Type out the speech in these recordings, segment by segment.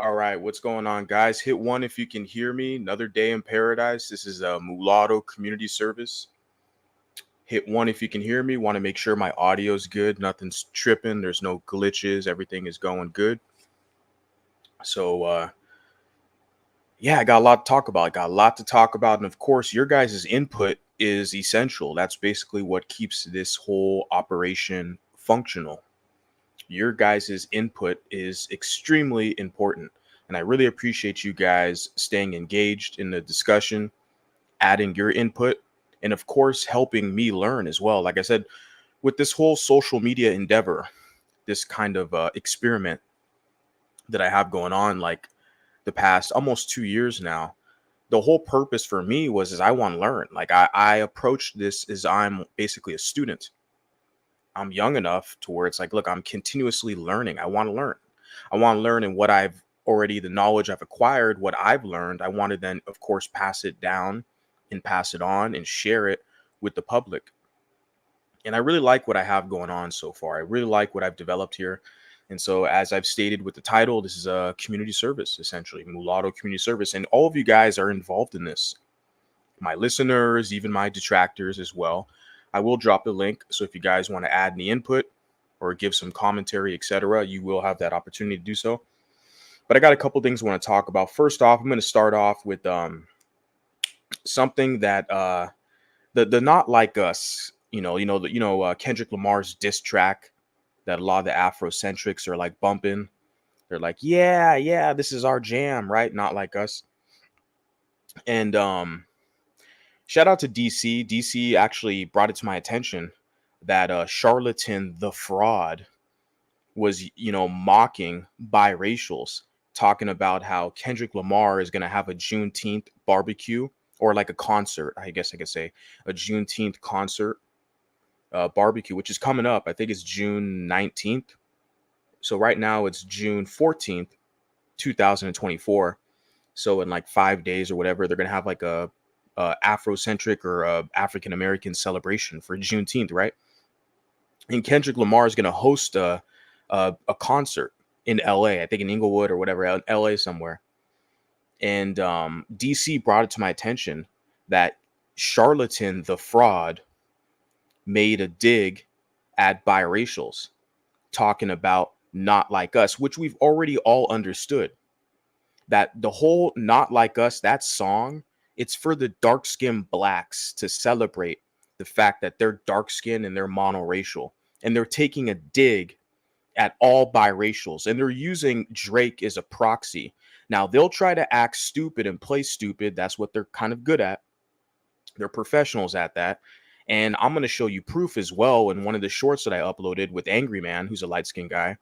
All right, what's going on, guys? Hit one if you can hear me. Another day in paradise. This is a Mulatto community service. Hit one if you can hear me. Want to make sure my audio is good. Nothing's tripping. There's no glitches. Everything is going good. So, yeah, I got a lot to talk about. And of course, your guys' input is essential. That's basically what keeps this whole operation functional. Your guys' input is extremely important. And I really appreciate you guys staying engaged in the discussion, adding your input, and of course, helping me learn as well. Like I said, with this whole social media endeavor, this kind of experiment that I have going on, like the past almost 2 years now, the whole purpose for me was is I want to learn. Like I approached this as I'm basically a student. I'm young enough to where it's like, look, I'm continuously learning. I want to learn. I want to learn in what I've already, the knowledge I've acquired, what I've learned. I want to then, of course, pass it down and pass it on and share it with the public. And I really like what I have going on so far. I really like what I've developed here. And so, as I've stated with the title, this is a community service, essentially, Mulatto community service. And all of you guys are involved in this. My listeners, even my detractors as well. I will drop the link. So if you guys want to add any input or give some commentary, etc., you will have that opportunity to do so. But I got a couple things I want to talk about. First off, I'm going to start off with something that the Not Like Us, Kendrick Lamar's diss track that a lot of the Afrocentrics are like bumping. They're like, yeah, this is our jam, right? Not Like Us. And shout out to DC. DC actually brought it to my attention that Charlatan the Fraud was, mocking biracials, talking about how Kendrick Lamar is going to have a Juneteenth barbecue or like a concert. I guess I could say a Juneteenth concert barbecue, which is coming up. I think it's June 19th. So right now it's June 14th, 2024. So in like 5 days or whatever, they're going to have like a Afrocentric or African American celebration for Juneteenth, right? And Kendrick Lamar is going to host a concert in LA, I think in Inglewood or whatever, in LA somewhere. And DC brought it to my attention that Charlatan the Fraud made a dig at biracials, talking about Not Like Us, which we've already all understood. That the whole Not Like Us, that song, it's for the dark-skinned blacks to celebrate the fact that they're dark-skinned and they're monoracial. And they're taking a dig at all biracials. And they're using Drake as a proxy. Now, they'll try to act stupid and play stupid. That's what they're kind of good at. They're professionals at that. And I'm going to show you proof as well in one of the shorts that I uploaded with Angry Man, who's a light-skinned guy.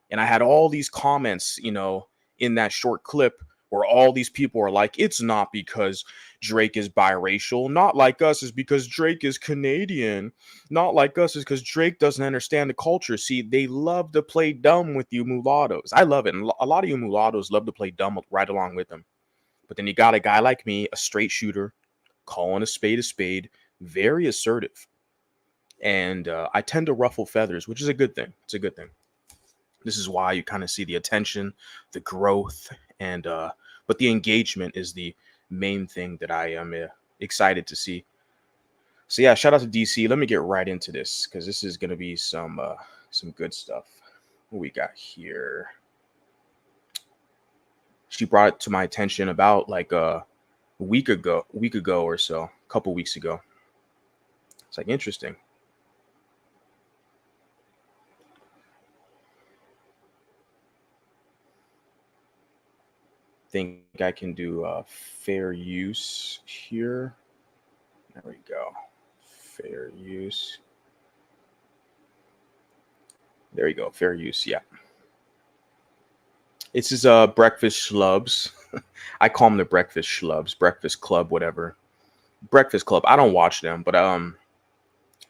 And I had all these comments, in that short clip where all these people are like, it's not because Drake is biracial. Not Like Us is because Drake is Canadian. Not Like Us is because Drake doesn't understand the culture. See, they love to play dumb with you mulattoes. I love it. And a lot of you mulattoes love to play dumb right along with them. But then you got a guy like me, a straight shooter, calling a spade, very assertive. And I tend to ruffle feathers, which is a good thing. It's a good thing. This is why you kind of see the attention, the growth, and but the engagement is the main thing that I am excited to see. So yeah, shout out to DC. Let me get right into this because this is going to be some good stuff. What we got here? She brought it to my attention about like a week ago or so, a couple weeks ago. It's like interesting. Think I can do fair use here. There we go. Fair use. There you go. Fair use. Yeah. This is Breakfast Shlubs. I call them the Breakfast Shlubs, Breakfast Club, whatever. Breakfast Club. I don't watch them, but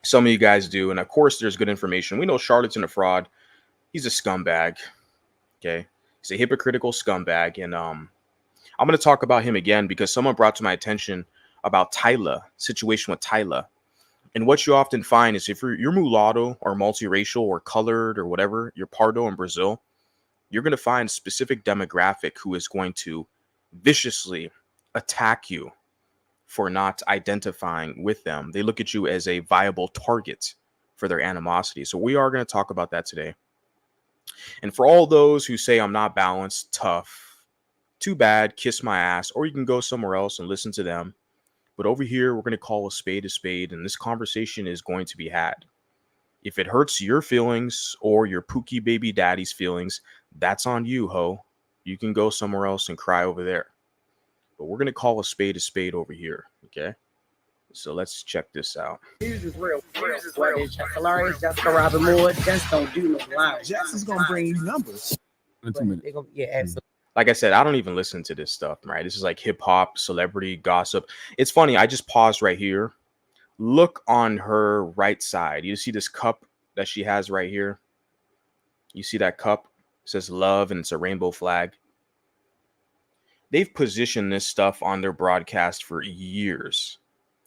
some of you guys do, and of course, there's good information. We know Charlatan a fraud. He's a scumbag. Okay, he's a hypocritical scumbag, and I'm going to talk about him again because someone brought to my attention about Tyla, situation with Tyla. And what you often find is if you're mulatto or multiracial or colored or whatever, you're pardo in Brazil, you're going to find a specific demographic who is going to viciously attack you for not identifying with them. They look at you as a viable target for their animosity. So we are going to talk about that today. And for all those who say I'm not balanced, tough, too bad, kiss my ass, or you can go somewhere else and listen to them. But over here, we're going to call a spade, and this conversation is going to be had. If it hurts your feelings or your pookie baby daddy's feelings, that's on you, ho. You can go somewhere else and cry over there. But we're going to call a spade over here, okay? So let's check this out. News is real. News is real. Hilarious. Jessica Robin Moore just don't do no lying. Jess is going to bring you numbers in 2 minutes. Yeah, absolutely. Like I said, I don't even listen to this stuff, right? This is like hip hop, celebrity gossip. It's funny. I just paused right here. Look on her right side. You see this cup that she has right here? You see that cup? It says love and it's a rainbow flag. They've positioned this stuff on their broadcast for years.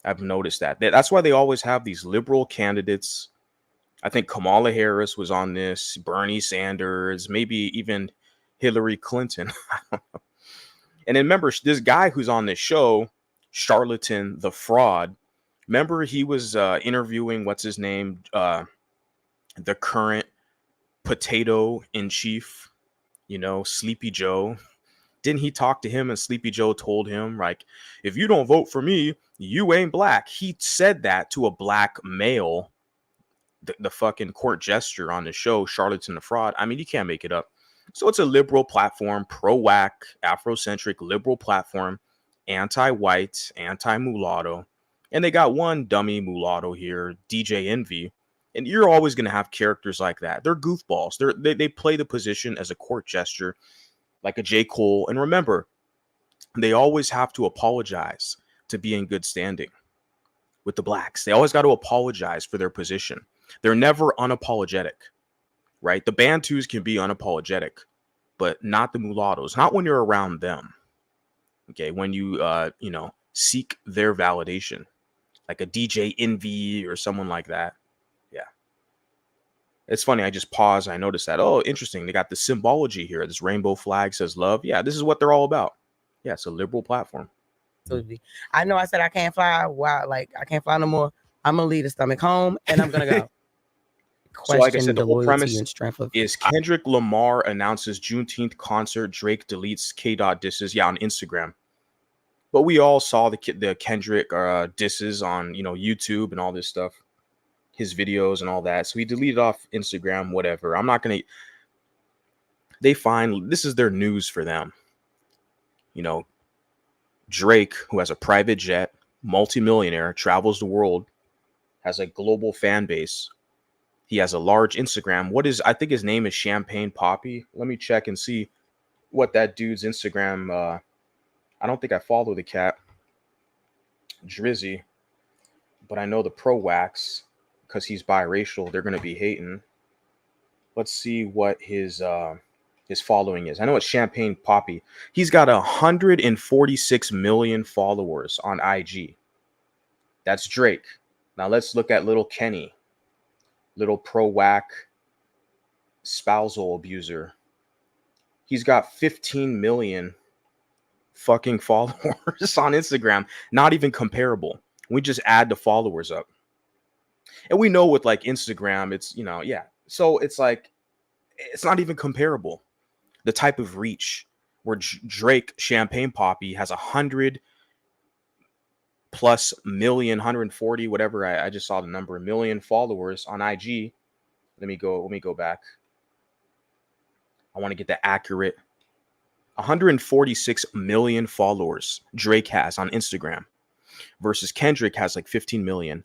I've noticed that. That's why they always have these liberal candidates. I think Kamala Harris was on this, Bernie Sanders, maybe even Hillary Clinton. And then remember, this guy who's on this show, Charlatan the Fraud, remember he was interviewing, what's his name, the current potato in chief, Sleepy Joe. Didn't he talk to him and Sleepy Joe told him, like, if you don't vote for me, you ain't black. He said that to a black male, the fucking court gesture on the show, Charlatan the Fraud. I mean, you can't make it up. So it's a liberal platform, pro-whack, Afrocentric liberal platform, anti-white, anti-mulatto. And they got one dummy mulatto here, DJ Envy. And you're always going to have characters like that. They're goofballs. They play the position as a court gesture, like a J. Cole. And remember, they always have to apologize to be in good standing with the blacks. They always got to apologize for their position. They're never unapologetic, right? The Bantus can be unapologetic, but not the mulattoes, not when you're around them. Okay, when you, seek their validation, like a DJ Envy or someone like that. Yeah. It's funny. I just paused. I noticed that. Oh, interesting. They got the symbology here. This rainbow flag says love. Yeah, this is what they're all about. Yeah, it's a liberal platform. I know I said I can't fly. Wow, like I can't fly no more. I'm gonna leave the stomach home and I'm gonna go. So like I said, the whole premise is Kendrick Lamar announces Juneteenth concert. Drake deletes K-Dot disses. Yeah, on Instagram. But we all saw the Kendrick disses on YouTube and all this stuff, his videos and all that. So he deleted off Instagram, whatever. I'm not gonna. They find this is their news for them. Drake, who has a private jet, multimillionaire, travels the world, has a global fan base. He has a large Instagram. I think his name is Champagne Poppy. Let me check and see what that dude's Instagram. I don't think I follow the cat, Drizzy, but I know the pro wax because he's biracial. They're going to be hating. Let's see what his following is. I know it's Champagne Poppy. He's got 146 million followers on IG. That's Drake. Now let's look at little Kenny, little pro whack spousal abuser. He's got 15 million fucking followers on Instagram. Not even comparable. We just add the followers up. And we know with like Instagram, it's, yeah. So it's like, it's not even comparable. The type of reach where Drake Champagne Poppy has 100 plus million, 140, whatever. I just saw the number, a million followers on IG. Let me go back. I want to get the accurate. 146 million followers Drake has on Instagram versus Kendrick has like 15 million.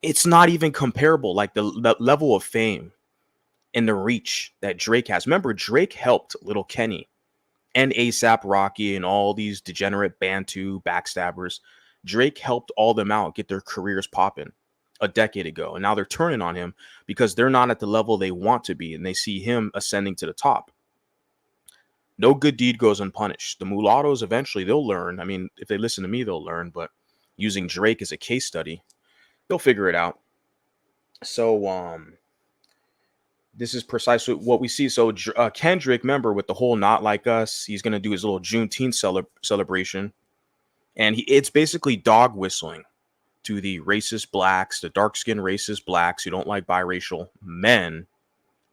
It's not even comparable. Like the level of fame and the reach that Drake has. Remember, Drake helped Little Kenny and ASAP Rocky and all these degenerate Bantu backstabbers. Drake helped all them out get their careers popping a decade ago. And now they're turning on him because they're not at the level they want to be. And they see him ascending to the top. No good deed goes unpunished. The mulattoes, eventually they'll learn. I mean, if they listen to me, they'll learn. But using Drake as a case study, they'll figure it out. So this is precisely what we see. So Kendrick, remember, with the whole Not Like Us, he's going to do his little Juneteenth celebration. And it's basically dog whistling to the racist blacks, the dark-skinned racist blacks who don't like biracial men.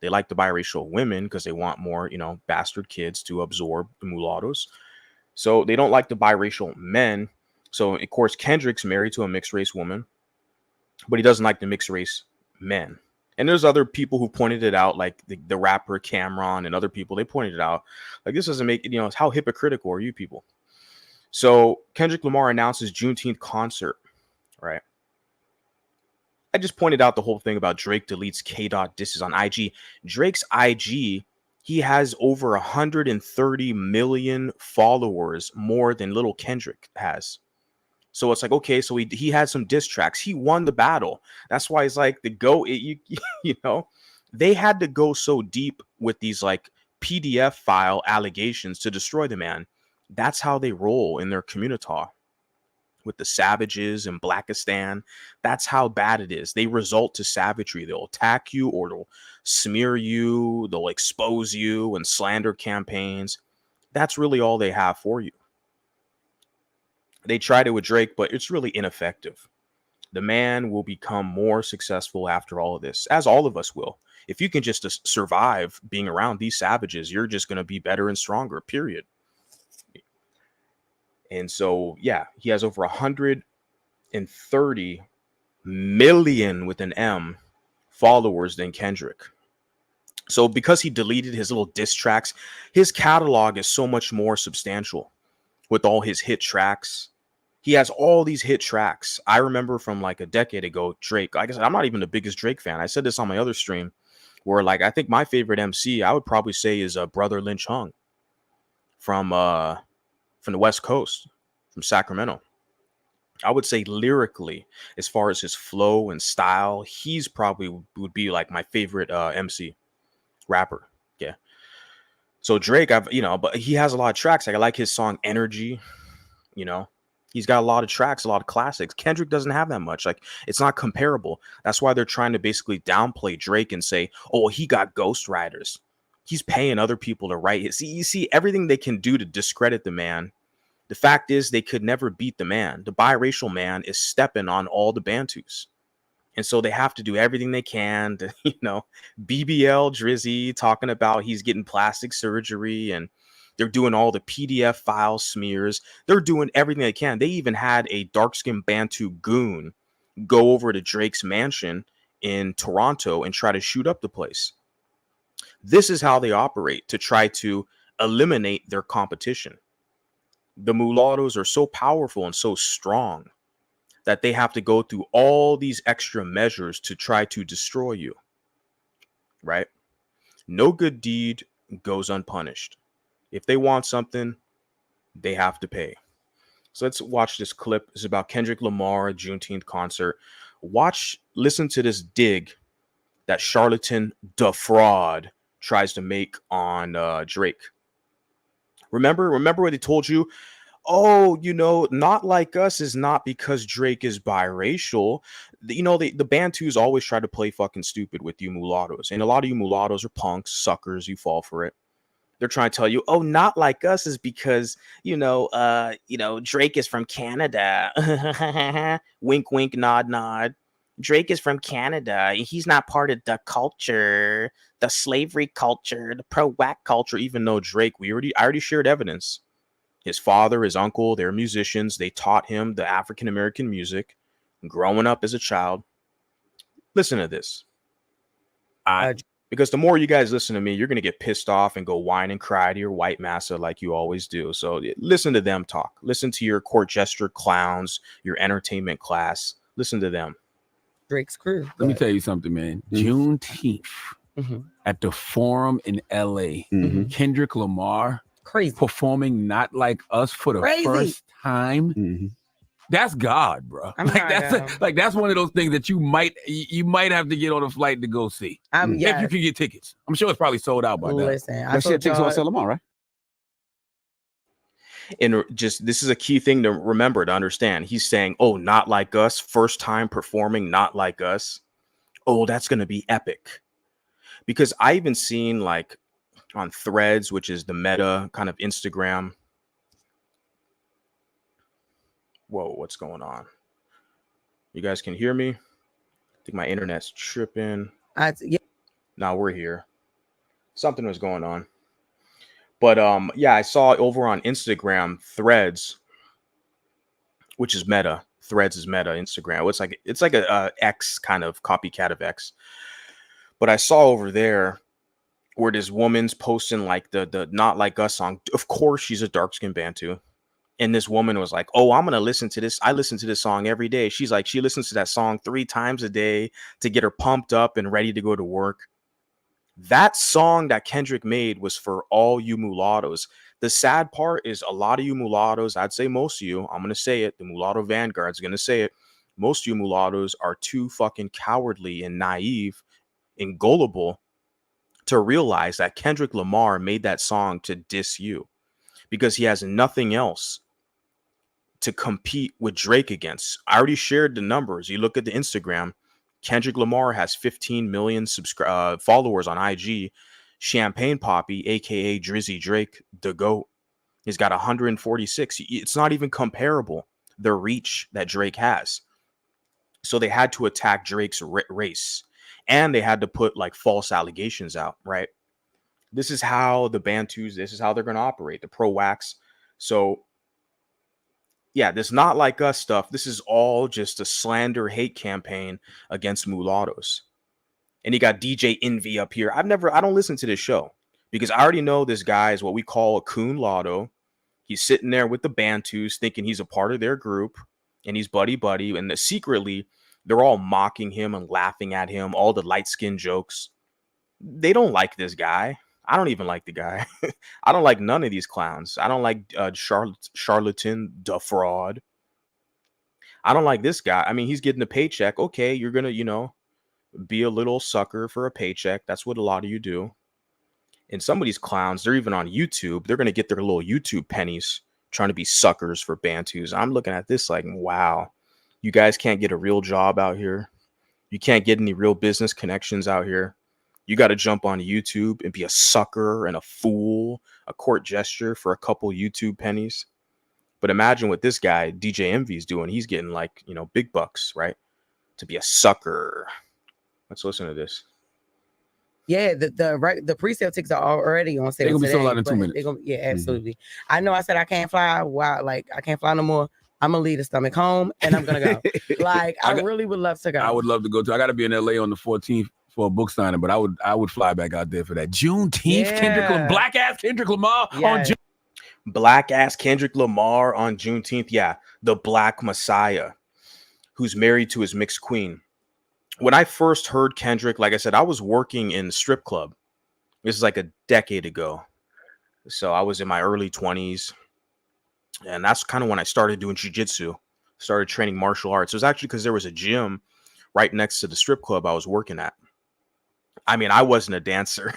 They like the biracial women because they want more, bastard kids to absorb the mulattoes. So they don't like the biracial men. So, of course, Kendrick's married to a mixed race woman, but he doesn't like the mixed race men. And there's other people who pointed it out, like the rapper Cameron and other people. They pointed it out. Like, this doesn't make, how hypocritical are you people? So Kendrick Lamar announces Juneteenth concert, right? I just pointed out the whole thing about Drake deletes K-Dot disses on IG. Drake's IG, he has over 130 million followers more than Little Kendrick has. So it's like, okay, so he had some diss tracks. He won the battle. That's why it's like they had to go so deep with these like PDF file allegations to destroy the man. That's how they roll in their community with the savages in Blackistan. That's how bad it is. They result to savagery. They'll attack you or they'll smear you. They'll expose you and slander campaigns. That's really all they have for you. They tried it with Drake, but it's really ineffective. The man will become more successful after all of this, as all of us will. If you can just survive being around these savages, you're just going to be better and stronger, period. And so, yeah, he has over 130 million with an M followers than Kendrick. So because he deleted his little diss tracks, his catalog is so much more substantial with all his hit tracks. He has all these hit tracks. I remember from like a decade ago, Drake, like I said, I'm not even the biggest Drake fan. I said this on my other stream where like, I think my favorite MC, I would probably say is Brother Lynch Hung from the West Coast, from Sacramento. I would say lyrically, as far as his flow and style, he's probably would be like my favorite MC rapper. Yeah. So Drake, but he has a lot of tracks. Like I like his song Energy, He's got a lot of tracks, a lot of classics. Kendrick doesn't have that much. Like, it's not comparable. That's why they're trying to basically downplay Drake and say, oh, he got ghostwriters. He's paying other people to write it. See, you see everything they can do to discredit the man. The fact is they could never beat the man. The biracial man is stepping on all the Bantus. And so they have to do everything they can to, BBL Drizzy talking about he's getting plastic surgery and they're doing all the PDF file smears. They're doing everything they can. They even had a dark-skinned Bantu goon go over to Drake's mansion in Toronto and try to shoot up the place. This is how they operate to try to eliminate their competition. The mulattoes are so powerful and so strong that they have to go through all these extra measures to try to destroy you. Right? No good deed goes unpunished. If they want something, they have to pay. So let's watch this clip. It's about Kendrick Lamar, Juneteenth concert. Listen to this dig that charlatan da fraud tries to make on Drake. Remember what they told you? Oh, Not Like Us is not because Drake is biracial. The Bantus always try to play fucking stupid with you mulattoes. And a lot of you mulattoes are punks, suckers. You fall for it. They're trying to tell you, oh, Not Like Us is because, Drake is from Canada. Wink, wink, nod, nod. Drake is from Canada. He's not part of the culture, the slavery culture, the pro-whack culture, even though Drake, I already shared evidence. His father, his uncle, they're musicians. They taught him the African American music growing up as a child. Listen to this. Because the more you guys listen to me, you're going to get pissed off and go whine and cry to your white massa like you always do. So listen to them talk. Listen to your court jester clowns, your entertainment class. Listen to them. Drake's crew. Let me tell you something, man. Juneteenth at the Forum in LA. Kendrick Lamar performing Not Like Us for the first time. That's God, bro. That's one of those things that you might have to get on a flight to go see. If you can get tickets. I'm sure it's probably sold out by now. Listen, that shit takes on sell them all, right? And just this is a key thing to remember, to understand. He's saying, oh, Not Like Us, first time performing Not Like Us. Oh, that's going to be epic. Because I even seen like on Threads, which is the Meta kind of Instagram. Whoa, what's going on? You guys can hear me? I think my internet's tripping. Now we're here. Something was going on. But yeah, I saw over on Instagram Threads, which is Meta. Threads is Meta, Instagram. It's like a X kind of copycat of X. But I saw over there where this woman's posting like the Not Like Us song. Of course, she's a dark-skinned Bantu. And this woman was like, oh, I'm going to listen to this. I listen to this song every day. She's like, she listens to that song 3 times a day to get her pumped up and ready to go to work. That song that Kendrick made was for all you mulattoes. The sad part is a lot of you mulattoes, I'd say most of you, I'm going to say it, the mulatto vanguard's going to say it. Most of you mulattoes are too fucking cowardly and naive and gullible to realize that Kendrick Lamar made that song to diss you because he has nothing else to compete with Drake against. I already shared the numbers. You look at the Instagram, Kendrick Lamar has 15 million followers on IG. Champagne Poppy, aka Drizzy Drake, the GOAT, he's got 146. It's not even comparable, the reach that Drake has. So they had to attack Drake's race, and they had to put like false allegations out, right? This is how the Bantus, this is how they're going to operate, the pro-wax. So yeah, this Not Like Us stuff, this is all just a slander hate campaign against mulattoes. And you got DJ Envy up here. I don't listen to this show because I already know this guy is what we call a coon lotto. He's sitting there with the Bantus thinking he's a part of their group and he's buddy. And secretly, they're all mocking him and laughing at him, all the light-skinned jokes. They don't like this guy. I don't even like the guy. I don't like none of these clowns. I don't like Charlatan, the fraud. I don't like this guy. I mean, he's getting a paycheck. Okay, you're going to, be a little sucker for a paycheck. That's what a lot of you do. And some of these clowns, they're even on YouTube. They're going to get their little YouTube pennies trying to be suckers for Bantus. I'm looking at this like, wow, you guys can't get a real job out here. You can't get any real business connections out here. You got to jump on YouTube and be a sucker and a fool, a court gesture for a couple YouTube pennies. But imagine what this guy, DJ Envy, is doing. He's getting like, big bucks, right? To be a sucker. Let's listen to this. Yeah, the pre-sale tickets are already on sale. They're gonna be sold out in 2 minutes. Absolutely. I know I said I can't fly. I can't fly no more. I'm gonna leave the stomach home and I'm gonna go. I really would love to go. I would love to go too. I gotta be in LA on the 14th for a book signing, but I would fly back out there for that. Juneteenth, black ass Kendrick Lamar on June. Black ass Kendrick Lamar on Juneteenth. Yeah, the Black Messiah who's married to his mixed queen. When I first heard Kendrick, like I said, I was working in the strip club. This is like a decade ago. So I was in my early 20s. And that's kind of when I started doing jiu-jitsu, started training martial arts. It was actually because there was a gym right next to the strip club I was working at. I mean, I wasn't a dancer,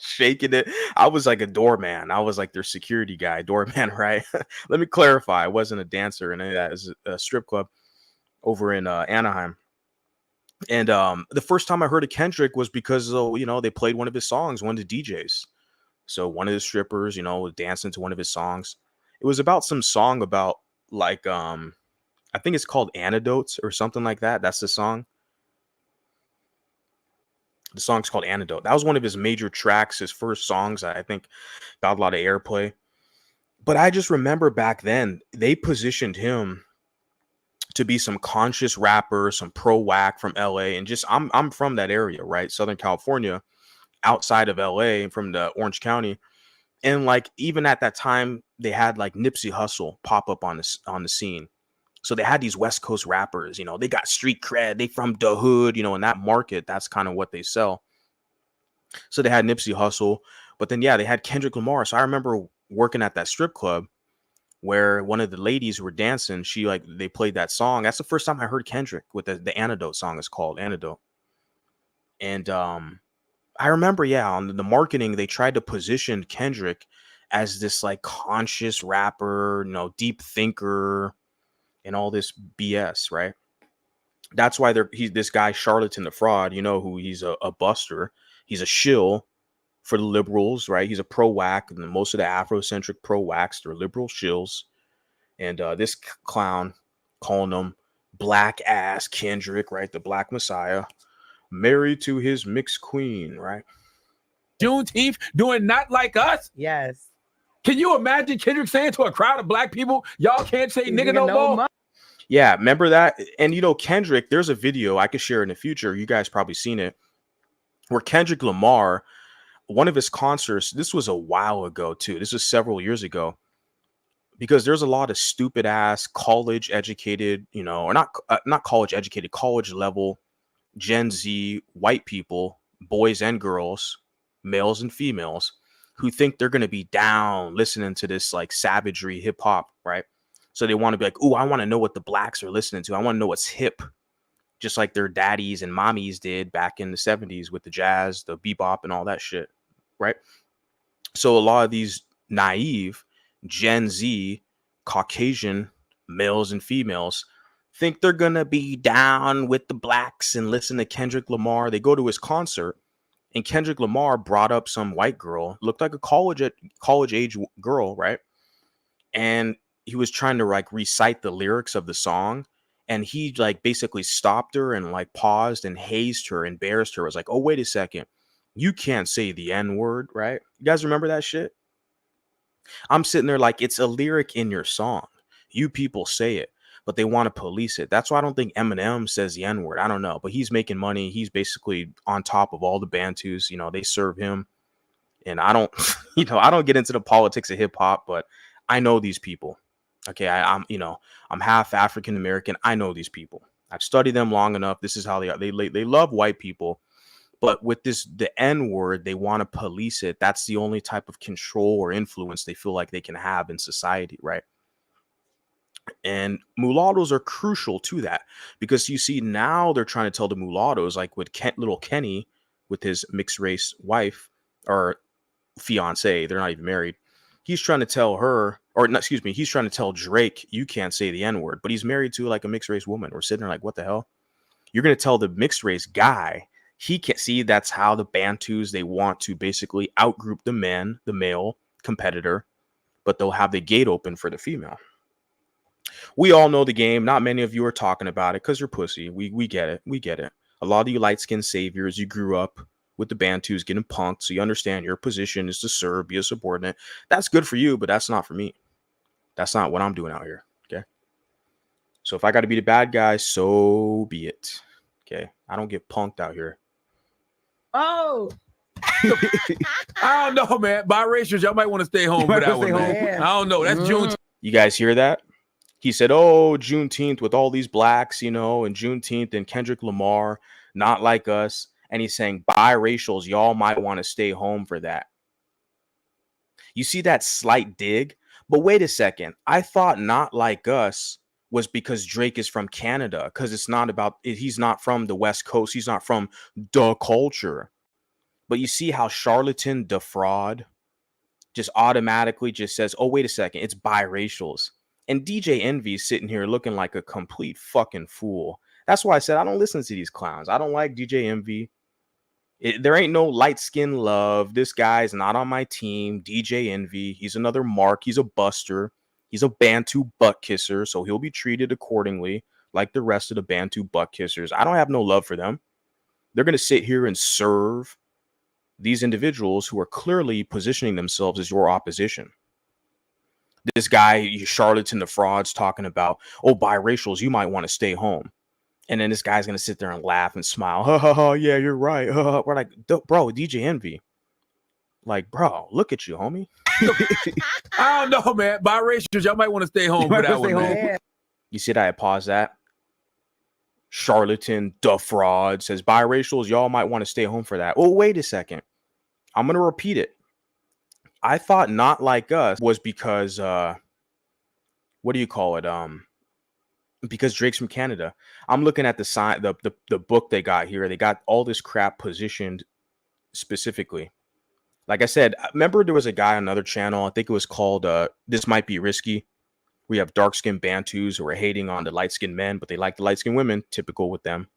shaking it. I was like a doorman. I was like their security guy, doorman, right? Let me clarify. I wasn't a dancer in any of that. It was a strip club over in Anaheim. And the first time I heard of Kendrick was because, they played one of his songs, one of the DJs. So one of the strippers, was dancing to one of his songs. It was about some song about like, I think it's called Antidotes or something like that. That's the song. The song's called Antidote. That was one of his major tracks, his first songs. I think got a lot of airplay. But I just remember back then they positioned him to be some conscious rapper, some pro whack from LA. And just I'm from that area, right? Southern California, outside of LA, from the Orange County. And like even at that time, they had like Nipsey Hussle pop up on the scene. So they had these West Coast rappers, they got street cred, they from the hood, in that market, that's kind of what they sell. So they had Nipsey Hussle, but then yeah, they had Kendrick Lamar. So I remember working at that strip club where one of the ladies were dancing. They played that song. That's the first time I heard Kendrick with the Antidote song. Is called Antidote. And I remember, yeah, on the marketing, they tried to position Kendrick as this like conscious rapper, deep thinker, and all this BS, right? That's why he's this guy Charlatan the Fraud, who he's a buster. He's a shill for the liberals, right? He's a pro whack, and most of the Afrocentric pro whacks, they're liberal shills. And this clown calling him black ass Kendrick, right? The Black Messiah, married to his mixed queen, right? Juneteenth doing not like us. Yes. Can you imagine Kendrick saying to a crowd of black people, y'all can't say nigga no more? Yeah, remember that? And Kendrick, there's a video I could share in the future. You guys probably seen it, where Kendrick Lamar, one of his concerts, this was a while ago too. This was several years ago, because there's a lot of stupid ass college educated, or not college educated, college level Gen Z white people, boys and girls, males and females, who think they're going to be down listening to this like savagery hip hop, right? So they want to be like, "Ooh, I want to know what the blacks are listening to. I want to know what's hip," just like their daddies and mommies did back in the 70s with the jazz, the bebop, and all that shit, right? So a lot of these naive Gen Z Caucasian males and females think they're gonna be down with the blacks and listen to Kendrick Lamar. They go to his concert, and Kendrick Lamar brought up some white girl, looked like a college age girl, right? And he was trying to like recite the lyrics of the song, and he like basically stopped her and like paused and hazed her, embarrassed her. Was like, "Oh, wait a second, you can't say the N-word," right? You guys remember that shit? I'm sitting there like, it's a lyric in your song. You people say it, but they want to police it. That's why I don't think Eminem says the N-word. I don't know, but he's making money. He's basically on top of all the Bantus. They serve him. And I don't, I don't get into the politics of hip hop, but I know these people. Okay, I'm half African American. I know these people. I've studied them long enough. This is how they are. They love white people. But with the N-word, they want to police it. That's the only type of control or influence they feel like they can have in society, right? And mulattoes are crucial to that, because you see now they're trying to tell the mulattoes, like with little Kenny, with his mixed race wife or fiance, they're not even married. He's trying to tell her, or no, excuse me, he's trying to tell Drake, you can't say the N-word, but he's married to like a mixed race woman. We're sitting there like, what the hell? You're going to tell the mixed race guy he can't see? That's how the Bantus, they want to basically outgroup the male competitor, but they'll have the gate open for the female. We all know the game. Not many of you are talking about it because you're pussy. We get it. We get it. A lot of you light-skinned saviors, you grew up with the Bantus getting punked, so you understand your position is to serve, be a subordinate. That's good for you, but that's not for me. That's not what I'm doing out here, okay? So if I got to be the bad guy, so be it, okay? I don't get punked out here. Oh. I don't know, man. Biracials, y'all might want to stay home for that one, man. Yeah. I don't know. That's June. You guys hear that? He said, "Oh, Juneteenth with all these blacks, and Juneteenth and Kendrick Lamar, not like us." And he's saying, biracials, y'all might want to stay home for that. You see that slight dig? But wait a second. I thought not like us was because Drake is from Canada, because it's not about, he's not from the West Coast. He's not from the culture. But you see how Charlatan the Fraud just automatically just says, oh, wait a second, it's biracials. And DJ Envy's sitting here looking like a complete fucking fool. That's why I said I don't listen to these clowns. I don't like DJ Envy. There ain't no light skin love. This guy's not on my team. DJ Envy. He's another mark. He's a buster. He's a Bantu butt kisser. So he'll be treated accordingly like the rest of the Bantu butt kissers. I don't have no love for them. They're going to sit here and serve these individuals who are clearly positioning themselves as your opposition. This guy, Charlatan the Fraud's talking about, oh, biracials, you might want to stay home. And then this guy's going to sit there and laugh and smile. Ha ha ha, yeah, you're right. We're like, bro, DJ Envy. Like, bro, look at you, homie. I don't know, man. Biracials, y'all might want to stay home for that one, man. Yeah. You see that? I paused that. Charlatan the Fraud says, biracials, y'all might want to stay home for that. Oh, wait a second. I'm going to repeat it. I thought Not Like Us was because, what do you call it? Because Drake's from Canada. I'm looking at the sign, the book they got here. They got all this crap positioned specifically. Like I said, remember there was a guy on another channel, I think it was called This Might Be Risky. We have dark-skinned Bantus who are hating on the light-skinned men, but they like the light-skinned women, typical with them.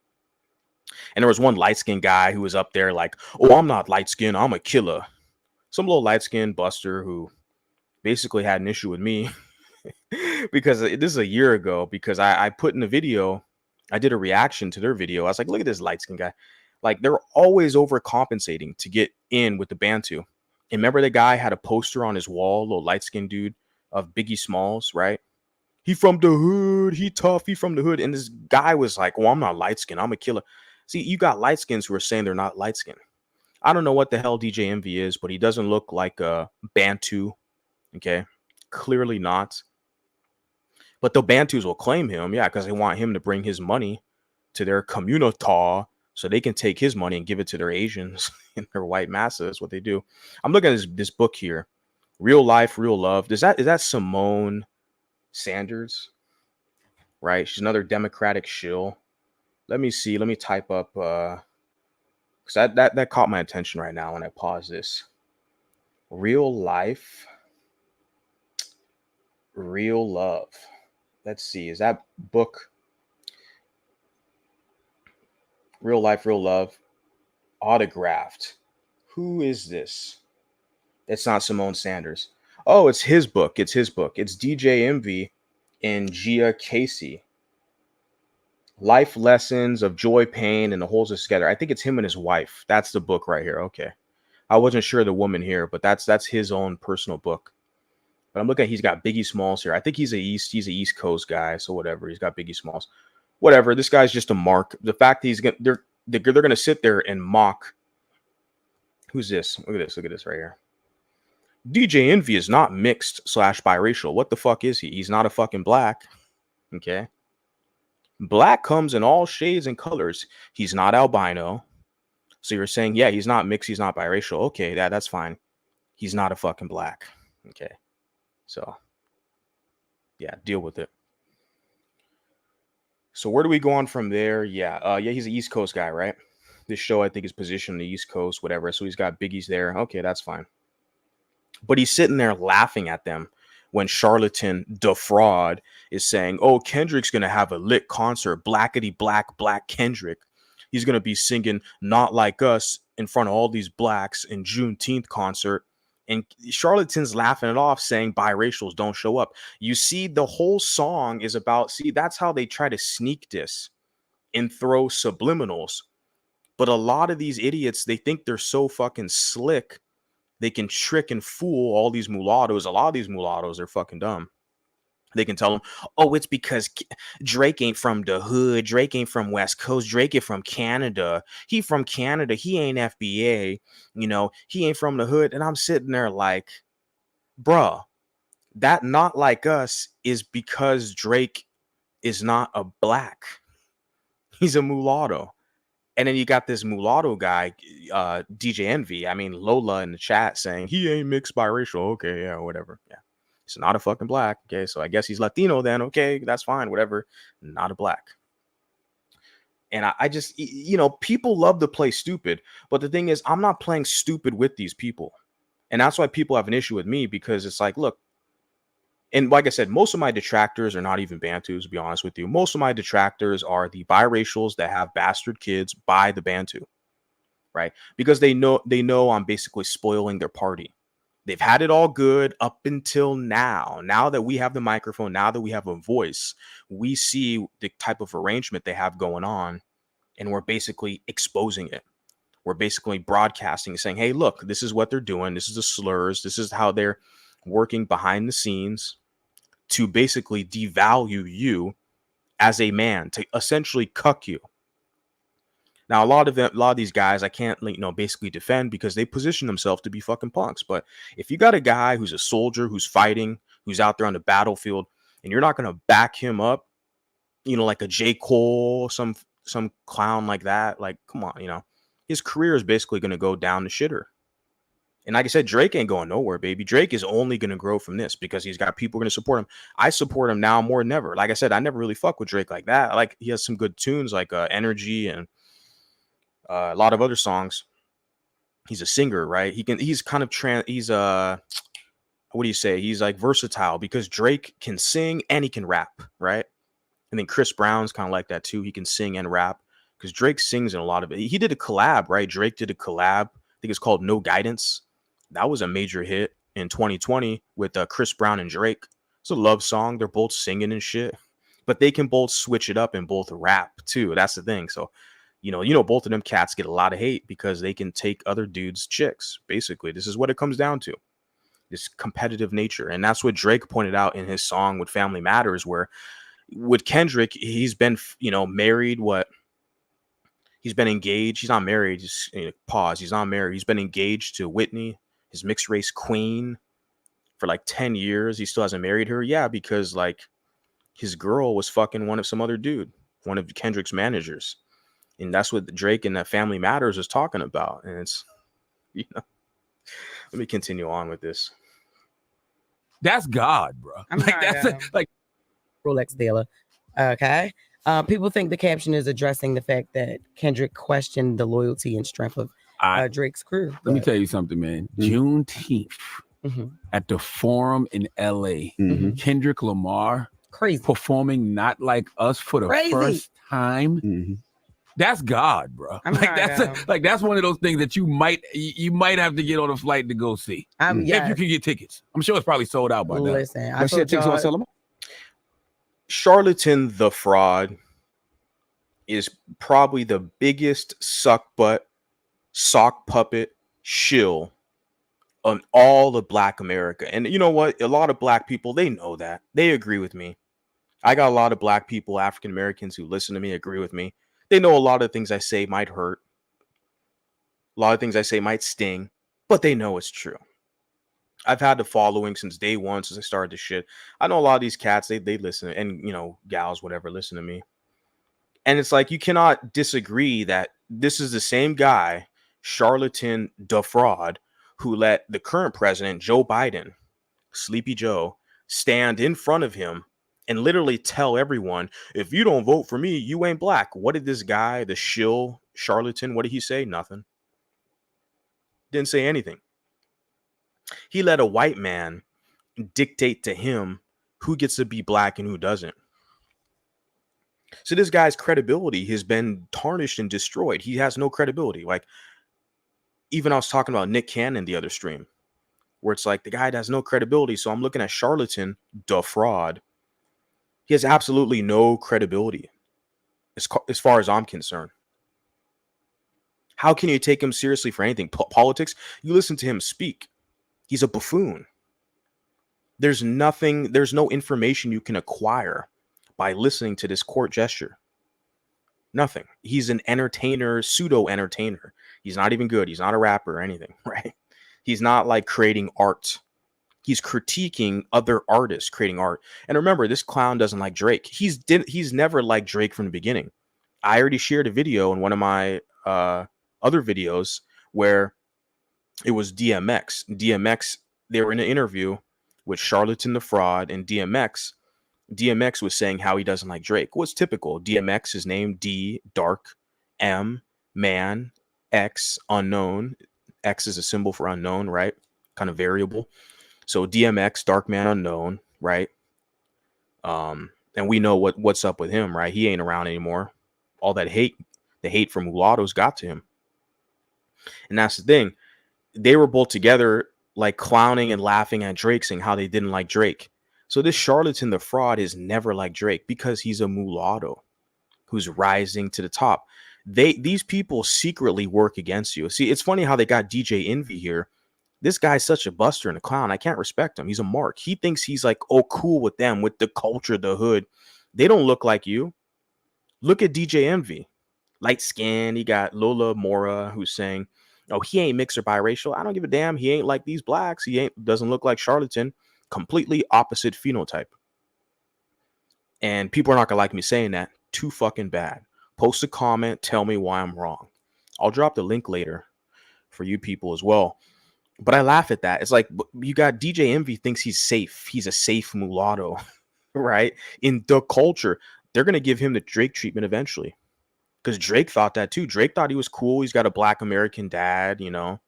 And there was one light-skinned guy who was up there like, oh, I'm not light-skinned, I'm a killer. Some little light-skinned buster who basically had an issue with me because this is a year ago, because I put in the video, I did a reaction to their video. I was like, look at this light-skinned guy. Like, they're always overcompensating to get in with the Bantu. And remember the guy had a poster on his wall, little light-skinned dude, of Biggie Smalls, right? He from the hood, he tough, he from the hood. And this guy was like, well, I'm not light-skinned, I'm a killer. See, you got light-skins who are saying they're not light-skinned. I don't know what the hell DJ Envy is, but he doesn't look like a Bantu, okay? Clearly not. But the Bantus will claim him, yeah, because they want him to bring his money to their community so they can take his money and give it to their Asians and their white masses. That's what they do. I'm looking at this book here, Real Life, Real Love. Is that Simone Sanders? Right? She's another Democratic shill. Let me see. Let me type up because that caught my attention right now when I paused this. Real Life, Real Love. Let's see. Is that book Real Life, Real Love autographed? Who is this? It's not Simone Sanders. Oh, it's his book. It's his book. It's DJ Envy and Gia Casey. Life Lessons of Joy, Pain, and the Holds Us Together. I think it's him and his wife. That's the book right here. Okay. I wasn't sure the woman here, but that's his own personal book. But I'm looking at, he's got Biggie Smalls here. I think he's a East Coast guy, so whatever. He's got Biggie Smalls. Whatever. This guy's just a mark. The fact that they're gonna sit there and mock. Who's this? Look at this. Look at this right here. DJ Envy is not mixed / biracial. What the fuck is he? He's not a fucking black. Okay. Black comes in all shades and colors. He's not albino. So you're saying, yeah, he's not mixed, he's not biracial. Okay, that's fine. He's not a fucking black. Okay. So, yeah, deal with it. So where do we go on from there? Yeah, he's an East Coast guy, right? This show, I think, is positioned on the East Coast, whatever. So he's got Biggie's there. Okay, that's fine. But he's sitting there laughing at them when Charlatan the Fraud is saying, oh, Kendrick's going to have a lit concert, blackety black Kendrick. He's going to be singing Not Like Us in front of all these blacks in Juneteenth concert. And Charlatan's laughing it off, saying biracials don't show up. You see, the whole song is about, see, that's how they try to sneak this and throw subliminals. But a lot of these idiots, they think they're so fucking slick. They can trick and fool all these mulattoes. A lot of these mulattoes are fucking dumb. They can tell them, oh, it's because Drake ain't from the hood. Drake ain't from West Coast. Drake is from Canada. He from Canada. He ain't FBA. You know, he ain't from the hood. And I'm sitting there like, bruh, that Not Like Us is because Drake is not a black. He's a mulatto. And then you got this mulatto guy, DJ Envy. I mean, Lola in the chat saying he ain't mixed biracial. Okay, yeah, whatever. Yeah. He's not a fucking black. Okay, so I guess he's Latino then. Okay, that's fine. Whatever. Not a black. And I just, you know, people love to play stupid. But the thing is, I'm not playing stupid with these people. And that's why people have an issue with me, because it's like, look, and like I said, most of my detractors are not even Bantus, to be honest with you. Most of my detractors are the biracials that have bastard kids by the Bantu, right? Because they know I'm basically spoiling their party. They've had it all good up until now. Now that we have the microphone, now that we have a voice, we see the type of arrangement they have going on, and we're basically exposing it. We're basically broadcasting, saying, hey, look, this is what they're doing. This is the slurs. This is how they're working behind the scenes. to basically devalue you as a man, to essentially cuck you. Now, a lot of these guys, I can't, basically defend because they position themselves to be fucking punks. But if you got a guy who's a soldier, who's fighting, who's out there on the battlefield, and you're not going to back him up, like a J. Cole, some clown like that, like, come on, his career is basically going to go down the shitter. And like I said, Drake ain't going nowhere, baby. Drake is only going to grow from this because he's got people going to support him. I support him now more than ever. Like I said, I never really fuck with Drake like that. Like, he has some good tunes like Energy and a lot of other songs. He's a singer, right? He's kind of what do you say? He's like versatile because Drake can sing and he can rap, right? And then Chris Brown's kind of like that too. He can sing and rap because Drake sings in a lot of it. He did a collab, right? Drake did a collab. I think it's called No Guidance. That was a major hit in 2020 with Chris Brown and Drake. It's a love song. They're both singing and shit, but they can both switch it up and both rap too. That's the thing. So, both of them cats get a lot of hate because they can take other dudes' chicks. Basically, this is what it comes down to. This competitive nature. And that's what Drake pointed out in his song with Family Matters, where with Kendrick, he's been, married. He's been engaged. He's not married. Just pause. He's not married. He's been engaged to Whitney, his mixed race queen, for like 10 years. He still hasn't married her. Yeah, because like his girl was fucking one of some other dude, one of Kendrick's managers. And that's what Drake and that Family Matters is talking about. And it's, let me continue on with this. That's God, bro. Like Rolex dealer. Okay. People think the caption is addressing the fact that Kendrick questioned the loyalty and strength of Drake's crew. Let me tell you something, man. Juneteenth at the Forum in LA, Kendrick Lamar performing Not Like Us for the first time. That's God, bro. That's one of those things that you might have to get on a flight to go see. If you can get tickets. I'm sure it's probably sold out by now. Listen, Charlatan the Fraud is probably the biggest suck butt, sock puppet shill on all of Black America. And you know what? A lot of Black people, they know that. They agree with me. I got a lot of Black people, African Americans who listen to me, agree with me. They know a lot of things I say might hurt. A lot of things I say might sting, but they know it's true. I've had the following since day one, since I started this shit. I know a lot of these cats, they listen, and gals, whatever, listen to me. And it's like, you cannot disagree that this is the same guy, Charlatan the Fraud, who let the current president, Joe Biden, Sleepy Joe, stand in front of him and literally tell everyone, if you don't vote for me, you ain't Black. What did this guy, the shill charlatan, what did he say? Nothing. Didn't say anything. He let a white man dictate to him who gets to be Black and who doesn't. So this guy's credibility has been tarnished and destroyed. He has no credibility. Like, even I was talking about Nick Cannon the other stream, where it's like the guy has no credibility. So I'm looking at Charlatan the Fraud. He has absolutely no credibility as far as I'm concerned. How can you take him seriously for anything? Politics? You listen to him speak. He's a buffoon. There's no information you can acquire by listening to this court gesture. Nothing. He's an entertainer, pseudo entertainer. He's not even good. He's not a rapper or anything, right? He's not like creating art. He's critiquing other artists creating art. And remember, this clown doesn't like Drake. He's never liked Drake from the beginning. I already shared a video in one of my other videos where it was DMX. DMX, they were in an interview with Charlatan the Fraud and DMX. DMX was saying how he doesn't like Drake. What's typical? DMX, his name, D, dark, M, man, X, unknown. X is a symbol for unknown, right? Kind of variable. So DMX, dark man, unknown, right? And we know what's up with him, right? He ain't around anymore. All that hate, the hate from mulattoes got to him. And that's the thing. They were both together, like clowning and laughing at Drake, saying how they didn't like Drake. So this Charlatan the Fraud is never like Drake because he's a mulatto who's rising to the top. These people secretly work against you. See, it's funny how they got DJ Envy here. This guy's such a buster and a clown. I can't respect him. He's a mark. He thinks he's like, oh, cool with them, with the culture, the hood. They don't look like you. Look at DJ Envy. Light skin. He got Lola Mora who's saying, oh, he ain't mixed or biracial. I don't give a damn. He ain't like these blacks. Doesn't look like charlatan. Completely opposite phenotype. And people are not gonna like me saying that. Too fucking bad. Post a comment. Tell me why I'm wrong. I'll drop the link later for you people as well. But I laugh at that. It's like you got DJ Envy thinks he's safe. He's a safe mulatto, right? In the culture, they're going to give him the Drake treatment eventually. Because Drake thought that too. Drake thought he was cool. He's got a black American dad, you know,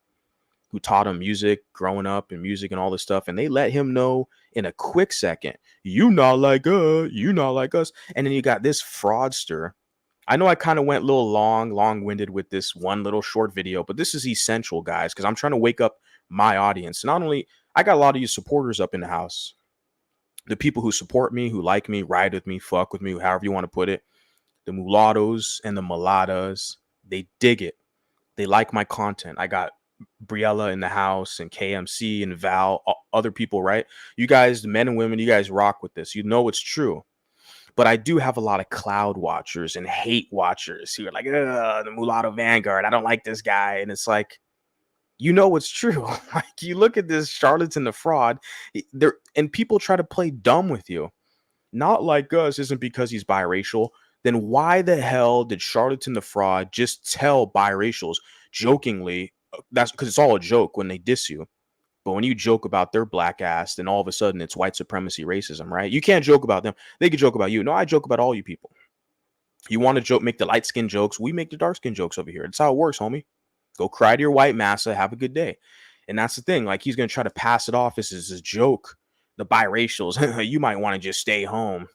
who taught him music, growing up and music and all this stuff. And they let him know in a quick second, you not like us. And then you got this fraudster. I know I kind of went a little long-winded with this one little short video, but this is essential, guys, because I'm trying to wake up my audience. Not only, I got a lot of you supporters up in the house. The people who support me, who like me, ride with me, fuck with me, however you want to put it. The mulattoes and the mulattas, they dig it. They like my content. I got Briella in the house and KMC and Val, other people, right? You guys, the men and women, you guys rock with this. You know it's true. But I do have a lot of cloud watchers and hate watchers who are like, the mulatto vanguard. I don't like this guy. And it's like, you know it's true. Like, you look at this charlatan, the fraud, and people try to play dumb with you. Not like us isn't because he's biracial. Then why the hell did charlatan the fraud just tell biracials jokingly? That's because it's all a joke when they diss you. But when you joke about their black ass, then all of a sudden it's white supremacy racism, right? You can't joke about them. They can joke about you. No, I joke about all you people. You want to joke, make the light skin jokes. We make the dark skin jokes over here. That's how it works, homie. Go cry to your white massa. Have a good day. And that's the thing. Like, he's going to try to pass it off as a joke. The biracials, you might want to just stay home,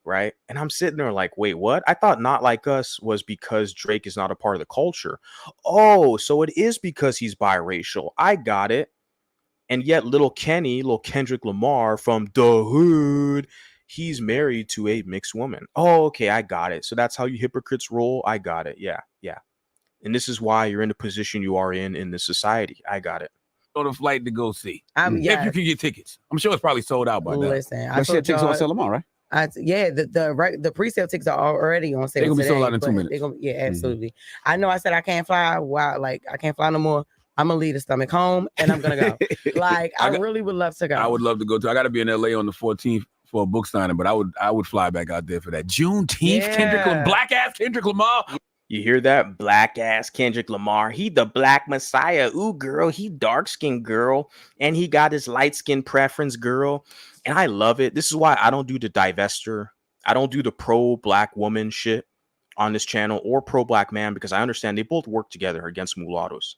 right? And I'm sitting there like, wait, what? I thought Not Like Us was because Drake is not a part of the culture. Oh, so it is because he's biracial. I got it. And yet little Kendrick Lamar from the hood, he's married to a mixed woman. Oh, okay, I got it. So that's how you hypocrites roll. I got it. Yeah. And this is why you're in the position you are in this society. I got it. On a flight to go see. If you can get tickets. I'm sure it's probably sold out by now. Listen, I shit tickets on sale tomorrow, right? The pre-sale tickets are already on sale. They're gonna be sold out in 2 minutes. Absolutely. Mm-hmm. I know I said I can't fly. Wow, like I can't fly no more. I'm gonna leave the stomach home and I'm gonna go. Like I really would love to go. I would love to go too. I got to be in LA on the 14th for a book signing, but I would fly back out there for that Juneteenth. Black ass Kendrick Lamar. You hear that? Black ass Kendrick Lamar. He the black messiah. Ooh, girl. He dark skinned girl. And he got his light skin preference, girl. And I love it. This is why I don't do the divester. I don't do the pro black woman shit on this channel or pro black man, because I understand they both work together against mulattoes.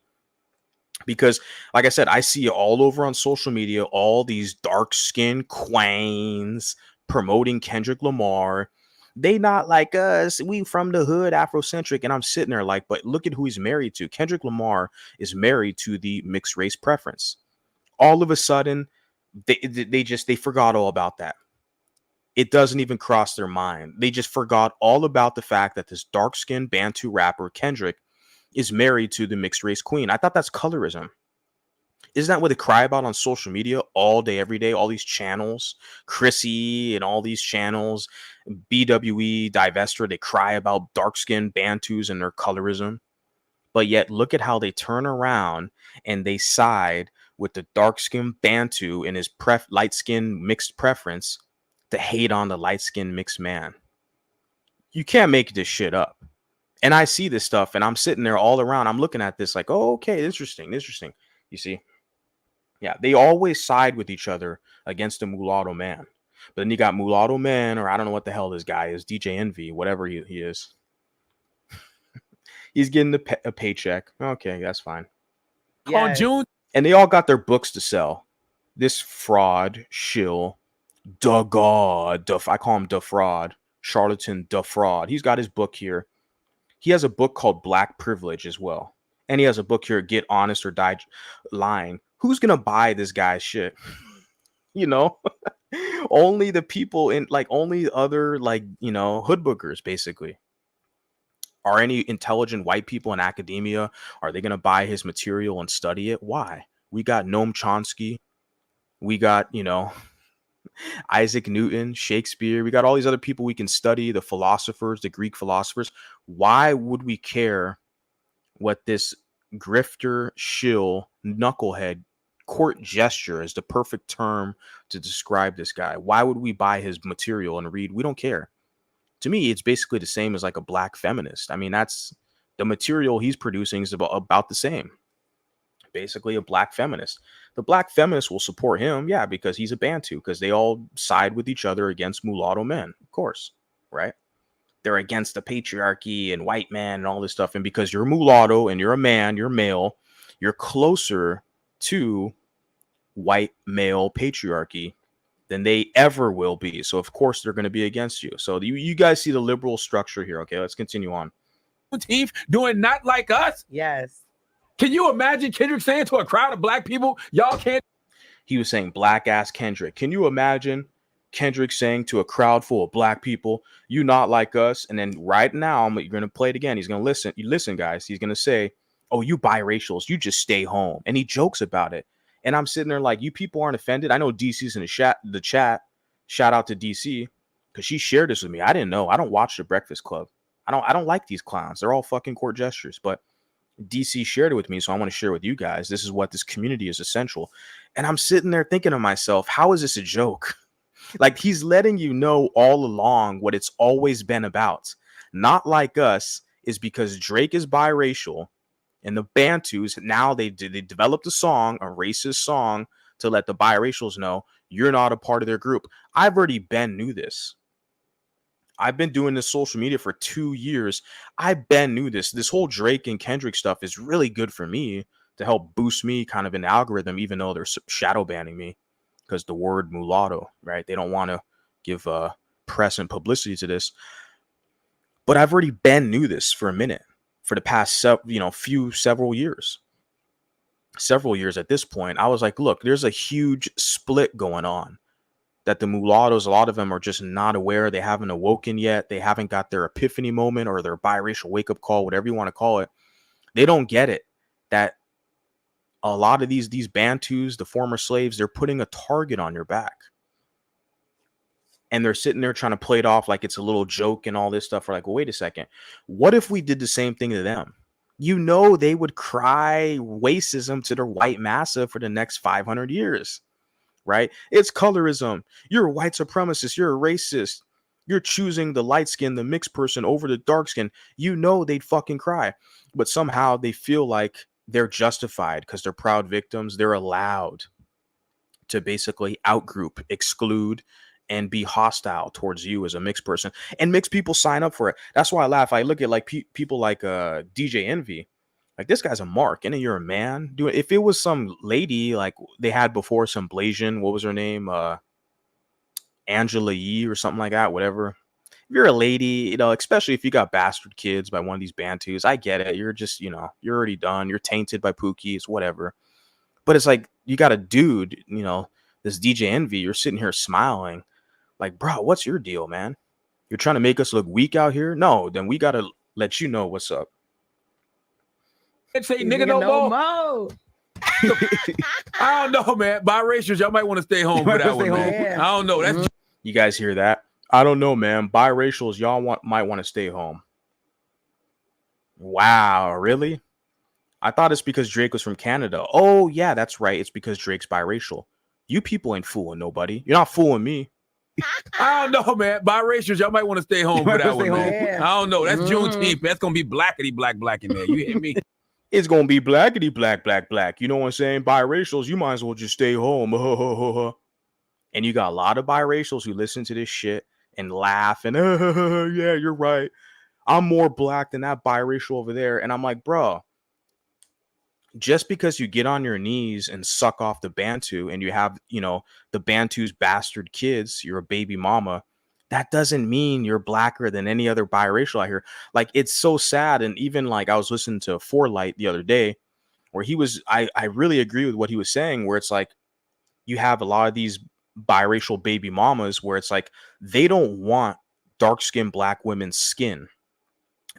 Because, like I said, I see it all over on social media, all these dark skinned queens promoting Kendrick Lamar. They not like us. We from the hood, Afrocentric. And I'm sitting there like, but look at who he's married to. Kendrick Lamar is married to the mixed race preference. All of a sudden, they forgot all about that. It doesn't even cross their mind. They just forgot all about the fact that this dark-skinned Bantu rapper, Kendrick, is married to the mixed race queen. I thought that's colorism. Isn't that what they cry about on social media all day, every day? All these channels, Chrissy and all these channels, BWE, Divester, they cry about dark-skinned Bantus and their colorism. But yet, look at how they turn around and they side with the dark-skinned Bantu and his light-skinned mixed preference to hate on the light-skinned mixed man. You can't make this shit up. And I see this stuff, and I'm sitting there all around. I'm looking at this like, oh, okay, interesting. You see? Yeah, they always side with each other against the mulatto man. But then you got mulatto man, or I don't know what the hell this guy is, DJ Envy, whatever he is. He's getting a paycheck. Okay, that's fine. Yeah. On June. And they all got their books to sell. This fraud, shill, da god, I call him da fraud, charlatan, da fraud. He's got his book here. He has a book called Black Privilege as well. And he has a book here, Get Honest or Die Lying. Who's going to buy this guy's shit? You know, only the people in, like, only other, like, you know, hood bookers, basically. Are any intelligent white people in academia, are they going to buy his material and study it? Why? We got Noam Chomsky. We got, Isaac Newton, Shakespeare. We got all these other people we can study, the philosophers, the Greek philosophers. Why would we care what this grifter, shill, knucklehead, court gesture is the perfect term to describe this guy? Why would we buy his material and read? We don't care. To me, it's basically the same as like a black feminist. I mean, that's the material he's producing is about the same. Basically a black feminist. The black feminist will support him, yeah, because he's a Bantu, because they all side with each other against mulatto men, of course, right? They're against the patriarchy and white man and all this stuff. And because you're mulatto and you're a man, you're male, you're closer to white male patriarchy than they ever will be. So of course they're going to be against you. So you guys see the liberal structure here. Okay, let's continue on. Doing not like us. Yes. Can you imagine Kendrick saying to a crowd of black people, y'all can't? He was saying black ass Kendrick. Can you imagine Kendrick saying to a crowd full of black people, you not like us? And then right now, you're going to play it again. He's going to listen. You listen, guys. He's going to say, oh, you biracials, you just stay home. And he jokes about it. And I'm sitting there like, you people aren't offended. I know DC's in the chat. Shout out to DC because she shared this with me. I didn't know. I don't watch the Breakfast Club. I don't like these clowns. They're all fucking court gestures. But DC shared it with me, so I want to share with you guys. This is what this community is essential. And I'm sitting there thinking to myself, how is this a joke? Like, he's letting you know all along what it's always been about. Not like us is because Drake is biracial and the Bantus, now they developed a song, a racist song, to let the biracials know you're not a part of their group. I've already knew this. I've been doing this social media for 2 years. I knew this. This whole Drake and Kendrick stuff is really good for me to help boost me kind of in the algorithm, even though they're shadow banning me because the word mulatto, right? They don't want to give press and publicity to this. But I've already knew this for a minute, for the past several years. Several years at this point. I was like, look, there's a huge split going on. That the mulattoes, a lot of them are just not aware. They haven't awoken yet. They haven't got their epiphany moment or their biracial wake-up call, whatever you want to call it. They don't get it. That a lot of these Bantus, the former slaves, they're putting a target on your back. And they're sitting there trying to play it off like it's a little joke and all this stuff. We're like, well, wait a second. What if we did the same thing to them? They would cry racism to their white massa for the next 500 years. Right? It's colorism. You're a white supremacist. You're a racist. You're choosing the light skin, the mixed person over the dark skin. They'd fucking cry. But somehow they feel like they're justified because they're proud victims. They're allowed to basically outgroup, exclude, and be hostile towards you as a mixed person. And mixed people sign up for it. That's why I laugh. I look at like people like DJ Envy. Like, this guy's a mark, and you're a man. If it was some lady like they had before, some Blasian, what was her name? Angela Yee or something like that, whatever. If you're a lady, especially if you got bastard kids by one of these Bantus, I get it. You're just, you're already done. You're tainted by Pookies, whatever. But it's like, you got a dude, this DJ Envy, you're sitting here smiling. Like, bro, what's your deal, man? You're trying to make us look weak out here? No, then we got to let you know what's up. Say nigga no more. I don't know, man. Biracials, y'all might want to stay home for that one, man. Yeah. I don't know. That's you guys hear that? I don't know, man. Biracials, y'all might want to stay home. Wow, really? I thought it's because Drake was from Canada. Oh, yeah, that's right. It's because Drake's biracial. You people ain't fooling nobody. You're not fooling me. I don't know, man. Biracials, y'all might want to stay home for that one, man. Yeah. I don't know. That's Juneteenth. That's gonna be blackity black in there. You hear me? It's going to be blackity black. You know what I'm saying? Biracials, you might as well just stay home. And you got a lot of biracials who listen to this shit and laugh and, yeah, you're right. I'm more black than that biracial over there. And I'm like, bro, just because you get on your knees and suck off the Bantu and you have, the Bantu's bastard kids, you're a baby mama, that doesn't mean you're blacker than any other biracial out here. Like, it's so sad. And even like I was listening to For Light the other day where I really agree with what he was saying, where it's like you have a lot of these biracial baby mamas where it's like they don't want dark-skinned black women's skin.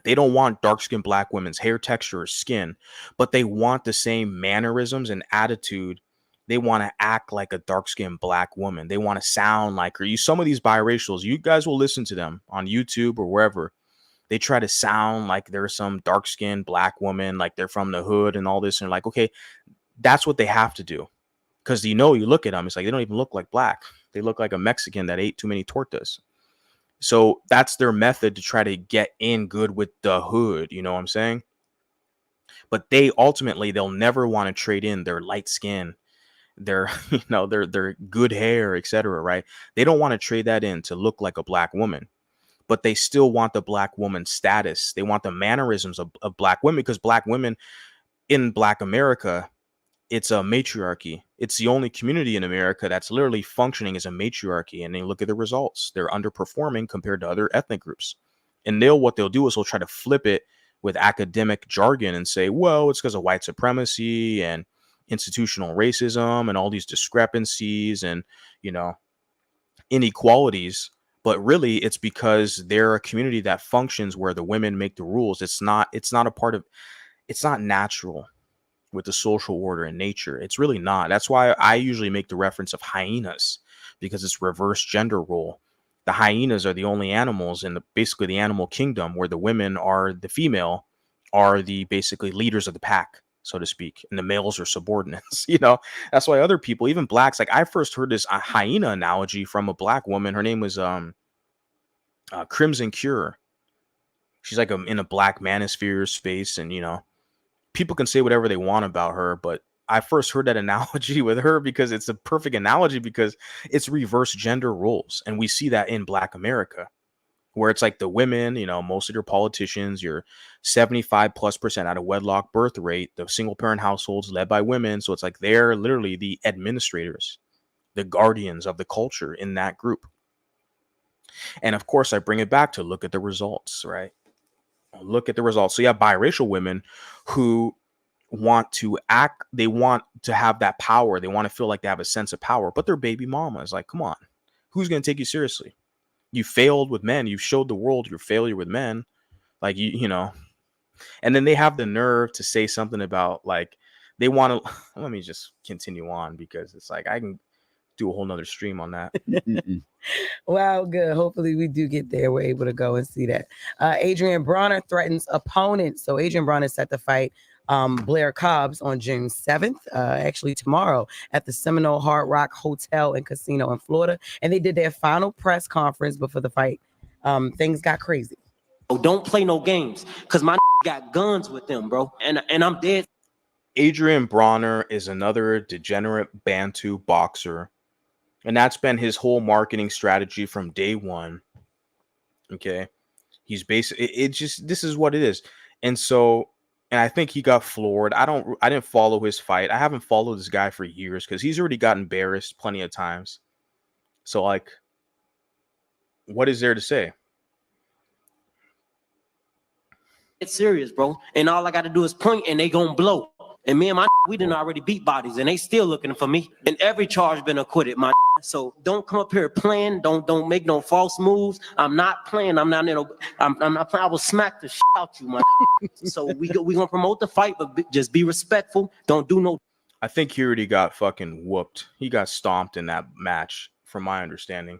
They don't want dark-skinned black women's hair texture or skin, but they want the same mannerisms and attitude. They want to act like a dark-skinned black woman. They want to sound like her. Some of these biracials, you guys will listen to them on YouTube or wherever. They try to sound like they're some dark-skinned black woman, like they're from the hood and all this. And like, okay, that's what they have to do. Because you look at them, it's like they don't even look like black. They look like a Mexican that ate too many tortas. So that's their method to try to get in good with the hood. You know what I'm saying? But they'll never want to trade in their light skin, their their good hair, etc. Right? They don't want to trade that in to look like a black woman. But they still want the black woman status. They want the mannerisms of black women, because black women in Black America, it's a matriarchy. It's the only community in America that's literally functioning as a matriarchy. And they look at the results. They're underperforming compared to other ethnic groups. And what they'll do is they'll try to flip it with academic jargon and say, well, it's because of white supremacy and institutional racism and all these discrepancies and, inequalities. But really, it's because they're a community that functions where the women make the rules. It's not natural with the social order and nature. It's really not. That's why I usually make the reference of hyenas, because it's reverse gender role. The hyenas are the only animals in basically the animal kingdom where the women are the female, are the basically leaders of the pack, so to speak, and the males are subordinates. That's why other people, even blacks, like I first heard this hyena analogy from a black woman. Her name was Crimson Cure. She's like in a black manosphere space, and people can say whatever they want about her, but I first heard that analogy with her because it's a perfect analogy, because it's reverse gender roles. And we see that in Black America, where it's like the women, most of your politicians, your 75+% out of wedlock birth rate, the single parent households led by women. So it's like they're literally the administrators, the guardians of the culture in that group. And of course, I bring it back to look at the results, right? Look at the results. So you have biracial women who want to act, they want to have that power. They want to feel like they have a sense of power, but their baby mama is like, come on, who's going to take you seriously? You failed with men. You've showed the world your failure with men. Like, and then they have the nerve to say something about like, they want to, let me just continue on because it's like, I can do a whole nother stream on that. Wow, good. Hopefully we do get there. We're able to go and see that. Adrian Bronner threatens opponent. So Adrian Bronner is set to fight Blair Cobbs on June 7th, actually tomorrow, at the Seminole Hard Rock Hotel and Casino in Florida. And they did their final press conference before the fight. Things got crazy. Oh, don't play no games, because my got guns with them, bro. And I'm dead. Adrian Bronner is another degenerate Bantu boxer. And that's been his whole marketing strategy from day one. Okay. He's basically, this is what it is. And I think he got floored. I didn't follow his fight. I haven't followed this guy for years because he's already got embarrassed plenty of times. So like, what is there to say? It's serious, bro. And all I got to do is point and they gonna blow. And me and my we didn't already beat bodies and they still looking for me. And every charge been acquitted, my. So don't come up here playing. Don't make no false moves. I'm not playing. I'm not playing. I will smack the shit out you, my. So we gonna promote the fight, but just be respectful. Don't do no. I think he already got fucking whooped. He got stomped in that match, from my understanding.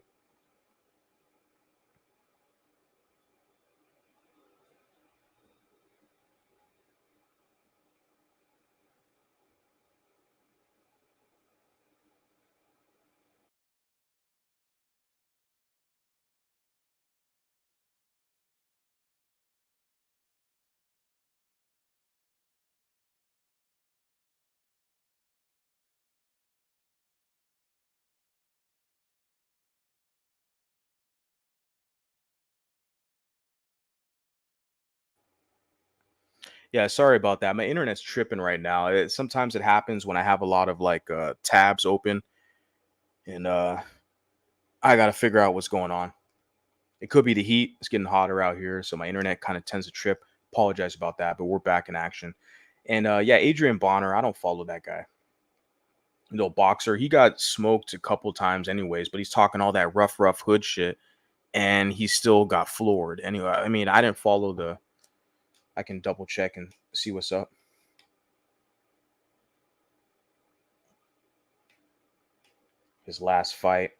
Yeah, sorry about that. My internet's tripping right now. Sometimes it happens when I have a lot of like tabs open, and I got to figure out what's going on. It could be the heat. It's getting hotter out here, so my internet kind of tends to trip. Apologize about that, but we're back in action. And yeah, Adrian Bonner, I don't follow that guy. No boxer. He got smoked a couple times anyways, but he's talking all that rough hood shit, and he still got floored. Anyway, I mean, I didn't follow I can double check and see what's up. His last fight.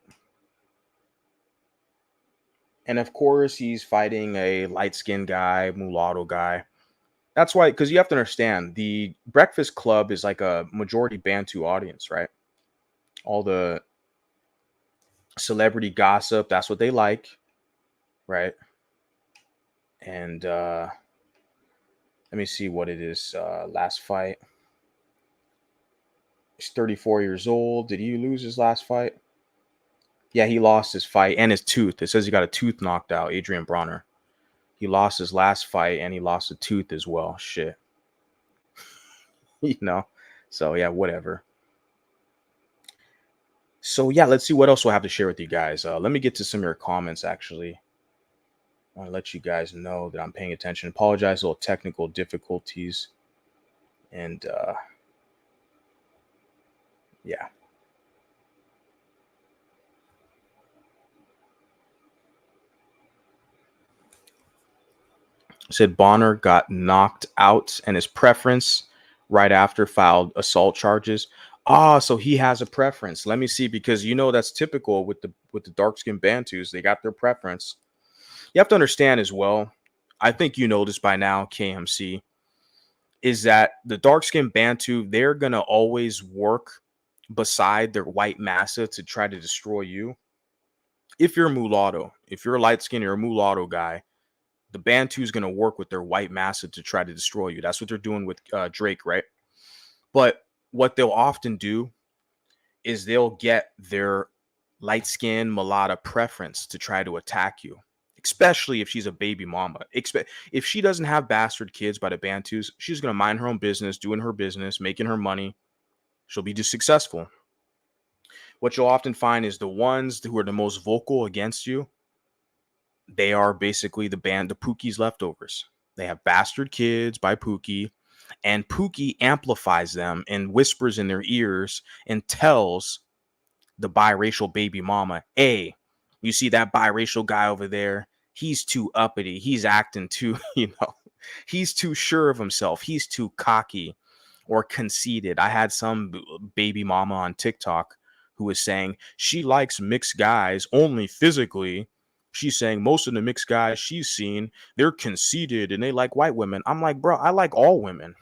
And of course, he's fighting a light-skinned guy, mulatto guy. That's why, because you have to understand, the Breakfast Club is like a majority Bantu audience, right? All the celebrity gossip, that's what they like, right? And let me see what it is. Last fight. He's 34 years old. Did he lose his last fight? Yeah, he lost his fight and his tooth. It says he got a tooth knocked out, Adrian Bronner. He lost his last fight and he lost a tooth as well. Shit. You know? So, yeah, whatever. So, yeah, let's see what else we'll have to share with you guys. Let me get to some of your comments, actually. I want to let you guys know that I'm paying attention. Apologize, little technical difficulties. And, yeah. Said Bonner got knocked out and his preference right after filed assault charges. So he has a preference. Let me see, because you know that's typical with the dark-skinned Bantus. They got their preference. You have to understand as well, I think you know this by now, KMC, is that the dark-skinned Bantu, they're going to always work beside their white massa to try to destroy you. If you're a mulatto, if you're a light-skinned or a mulatto guy, the Bantu is going to work with their white massa to try to destroy you. That's what they're doing with Drake, right? But what they'll often do is they'll get their light-skinned mulatto preference to try to attack you, especially if she's a baby mama. If she doesn't have bastard kids by the Bantus, she's going to mind her own business, doing her business, making her money. She'll be just successful. What you'll often find is the ones who are the most vocal against you, they are basically the Pookie's leftovers. They have bastard kids by Pookie, and Pookie amplifies them and whispers in their ears and tells the biracial baby mama, hey, you see that biracial guy over there? He's too uppity. He's acting too, he's too sure of himself. He's too cocky or conceited. I had some baby mama on TikTok who was saying she likes mixed guys only physically. She's saying most of the mixed guys she's seen, they're conceited and they like white women. I'm like, bro, I like all women.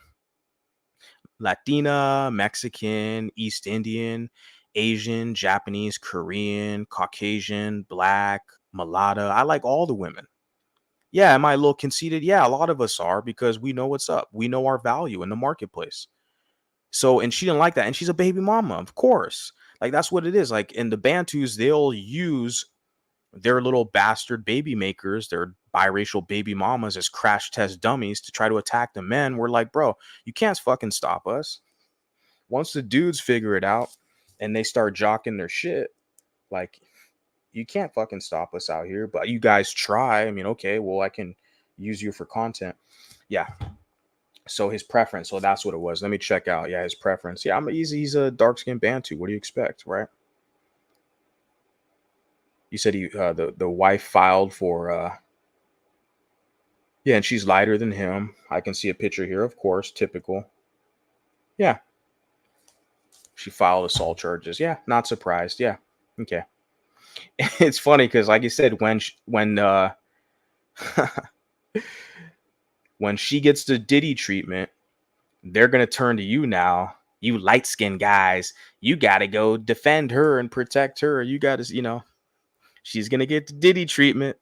Latina, Mexican, East Indian, Asian, Japanese, Korean, Caucasian, Black, Mulatto. I like all the women. Yeah, am I a little conceited? Yeah, a lot of us are, because we know what's up. We know our value in the marketplace. So, and she didn't like that. And she's a baby mama, of course. Like, that's what it is. Like, in the Bantus, they'll use their little bastard baby makers, their biracial baby mamas, as crash test dummies to try to attack the men. We're like, bro, you can't fucking stop us. Once the dudes figure it out and they start jocking their shit, like, you can't fucking stop us out here. But you guys try. I mean, okay, well, I can use you for content. Yeah. So his preference. So that's what it was. Let me check out. Yeah, his preference. Yeah, he's a dark-skinned Bantu. What do you expect, right? You said he the wife filed for yeah, and she's lighter than him. I can see a picture here, of course, typical. Yeah. She filed assault charges. Yeah, not surprised. Yeah. Okay. It's funny because, like you said, when when she gets the Diddy treatment, they're gonna turn to you now. You light-skinned guys, you gotta go defend her and protect her. You gotta, she's gonna get the Diddy treatment.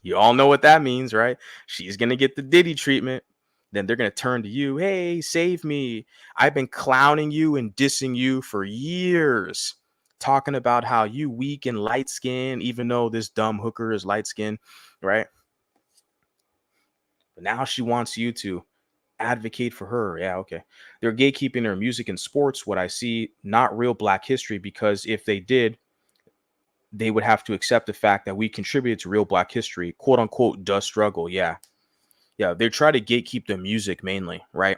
You all know what that means, right? She's gonna get the Diddy treatment. Then they're gonna turn to you. Hey, save me. I've been clowning you and dissing you for years, talking about how you weak and light skinned, even though this dumb hooker is light skinned, right? But now she wants you to advocate for her. Yeah, okay. They're gatekeeping their music and sports. What I see, not real Black history, because if they did, they would have to accept the fact that we contributed to real Black history, quote unquote, the struggle. Yeah. Yeah. They try to gatekeep the music mainly, right?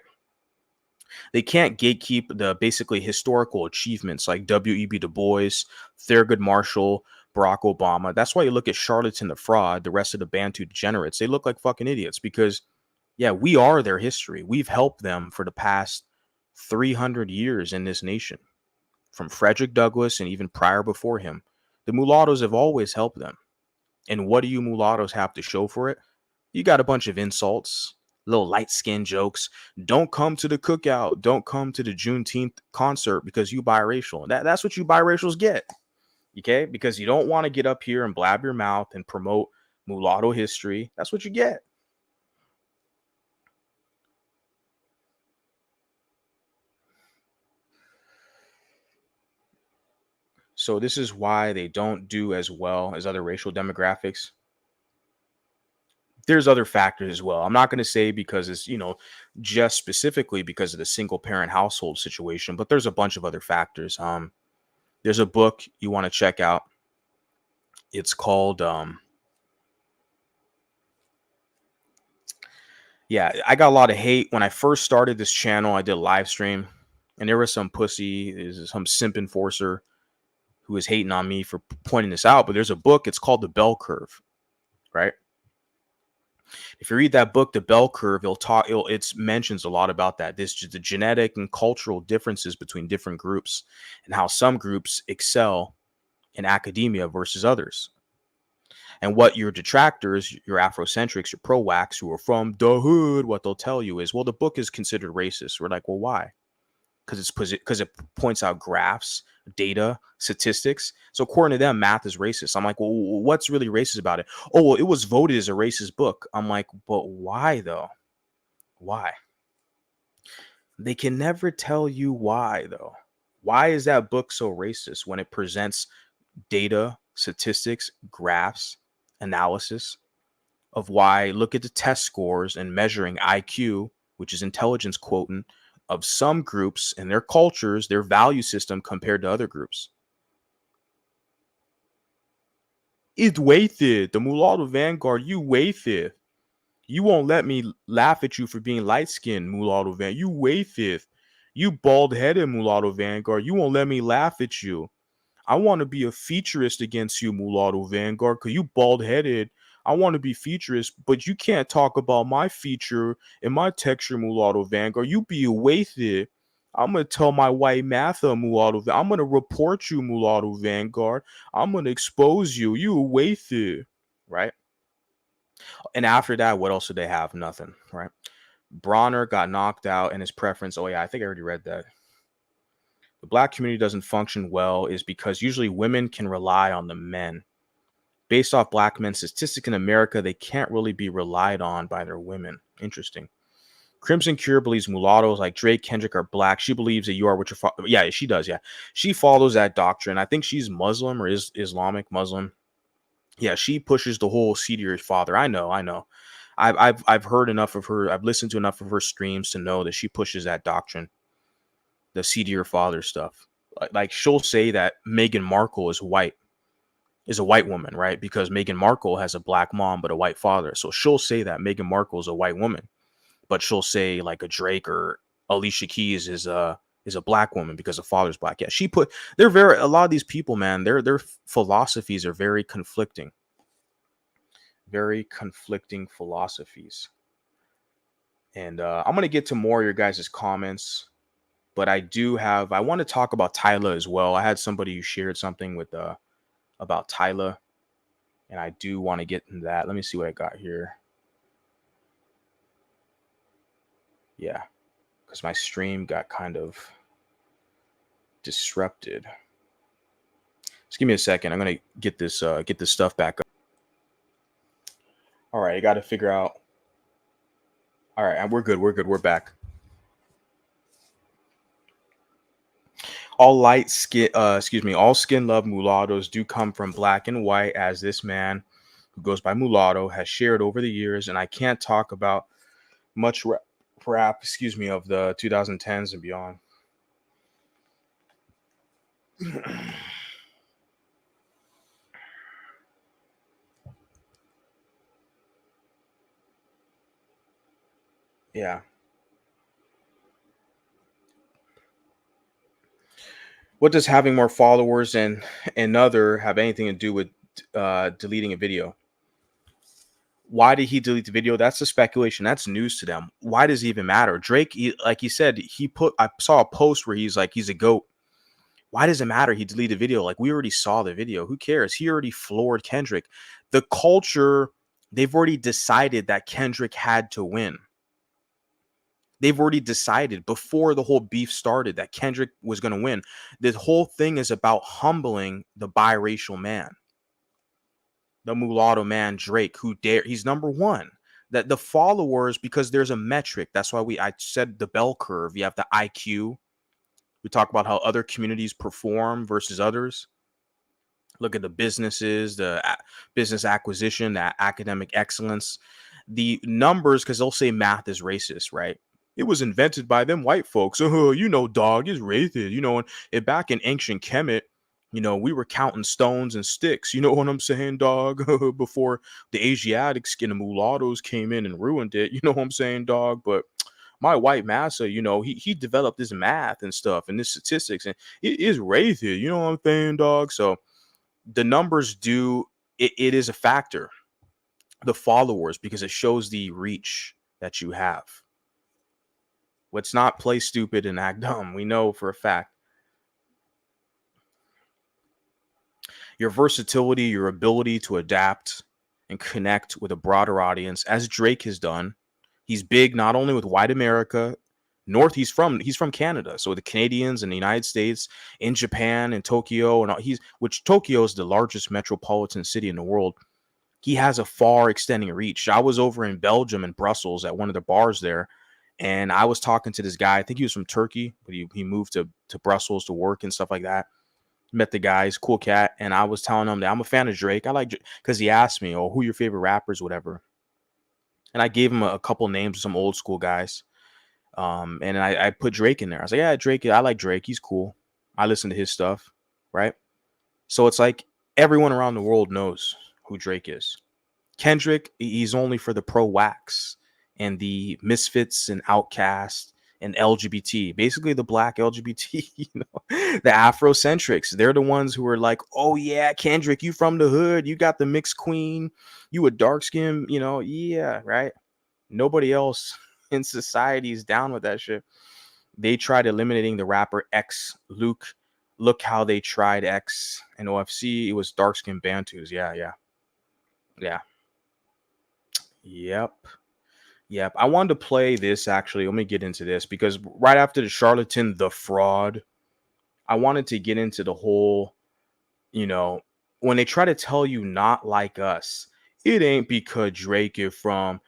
They can't gatekeep the basically historical achievements like W.E.B. Du Bois, Thurgood Marshall, Barack Obama. That's why you look at Charlatan the Fraud, the rest of the Bantu degenerates. They look like fucking idiots because Yeah, we are their history. We've helped them for the past 300 years in this nation, from Frederick Douglass and even prior before him. The mulattoes have always helped them. And what do you mulattoes have to show for it? You got a bunch of insults, little light skin jokes. Don't come to the cookout. Don't come to the Juneteenth concert because you biracial. That's what you biracials get. Okay? Because you don't want to get up here and blab your mouth and promote mulatto history. That's what you get. So this is why they don't do as well as other racial demographics. There's other factors as well. I'm not going to say because it's, just specifically because of the single parent household situation, but there's a bunch of other factors. There's a book you want to check out. It's called, I got a lot of hate when I first started this channel. I did a live stream and there was some some simp enforcer who was hating on me for pointing this out, but there's a book. It's called The Bell Curve, right? If you read that book, The Bell Curve, it mentions a lot about that. The genetic and cultural differences between different groups and how some groups excel in academia versus others. And what your detractors, your Afrocentrics, your pro-wax who are from the hood, what they'll tell you is, well, the book is considered racist. We're like, well, why? Because it points out graphs, data, statistics. So according to them, math is racist. I'm like, well, what's really racist about it? Oh, well, it was voted as a racist book. I'm like, but why though? Why? They can never tell you why though. Why is that book so racist when it presents data, statistics, graphs, analysis of why? Look at the test scores and measuring IQ, which is intelligence quotient, of some groups and their cultures, their value system compared to other groups. It's wasted. The mulatto vanguard, you wasted. You won't let me laugh at you for being light-skinned, mulatto vanguard. You wasted. You bald-headed mulatto vanguard. You won't let me laugh at you. I want to be a featurist against you, mulatto vanguard, because you bald-headed. I want to be featurist, but you can't talk about my feature and my texture, mulatto vanguard. You be wasted. I'm going to tell my white matha, mulatto. I'm going to report you, mulatto vanguard. I'm going to expose you. You wasted, right? And after that, what else did they have? Nothing, right? Bronner got knocked out and his preference. Oh, yeah, I think I already read that. The black community doesn't function well is because usually women can rely on the men. Based off black men's statistics in America, they can't really be relied on by their women. Interesting. Crimson Cure believes mulattoes like Drake, Kendrick are black. She believes that you are what your father. Yeah, she does. Yeah, she follows that doctrine. I think she's Muslim or is Islamic Muslim. Yeah, she pushes the whole see to your father. I know. I've heard enough of her. I've listened to enough of her streams to know that she pushes that doctrine, the see to your father stuff. Like she'll say that Meghan Markle is a white woman, right? Because Meghan Markle has a black mom but a white father. So she'll say that Meghan Markle is a white woman, but she'll say like a Drake or Alicia Keys is a black woman because the father's black. Yeah, a lot of these people, man, their philosophies are very conflicting. Very conflicting philosophies. And I'm gonna get to more of your guys' comments, but I want to talk about Tyla as well. I had somebody who shared something with about Tyla, and I do want to get into that. Let me see what I got here. Yeah, because my stream got kind of disrupted. Just give me a second. I'm gonna get this stuff back up. All right, I got to figure out. All right, we're good. We're back. All all skin love mulattoes do come from black and white, as this man who goes by Mulatto has shared over the years. And I can't talk about much rap, of the 2010s and beyond. Yeah. What does having more followers and another have anything to do with deleting a video? Why did he delete the video? That's the speculation. That's news to them. Why does it even matter? Drake, like he said, I saw a post where he's like, he's a GOAT. Why does it matter? He deleted the video. Like, we already saw the video. Who cares? He already floored Kendrick. The culture, they've already decided that Kendrick had to win. They've already decided before the whole beef started that Kendrick was going to win. This whole thing is about humbling the biracial man, the mulatto man, Drake, he's number one. That the followers, because there's a metric. That's why I said the bell curve. You have the IQ. We talk about how other communities perform versus others. Look at the businesses, the business acquisition, that academic excellence, the numbers, because they'll say math is racist, right? It was invented by them white folks. You know, dog is racist. You know, and back in ancient Kemet, you know, we were counting stones and sticks. You know what I'm saying, dog? Before the Asiatics and the mulattoes came in and ruined it. You know what I'm saying, dog? But my white massa, you know, he developed this math and stuff and this statistics, and it is racist. You know what I'm saying, dog? So the numbers it is a factor. The followers, because it shows the reach that you have. Let's not play stupid and act dumb. We know for a fact. Your versatility, your ability to adapt and connect with a broader audience, as Drake has done. He's big not only with white America, he's from Canada, so the Canadians in the United States, in Japan, in Tokyo, and which Tokyo is the largest metropolitan city in the world. He has a far extending reach. I was over in Belgium and Brussels at one of the bars there, and I was talking to this guy. I think he was from Turkey, but he moved to Brussels to work and stuff like that. Met the guy, he's a cool cat, and I was telling him that I'm a fan of Drake. I like, because he asked me, "Oh, who are your favorite rappers, whatever?" And I gave him a couple names of some old school guys. And I put Drake in there. I was like, yeah, Drake, I like Drake. He's cool. I listen to his stuff, right? So it's like everyone around the world knows who Drake is. Kendrick, he's only for the pro-wax and the misfits and outcasts and LGBT, basically the black LGBT, you know, the Afrocentrics. They're the ones who are like, oh yeah, Kendrick, you from the hood, you got the mixed queen, you a dark skin, you know, yeah, right? Nobody else in society is down with that shit. They tried eliminating the rapper X Luke. Look how they tried X and OFC. It was dark skinned Bantus. Yeah. Yep. I wanted to play this actually. Let me get into this because right after the charlatan, the fraud, I wanted to get into the whole, you know, when they try to tell you not like us, it ain't because Drake is from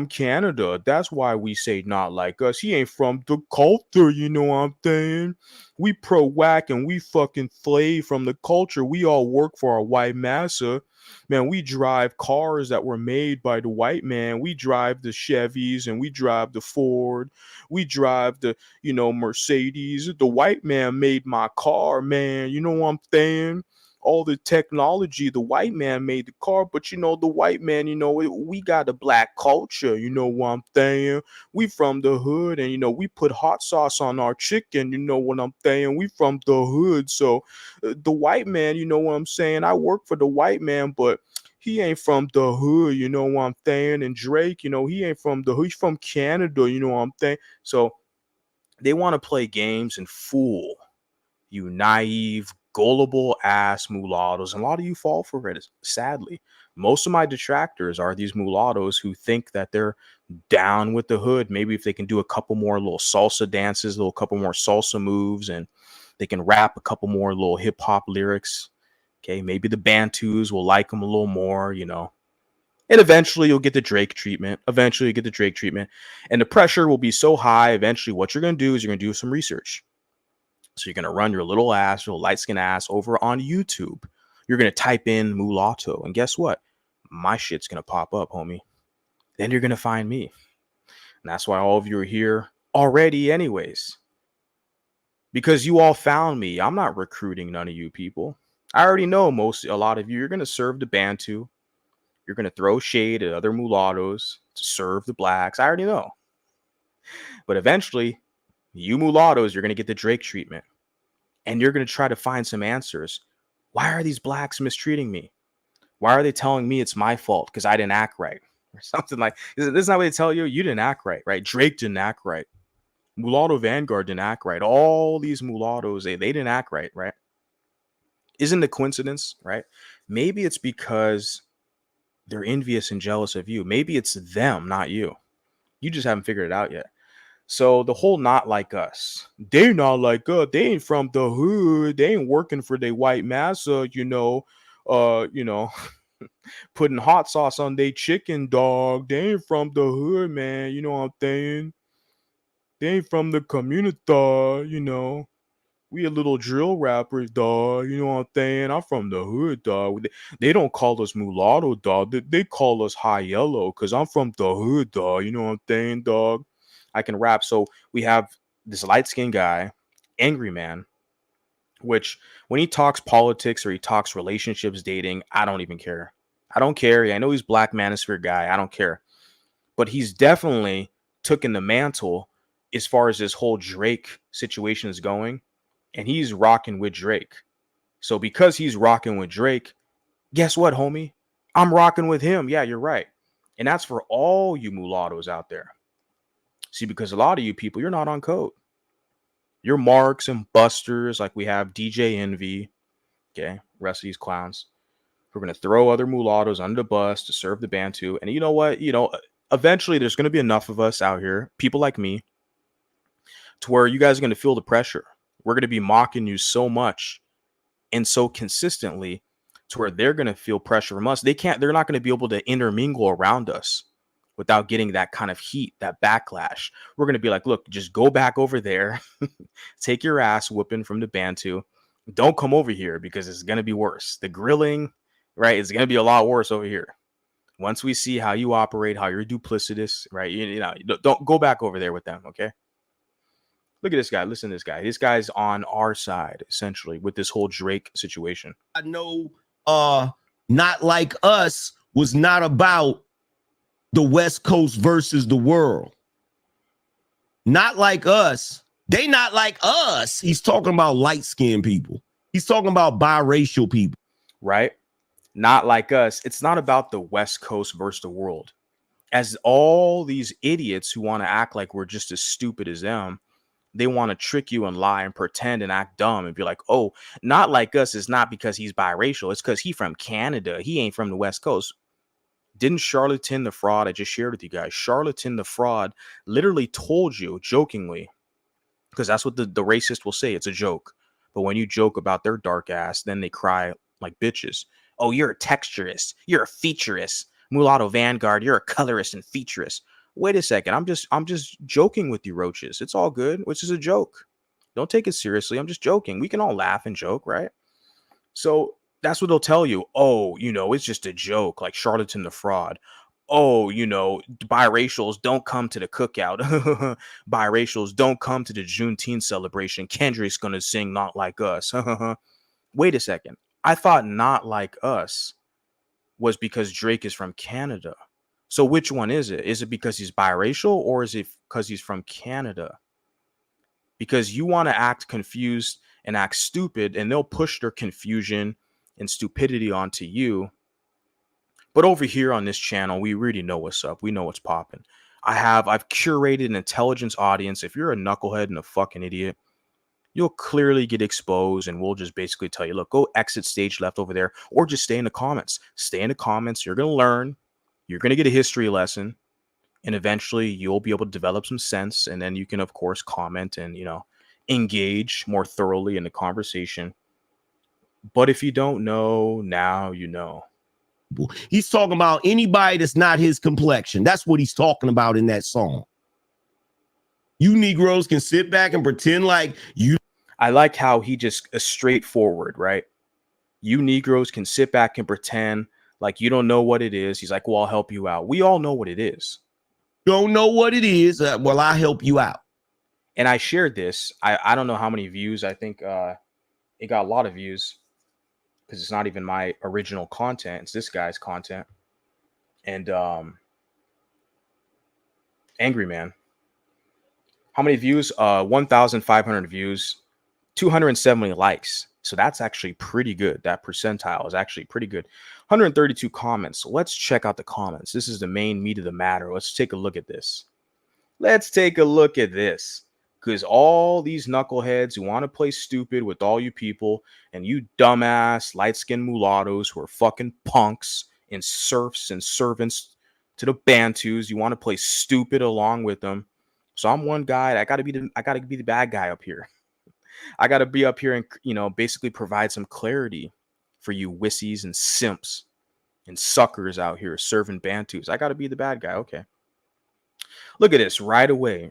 Canada. That's why we say not like us. He ain't from the culture, you know what I'm saying? We pro whack and we fucking slave from the culture. We all work for our white massa. Man, we drive cars that were made by the white man. We drive the Chevys and we drive the Ford. We drive the, you know, Mercedes. The white man made my car, man. You know what I'm saying? All the technology, the white man made the car, but you know, the white man, you know, we got a black culture, you know what I'm saying? We from the hood, and you know, we put hot sauce on our chicken, you know what I'm saying? We from the hood, so the white man, you know what I'm saying? I work for the white man, but he ain't from the hood, you know what I'm saying? And Drake, you know, he ain't from the hood, he's from Canada, you know what I'm saying? So they want to play games and fool you naive, gullible ass mulattoes. And a lot of you fall for it, sadly. Most of my detractors are these mulattoes who think that they're down with the hood. Maybe if they can do a couple more little salsa dances, a couple more salsa moves, and they can rap a couple more little hip hop lyrics. Okay, maybe the Bantus will like them a little more, you know. And eventually you'll get the Drake treatment. And the pressure will be so high. Eventually, what you're going to do is you're going to do some research. So you're going to run your little light-skinned ass over on YouTube. You're going to type in mulatto. And guess what? My shit's going to pop up, homie. Then you're going to find me. And that's why all of you are here already anyways. Because you all found me. I'm not recruiting none of you people. I already know a lot of you. You're going to serve the Bantu. You're going to throw shade at other mulattoes to serve the blacks. I already know. But eventually, you mulattoes, you're going to get the Drake treatment. And you're going to try to find some answers. Why are these blacks mistreating me? Why are they telling me it's my fault because I didn't act right? Or something like this is not what they tell you. You didn't act right, right? Drake didn't act right. Mulatto Vanguard didn't act right. All these mulattoes, they didn't act right, right? Isn't a coincidence, right? Maybe it's because they're envious and jealous of you. Maybe it's them, not you. You just haven't figured it out yet. So the whole not like us, they not like us. They ain't from the hood. They ain't working for their white massa, putting hot sauce on their chicken, dog. They ain't from the hood, man. You know what I'm saying? They ain't from the community, We a little drill rappers, dog. You know what I'm saying? I'm from the hood, dog. They don't call us mulatto, dog. They call us high yellow because I'm from the hood, dog. You know what I'm saying, dog? I can rap. So we have this light-skinned guy, angry man, which when he talks politics or he talks relationships, dating, I don't even care. I don't care. I know he's Black Manosphere guy. I don't care. But he's definitely taken the mantle as far as this whole Drake situation is going. And he's rocking with Drake. So because he's rocking with Drake, guess what, homie? I'm rocking with him. Yeah, you're right. And that's for all you mulattoes out there. See, because a lot of you people, you're not on code. You're marks and busters, like we have DJ Envy. Okay, rest of these clowns. We're going to throw other mulattoes under the bus to serve the Bantu. And you know what? Eventually there's going to be enough of us out here, people like me, to where you guys are going to feel the pressure. We're going to be mocking you so much and so consistently to where they're going to feel pressure from us. They're not going to be able to intermingle around us without getting that kind of heat, that backlash. We're going to be like, look, just go back over there, take your ass whooping from the Bantu. Don't come over here because it's going to be worse. The grilling, right? It's going to be a lot worse over here. Once we see how you operate, how you're duplicitous, right? Don't go back over there with them, okay? Look at this guy. Listen to this guy. This guy's on our side, essentially, with this whole Drake situation. I know Not Like Us was not about the West Coast versus the world. Not Like Us. They not like us. He's talking about light-skinned people. He's talking about biracial people. Right? Not like us. It's not about the West Coast versus the world. As all these idiots who want to act like we're just as stupid as them, they want to trick you and lie and pretend and act dumb and be like, oh, not like us is not because he's biracial. It's because he's from Canada. He ain't from the West Coast. Didn't Charlatan the Fraud, I just shared with you guys, Charlatan the Fraud literally told you jokingly, because that's what the racist will say. It's a joke. But when you joke about their dark ass, then they cry like bitches. Oh, you're a texturist. You're a featurist. Mulatto Vanguard, you're a colorist and featurist. Wait a second. I'm just joking with you, roaches. It's all good, which is a joke. Don't take it seriously. I'm just joking. We can all laugh and joke, right? So that's what they'll tell you. Oh, it's just a joke, like Charlatan the Fraud. Oh, biracials don't come to the cookout. Biracials don't come to the Juneteenth celebration. Kendrick's going to sing Not Like Us. Wait a second. I thought Not Like Us was because Drake is from Canada. So which one is it? Is it because he's biracial or is it because he's from Canada? Because you want to act confused and act stupid, and they'll push their confusion and stupidity onto you. But over here on this channel, we really know what's up. We know what's popping. I've curated an intelligence audience. If you're a knucklehead and a fucking idiot, you'll clearly get exposed, and we'll just basically tell you, look, go exit stage left over there, or just stay in the comments. Stay in the comments. You're going to learn. You're going to get a history lesson, and eventually you'll be able to develop some sense. And then you can, of course, comment and, engage more thoroughly in the conversation. But if you don't know, now you know. He's talking about anybody that's not his complexion. That's what he's talking about in that song. You Negroes can sit back and pretend like you. I like how he just is straightforward, right? You Negroes can sit back and pretend like you don't know what it is. He's like, well, I'll help you out. We all know what it is. Don't know what it is. Well, I'll help you out. And I shared this. I don't know how many views. I think it got a lot of views because it's not even my original content. It's this guy's content. And Angry Man. How many views? 1,500 views. 270 likes. So that's actually pretty good. That percentile is actually pretty good. 132 comments. So let's check out the comments. This is the main meat of the matter. Let's take a look at this. Let's take a look at this. Because all these knuckleheads who want to play stupid with all you people and you dumbass light-skinned mulattoes who are fucking punks and serfs and servants to the Bantus, you want to play stupid along with them. So I'm one guy. I gotta be the bad guy up here. I gotta be up here and, you know, basically provide some clarity for you wissies and simps and suckers out here serving Bantus. I gotta be the bad guy. Okay. Look at this right away.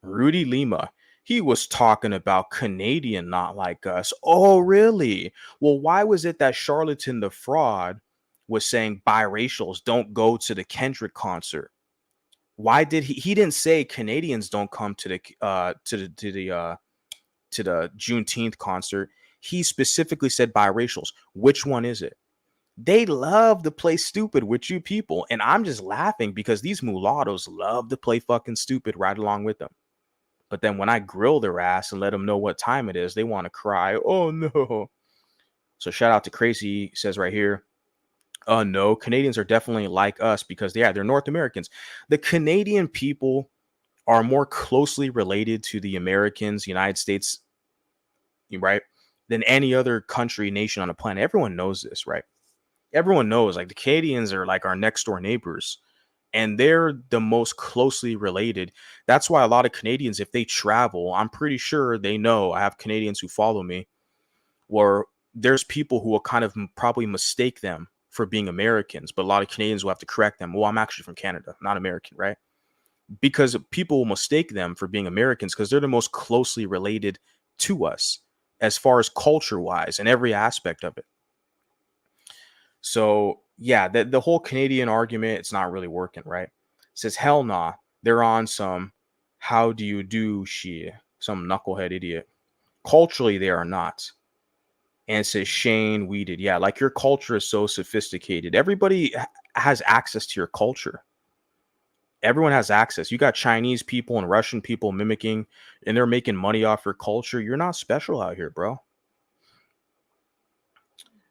Rudy Lima, he was talking about Canadian not like us. Oh, really? Well, why was it that Charlatan the Fraud was saying biracials don't go to the Kendrick concert? Why did he didn't say Canadians don't come to the Juneteenth concert. He specifically said biracials. Which one is it? They love to play stupid with you people. And I'm just laughing because these mulattoes love to play fucking stupid right along with them. But then when I grill their ass and let them know what time it is, they want to cry. Oh, no. So shout out to Crazy, says right here. No, Canadians are definitely like us because they're North Americans. The Canadian people are more closely related to the Americans, United States, right, than any other country, nation on the planet. Everyone knows this, right? Everyone knows, like, the Canadians are like our next door neighbors. And they're the most closely related. That's why a lot of Canadians, if they travel, I'm pretty sure they know. I have Canadians who follow me, where there's people who will kind of probably mistake them for being Americans. But a lot of Canadians will have to correct them. Well, I'm actually from Canada, not American, right? Because people will mistake them for being Americans because they're the most closely related to us as far as culture-wise and every aspect of it. So yeah, the whole Canadian argument, it's not really working, right? It says, hell nah, they're on some how do you do shit, some knucklehead idiot. Culturally, they are not. And it says Shane Weeded. Yeah, like your culture is so sophisticated. Everybody has access to your culture. Everyone has access. You got Chinese people and Russian people mimicking, and they're making money off your culture. You're not special out here, bro.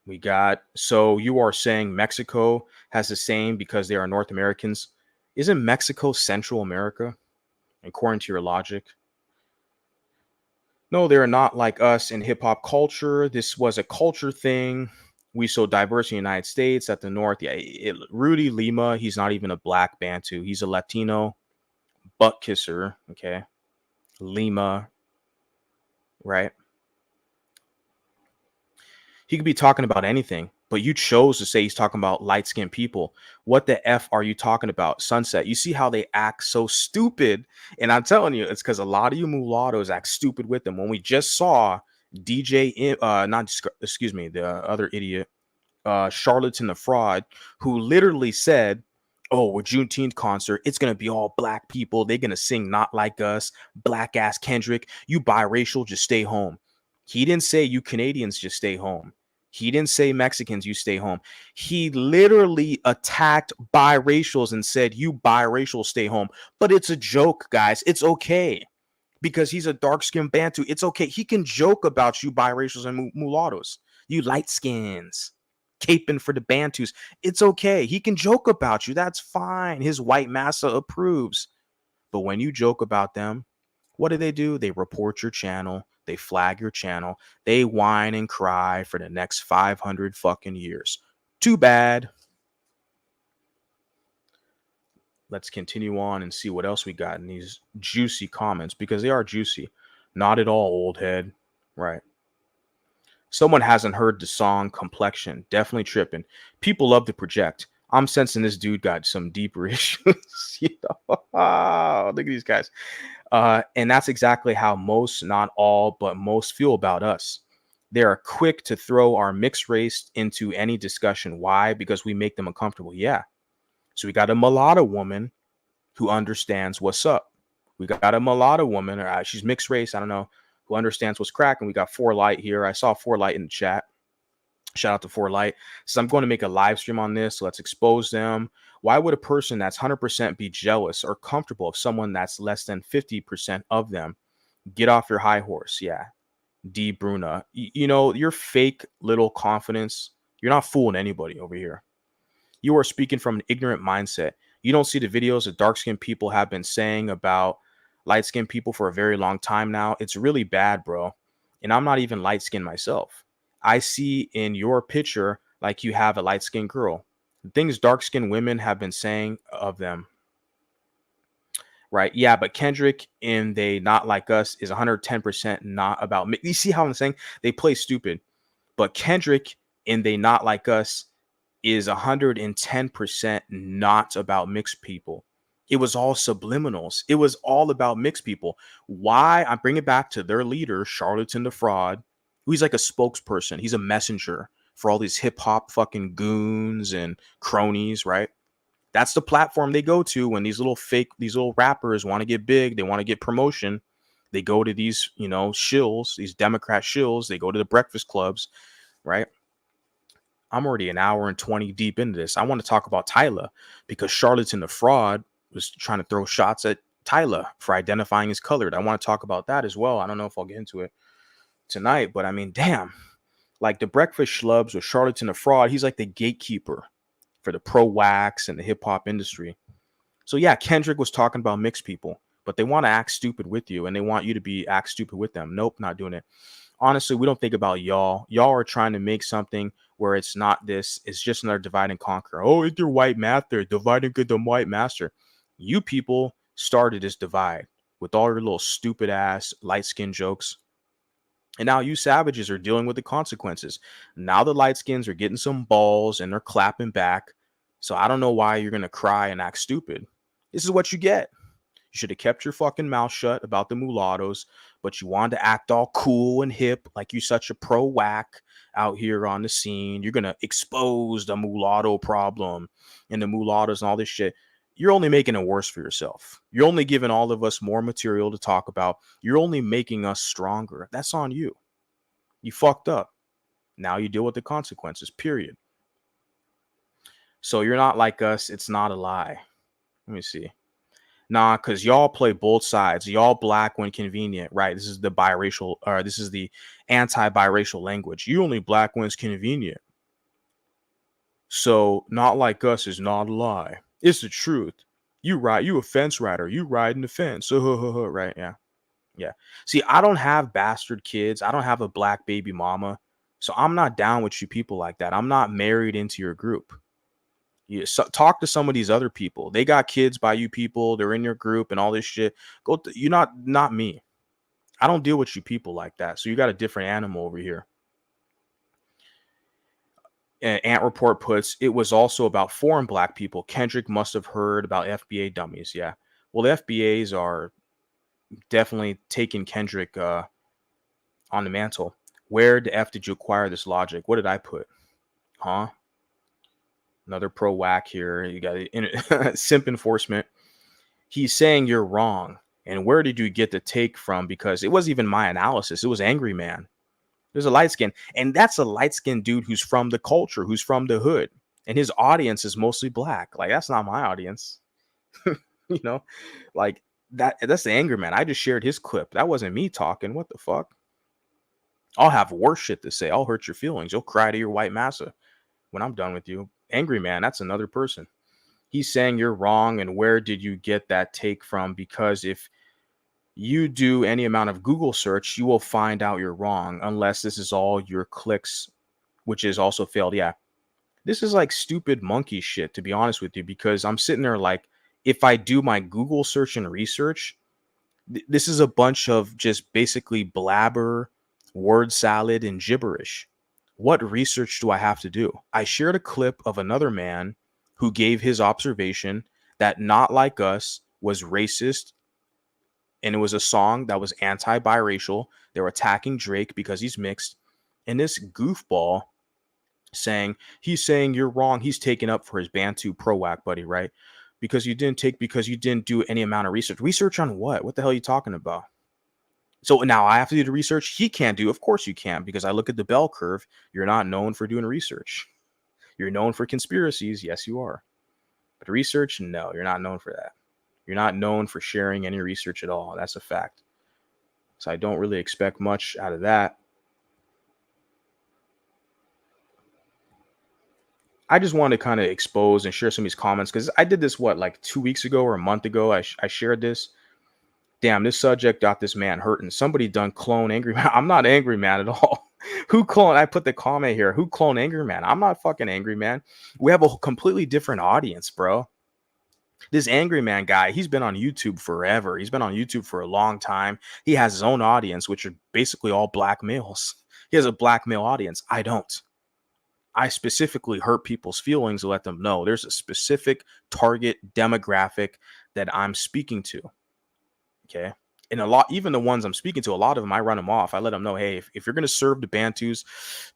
We got, so you are saying Mexico has the same because they are North Americans. Isn't Mexico Central America, according to your logic? No, they're not like us in hip hop culture. This was a culture thing. We so diverse in the United States at the North. Yeah, Rudy Lima, he's not even a black Bantu. He's a Latino butt kisser. Okay. Lima, right? He could be talking about anything, but you chose to say he's talking about light-skinned people. What the F are you talking about? Sunset. You see how they act so stupid. And I'm telling you, it's because a lot of you mulattoes act stupid with them. When we just saw the other idiot, Charlatan the Fraud, who literally said, oh, with Juneteenth concert, it's going to be all black people. They're going to sing Not Like Us, black ass Kendrick. You biracial, just stay home. He didn't say you Canadians just stay home. He didn't say Mexicans, you stay home. He literally attacked biracials and said, you biracials stay home. But it's a joke, guys. It's okay. Because he's a dark-skinned Bantu. It's okay. He can joke about you biracials and mulattoes. You light skins. Caping for the Bantus. It's okay. He can joke about you. That's fine. His white massa approves. But when you joke about them, what do? They report your channel. They flag your channel. They whine and cry for the next 500 fucking years. Too bad. Let's continue on and see what else we got in these juicy comments, because they are juicy. Not at all, old head. Right. Someone hasn't heard the song Complexion. Definitely tripping. People love to project. I'm sensing this dude got some deeper issues. You know? Look at these guys. And that's exactly how most, not all, but most feel about us. They are quick to throw our mixed race into any discussion. Why? Because we make them uncomfortable. Yeah. So we got a mulatto woman who understands what's up. We got a mulatto woman, or she's mixed race, I don't know, who understands what's cracking. We got 4Light here. I saw 4Light in the chat. Shout out to 4Light. So I'm going to make a live stream on this. So let's expose them. Why would a person that's 100% be jealous or comfortable of someone that's less than 50% of them? Get off your high horse. Yeah. D. Bruna. You know, your fake little confidence, you're not fooling anybody over here. You are speaking from an ignorant mindset. You don't see the videos that dark-skinned people have been saying about light-skinned people for a very long time now. It's really bad, bro. And I'm not even light-skinned myself. I see in your picture like you have a light-skinned girl. The things dark-skinned women have been saying of them. Right. Yeah, but Kendrick in They Not Like Us is 110% not about me. You see how I'm saying they play stupid, but Kendrick in They Not Like Us is 110% not about mixed people. It was all subliminals. It was all about mixed people. Why? I bring it back to their leader, Charlatan the Fraud, who he's like a spokesperson. He's a messenger for all these hip hop fucking goons and cronies, right? That's the platform they go to when these little rappers want to get big, they want to get promotion. They go to these, you know, shills, these Democrat shills. They go to the breakfast clubs, right? I'm already an hour and 20 deep into this. I want to talk about Tyler because Charlatan the Fraud was trying to throw shots at Tyler for identifying as colored. I want to talk about that as well. I don't know if I'll get into it tonight, but I mean, damn, like the Breakfast Shlubs with Charlatan the Fraud, he's like the gatekeeper for the pro wax and the hip hop industry. So yeah, Kendrick was talking about mixed people, but they want to act stupid with you and they want you to act stupid with them. Nope, not doing it. Honestly, we don't think about y'all. Y'all are trying to make something where it's not this. It's just another divide and conquer. Oh, it's your white master. Divide and get the white master. You people started this divide with all your little stupid ass light skin jokes. And now you savages are dealing with the consequences. Now the light skins are getting some balls and they're clapping back. So I don't know why you're going to cry and act stupid. This is what you get. You should have kept your fucking mouth shut about the mulattoes, but you wanted to act all cool and hip like you such a pro whack out here on the scene. You're going to expose the mulatto problem and the mulattoes and all this shit. You're only making it worse for yourself. You're only giving all of us more material to talk about. You're only making us stronger. That's on you. You fucked up. Now you deal with the consequences, period. So you're not like us. It's not a lie. Let me see. Nah, because y'all play both sides. Y'all black when convenient, right? This is the biracial, or this is the anti-biracial language. You only black when it's convenient. So not like us is not a lie. It's the truth. You a fence rider. You riding the fence. Right? Yeah. Yeah. See, I don't have bastard kids. I don't have a black baby mama. So I'm not down with you people like that. I'm not married into your group. Talk to some of these other people. They got kids by you people. They're in your group and all this shit. You're not me. I don't deal with you people like that. So you got a different animal over here. And Ant Report puts, it was also about foreign black people. Kendrick must have heard about FBA dummies. Yeah. Well, the FBAs are definitely taking Kendrick on the mantle. Where the F did you acquire this logic? What did I put? Huh? Another pro whack here. You got simp enforcement. He's saying you're wrong. And where did you get the take from? Because it wasn't even my analysis. It was Angry Man. There's a light skin. And that's a light skinned dude who's from the culture, who's from the hood. And his audience is mostly black. Like, that's not my audience. You know, like that's the Angry Man. I just shared his clip. That wasn't me talking. What the fuck? I'll have worse shit to say. I'll hurt your feelings. You'll cry to your white massa when I'm done with you. Angry Man, that's another person. He's saying you're wrong. And where did you get that take from? Because if you do any amount of Google search, you will find out you're wrong, unless this is all your clicks, which is also failed. Yeah. This is like stupid monkey shit, to be honest with you, because I'm sitting there like, if I do my Google search and research, this is a bunch of just basically blabber, word salad, and gibberish. What research do I have to do? I shared a clip of another man who gave his observation that Not Like Us was racist. And it was a song that was anti-biracial. They were attacking Drake because he's mixed. And this goofball he's saying you're wrong. He's taking up for his Bantu pro whack buddy, right? Because you didn't do any amount of research. Research on what? What the hell are you talking about? So now I have to do the research he can't do. Of course you can, because I look at the bell curve. You're not known for doing research. You're known for conspiracies. Yes, you are. But research, no, you're not known for that. You're not known for sharing any research at all. That's a fact. So I don't really expect much out of that. I just wanted to kind of expose and share some of these comments because I did this, like 2 weeks ago or a month ago. I shared this. Damn, this subject got this man hurting. Somebody done clone Angry Man. I'm not Angry Man at all. Who clone? I put the comment here. Who clone Angry Man? I'm not fucking Angry Man. We have a completely different audience, bro. This Angry Man guy, he's been on YouTube forever. He's been on YouTube for a long time. He has his own audience, which are basically all black males. He has a black male audience. I don't. I specifically hurt people's feelings to let them know there's a specific target demographic that I'm speaking to. Okay. And a lot, even the ones I'm speaking to, a lot of them, I run them off. I let them know, hey, if you're going to serve the Bantus,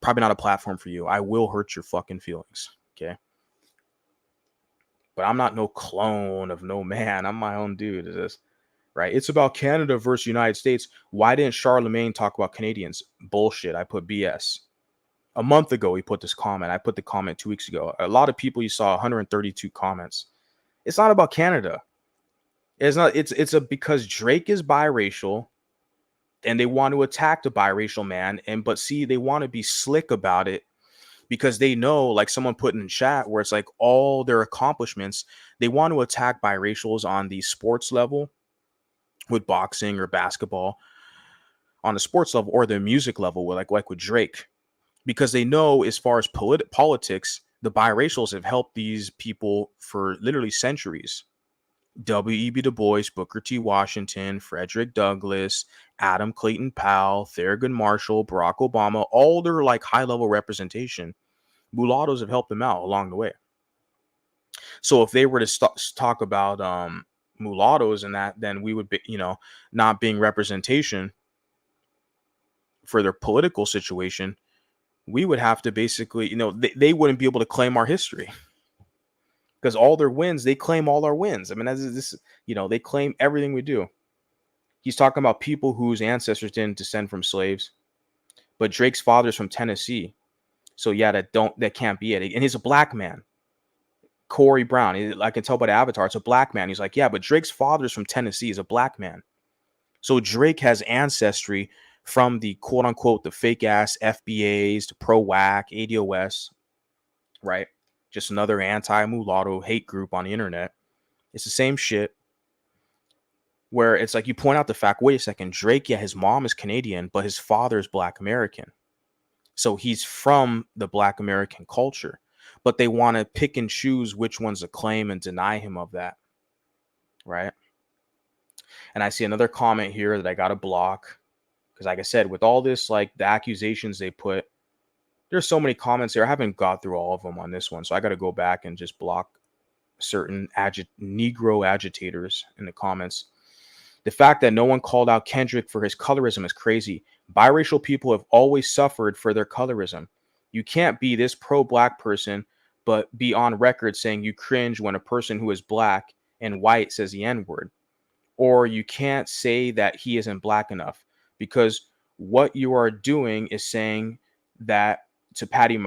probably not a platform for you. I will hurt your fucking feelings. Okay. But I'm not no clone of no man. I'm my own dude. Is this right? It's about Canada versus United States. Why didn't Charlemagne talk about Canadians? Bullshit. I put BS. A month ago, he put this comment. I put the comment 2 weeks ago. A lot of people, you saw 132 comments. It's not about Canada. It's not. It's because Drake is biracial, and they want to attack the biracial man. But see, they want to be slick about it because they know, like someone put in chat, where it's like all their accomplishments. They want to attack biracials on the sports level, with boxing or basketball, on the sports level or the music level, like with Drake. Because they know, as far as politics, the biracials have helped these people for literally centuries. W.E.B. Du Bois, Booker T. Washington, Frederick Douglass, Adam Clayton Powell, Thurgood Marshall, Barack Obama, all their like high-level representation, mulattoes have helped them out along the way. So if they were to talk about mulattoes and that, then we would be, not being representation for their political situation, we would have to basically, they wouldn't be able to claim our history because all their wins, they claim all our wins. I mean, they claim everything we do. He's talking about people whose ancestors didn't descend from slaves, but Drake's father's from Tennessee. So yeah, that can't be it. And he's a black man. Corey Brown, I can tell by the avatar, it's a black man. He's like, yeah, but Drake's father's from Tennessee. He's a black man. So Drake has ancestry from the quote unquote, the fake ass FBAs, the pro-WAC, ADOS, right? Just another anti-mulatto hate group on the internet. It's the same shit where it's like you point out the fact, wait a second, Drake, yeah, his mom is Canadian, but his father is Black American. So he's from the Black American culture, but they want to pick and choose which ones to claim and deny him of that, right? And I see another comment here that I got to block. Because like I said, with all this, like the accusations they put, there's so many comments here. I haven't got through all of them on this one. So I got to go back and just block certain Negro agitators in the comments. The fact that no one called out Kendrick for his colorism is crazy. Biracial people have always suffered for their colorism. You can't be this pro-black person, but be on record saying you cringe when a person who is black and white says the N-word. Or you can't say that he isn't black enough. Because what you are doing is saying that to Patrick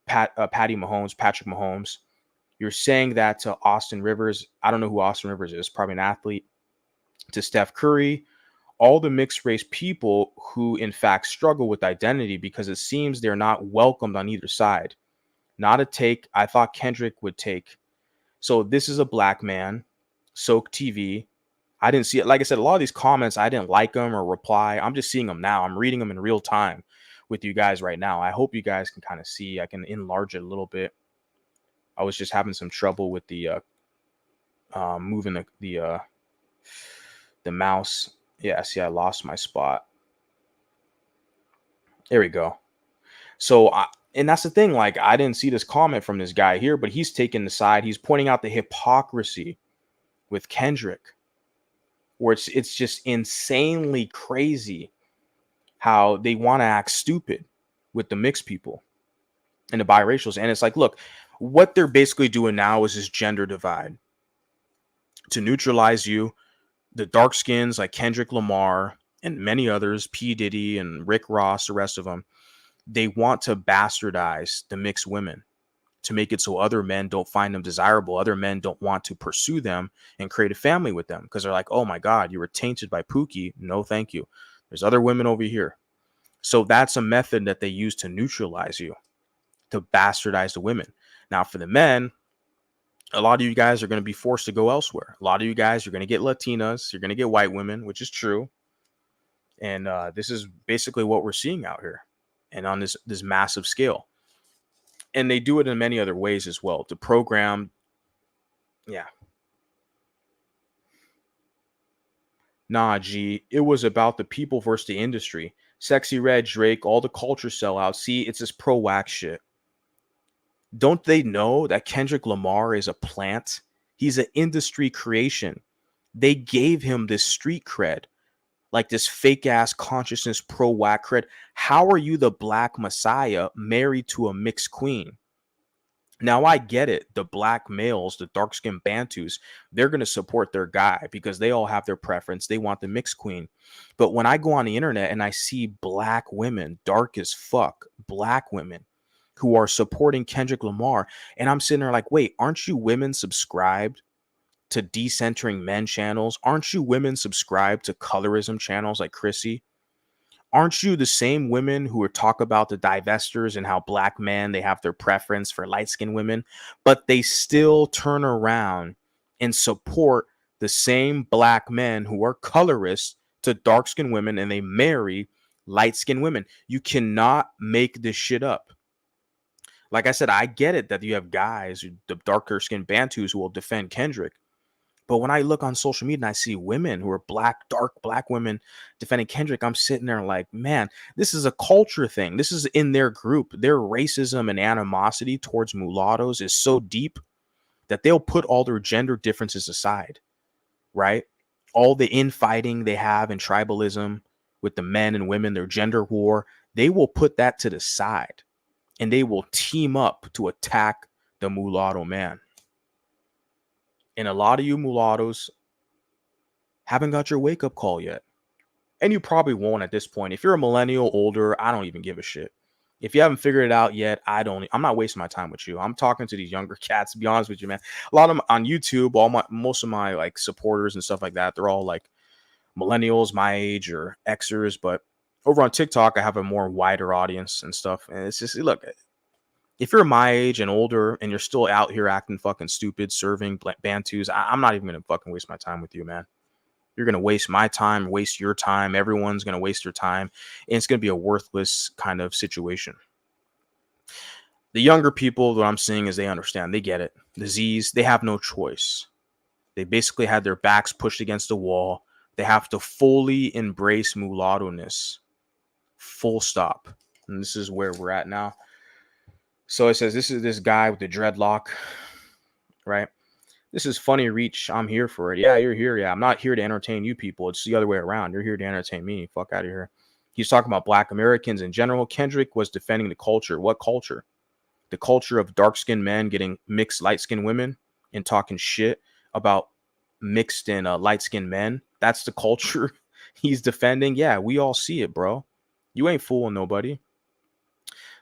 Mahomes, you're saying that to Austin Rivers. I don't know who Austin Rivers is, probably an athlete. To Steph Curry, all the mixed race people who in fact struggle with identity because it seems they're not welcomed on either side. Not a take I thought Kendrick would take. So this is a black man, Soak TV. I didn't see it. Like I said, a lot of these comments, I didn't like them or reply. I'm just seeing them now. I'm reading them in real time with you guys right now. I hope you guys can kind of see. I can enlarge it a little bit. I was just having some trouble with the moving the mouse. Yeah, see, I lost my spot. There we go. So, and that's the thing. Like, I didn't see this comment from this guy here, but he's taking the side. He's pointing out the hypocrisy with Kendrick, where it's just insanely crazy how they want to act stupid with the mixed people and the biracials. And it's like, look, what they're basically doing now is this gender divide to neutralize you. The dark skins like Kendrick Lamar and many others, P. Diddy and Rick Ross, the rest of them, they want to bastardize the mixed women to make it so other men don't find them desirable. Other men don't want to pursue them and create a family with them because they're like, oh my God, you were tainted by Pookie. No, thank you. There's other women over here. So that's a method that they use to neutralize you, to bastardize the women. Now, for the men, a lot of you guys are going to be forced to go elsewhere. A lot of you guys are going to get Latinas. You're going to get white women, which is true. And this is basically what we're seeing out here, and on this massive scale. And they do it in many other ways as well to program. Yeah. Nah, G, it was about the people versus the industry. Sexy Red, Drake, all the culture sellouts. See, it's this pro-wax shit. Don't they know that Kendrick Lamar is a plant? He's an industry creation. They gave him this street cred, like this fake ass consciousness pro-wax cred. How are you the black messiah married to a mixed queen? Now, I get it. The black males, the dark-skinned Bantus, they're going to support their guy because they all have their preference. They want the mixed queen. But when I go on the internet and I see black women, dark as fuck, black women who are supporting Kendrick Lamar, and I'm sitting there like, wait, aren't you women subscribed to decentering men channels? Aren't you women subscribed to colorism channels like Chrissy? Aren't you the same women who are talk about the divestors and how black men, they have their preference for light-skinned women, but they still turn around and support the same black men who are colorists to dark-skinned women, and they marry light-skinned women? You cannot make this shit up. Like I said, I get it that you have guys, the darker-skinned Bantus, who will defend Kendrick. But when I look on social media and I see women who are black, dark black women defending Kendrick, I'm sitting there like, man, this is a culture thing. This is in their group. Their racism and animosity towards mulattoes is so deep that they'll put all their gender differences aside, right? All the infighting they have in tribalism with the men and women, their gender war, they will put that to the side and they will team up to attack the mulatto man. And a lot of you mulattoes haven't got your wake-up call yet. And you probably won't at this point. If you're a millennial older, I don't even give a shit. If you haven't figured it out yet, I'm not wasting my time with you. I'm talking to these younger cats, to be honest with you, man. A lot of them on YouTube, most of my like supporters and stuff like that, they're all like millennials my age or Xers. But over on TikTok, I have a more wider audience and stuff. And it's just, look, if you're my age and older and you're still out here acting fucking stupid, serving Bantus, I'm not even going to fucking waste my time with you, man. You're going to waste my time, waste your time. Everyone's going to waste your time. And it's going to be a worthless kind of situation. The younger people that I'm seeing is they understand. They get it. The Z's, they have no choice. They basically had their backs pushed against the wall. They have to fully embrace mulatto-ness. Full stop. And this is where we're at now. So it says, this is this guy with the dreadlock, right? This is funny reach. I'm here for it. Yeah, you're here. Yeah, I'm not here to entertain you people. It's the other way around. You're here to entertain me. Fuck out of here. He's talking about black Americans in general. Kendrick was defending the culture. What culture? The culture of dark-skinned men getting mixed light-skinned women and talking shit about mixed and light-skinned men. That's the culture he's defending. Yeah, we all see it, bro. You ain't fooling nobody.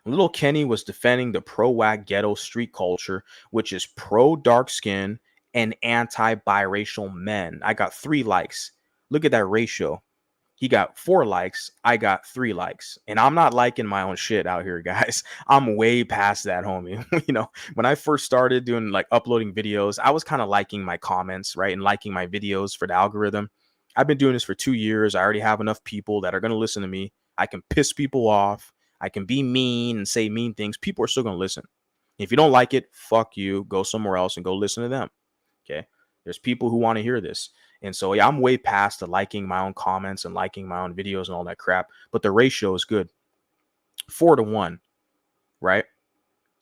Little Kenny was defending the pro-whack ghetto street culture, which is pro-dark skin and anti-biracial men. I got 3 likes. Look at that ratio. He got 4 likes. I got 3 likes. And I'm not liking my own shit out here, guys. I'm way past that, homie. You know, when I first started doing like uploading videos, I was kind of liking my comments, right? And liking my videos for the algorithm. I've been doing this for 2 years. I already have enough people that are going to listen to me. I can piss people off. I can be mean and say mean things. People are still going to listen. If you don't like it, fuck you. Go somewhere else and go listen to them. Okay. There's people who want to hear this. And so, yeah, I'm way past the liking my own comments and liking my own videos and all that crap. But the ratio is good. 4-1, right?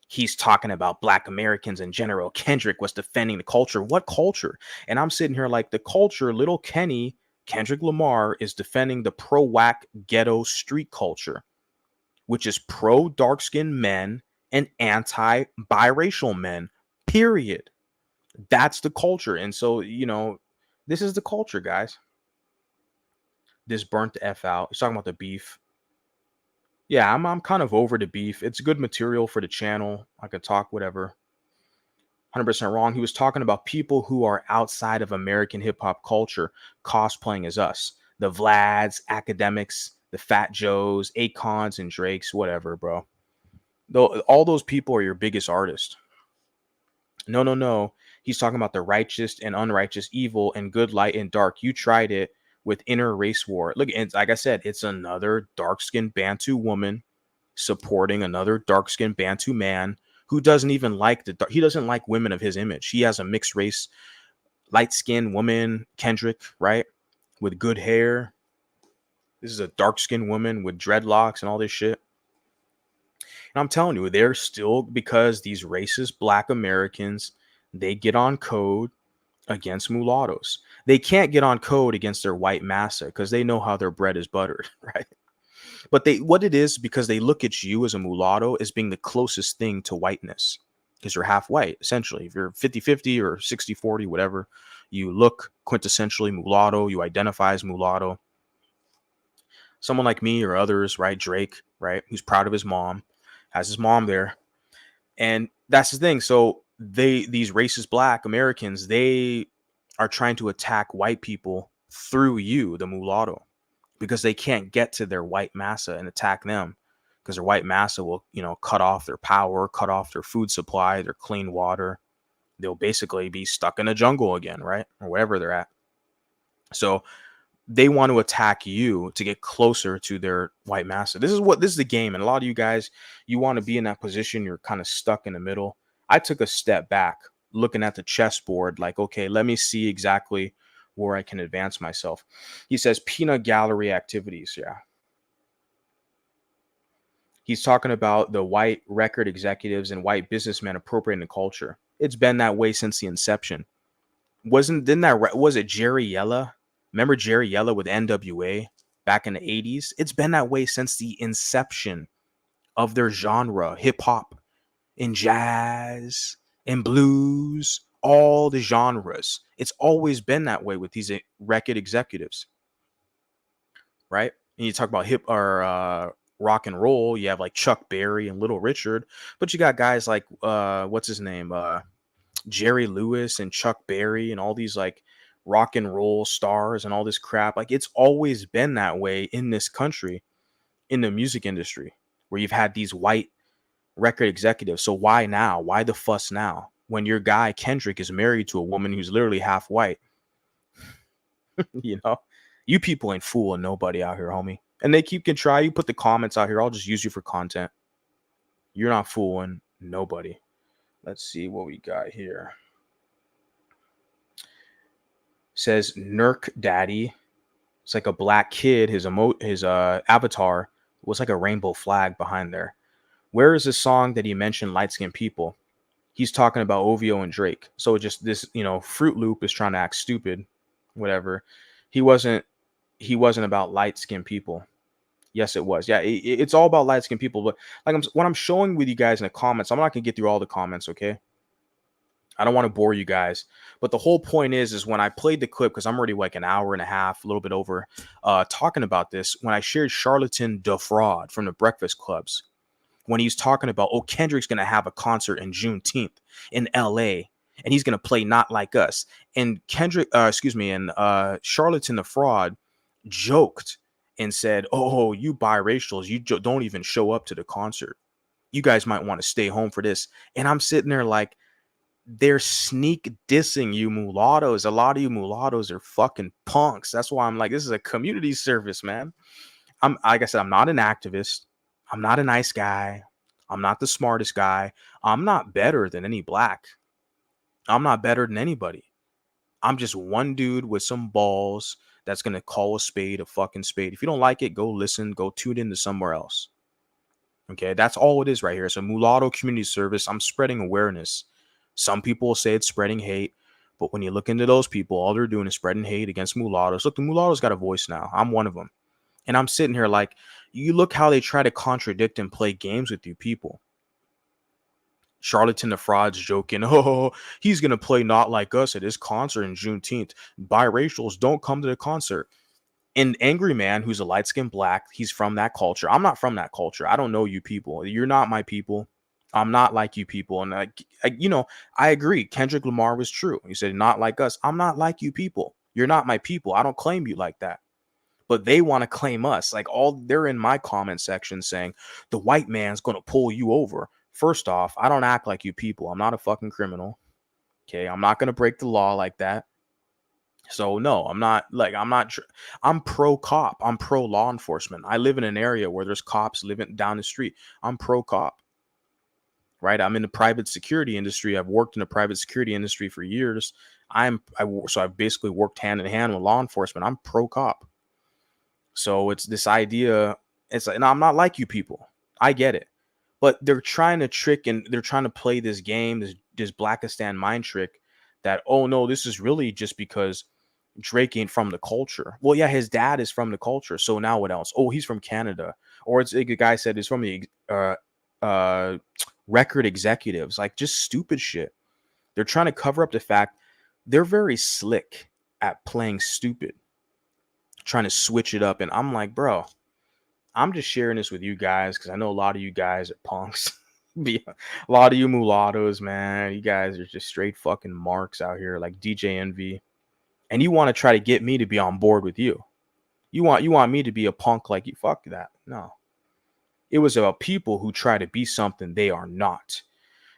He's talking about black Americans in general. Kendrick was defending the culture. What culture? And I'm sitting here like the culture, little Kenny, Kendrick Lamar is defending the pro-whack ghetto street culture, which is pro-dark-skinned men and anti-biracial men, period. That's the culture. And so, you know, this is the culture, guys. This burnt the F out. He's talking about the beef. Yeah, I'm kind of over the beef. It's good material for the channel. I could talk whatever. 100% wrong. He was talking about people who are outside of American hip-hop culture cosplaying as us. the Vlads, academics, the Fat Joes, Akons, and Drakes, whatever, bro. Though all those people are your biggest artists. No. He's talking about the righteous and unrighteous, evil and good, light and dark. You tried it with inner race war. Look, it's like I said, it's another dark-skinned Bantu woman supporting another dark-skinned Bantu man who doesn't even like he doesn't like women of his image. He has a mixed race, light-skinned woman, Kendrick, right? With good hair. This is a dark-skinned woman with dreadlocks and all this shit. And I'm telling you, they're still, because these racist Black Americans, they get on code against mulattoes. They can't get on code against their white massa because they know how their bread is buttered, right? But what it is, because they look at you as a mulatto as being the closest thing to whiteness, because you're half white, essentially. If you're 50-50 or 60-40, whatever, you look quintessentially mulatto, you identify as mulatto. Someone like me or others, right? Drake, right? Who's proud of his mom, has his mom there. And that's the thing. So these racist Black Americans, they are trying to attack white people through you, the mulatto, because they can't get to their white massa and attack them, because their white massa will, cut off their power, cut off their food supply, their clean water. They'll basically be stuck in a jungle again, right? Or wherever they're at. So they want to attack you to get closer to their white massa. This is the game. And a lot of you guys, you want to be in that position. You're kind of stuck in the middle. I took a step back looking at the chessboard, like, okay, let me see exactly where I can advance myself. He says peanut gallery activities. Yeah. He's talking about the white record executives and white businessmen appropriating the culture. It's been that way since the inception. Was it Jerry Yella? Remember Jerry Yella with NWA back in the 80s? It's been that way since the inception of their genre, hip hop and jazz and blues, all the genres. It's always been that way with these record executives, right? And you talk about hip or rock and roll, you have like Chuck Berry and Little Richard, but you got guys like what's his name, Jerry Lewis and Chuck Berry and all these like rock and roll stars and all this crap. Like, it's always been that way in this country, in the music industry, where you've had these white record executives. So why now? Why the fuss now when your guy Kendrick is married to a woman who's literally half white? You people ain't fooling nobody out here, homie. And you can try. You put the comments out here. I'll just use you for content. You're not fooling nobody. Let's see what we got here. Says Nurk Daddy. It's like a black kid. His avatar was like a rainbow flag behind there. Where is the song that he mentioned light-skinned people? He's talking about OVO and Drake. So just this, Fruit Loop is trying to act stupid, whatever. He wasn't about light-skinned people. Yes, it was. Yeah, it's all about light-skinned people. But like what I'm showing with you guys in the comments, I'm not gonna get through all the comments, okay? I don't want to bore you guys, but the whole point is when I played the clip, because I'm already like an hour and a half, a little bit over, talking about this, when I shared Charlatan Da Fraud from the Breakfast Clubs, when he's talking about, Kendrick's going to have a concert in Juneteenth in LA, and he's going to play Not Like Us. And Charlatan Da Fraud joked and said, you biracials, you don't even show up to the concert. You guys might want to stay home for this. And I'm sitting there like, they're sneak dissing you mulattoes. A lot of you mulattoes are fucking punks. That's why I'm like, this is a community service, man. Like I said, I'm not an activist. I'm not a nice guy. I'm not the smartest guy. I'm not better than any Black. I'm not better than anybody. I'm just one dude with some balls that's going to call a spade a fucking spade. If you don't like it, go listen, go tune into somewhere else. Okay, that's all it is right here. It's a mulatto community service. I'm spreading awareness. Some people will say it's spreading hate, but when you look into those people, all they're doing is spreading hate against mulattoes. Look, the mulattoes got a voice now. I'm one of them. And I'm sitting here like, you look how they try to contradict and play games with you people. Charlatan Da Fraud's joking, he's going to play Not Like Us at his concert in Juneteenth. Biracials don't come to the concert. And Angry Man, who's a light-skinned Black, he's from that culture. I'm not from that culture. I don't know you people. You're not my people. I'm not like you people. And I agree. Kendrick Lamar was true. He said, not like us. I'm not like you people. You're not my people. I don't claim you like that. but they want to claim us. Like they're in my comment section saying the white man's going to pull you over. First off, I don't act like you people. I'm not a fucking criminal. Okay, I'm not going to break the law like that. So no, I'm pro cop. I'm pro law enforcement. I live in an area where there's cops living down the street. I'm pro cop. Right? I'm in the private security industry. I've worked in the private security industry for years. So I've basically worked hand in hand with law enforcement. I'm pro cop. So it's this idea. It's like, no, I'm not like you people. I get it. But they're trying to trick and they're trying to play this game, this Blackistan mind trick that, oh no, this is really just because Drake ain't from the culture. Well, yeah, his dad is from the culture. So now what else? Oh, he's from Canada. Or it's like a guy said he's from the record executives. Like, just stupid shit. They're trying to cover up the fact they're very slick at playing stupid, trying to switch it up. And I'm like, bro, I'm just sharing this with you guys because I know a lot of you guys are punks. A lot of you mulattoes, man, you guys are just straight fucking marks out here, like DJ Envy. And you want to try to get me to be on board with you. You want me to be a punk like you. Fuck that. No. It was about people who try to be something they are not.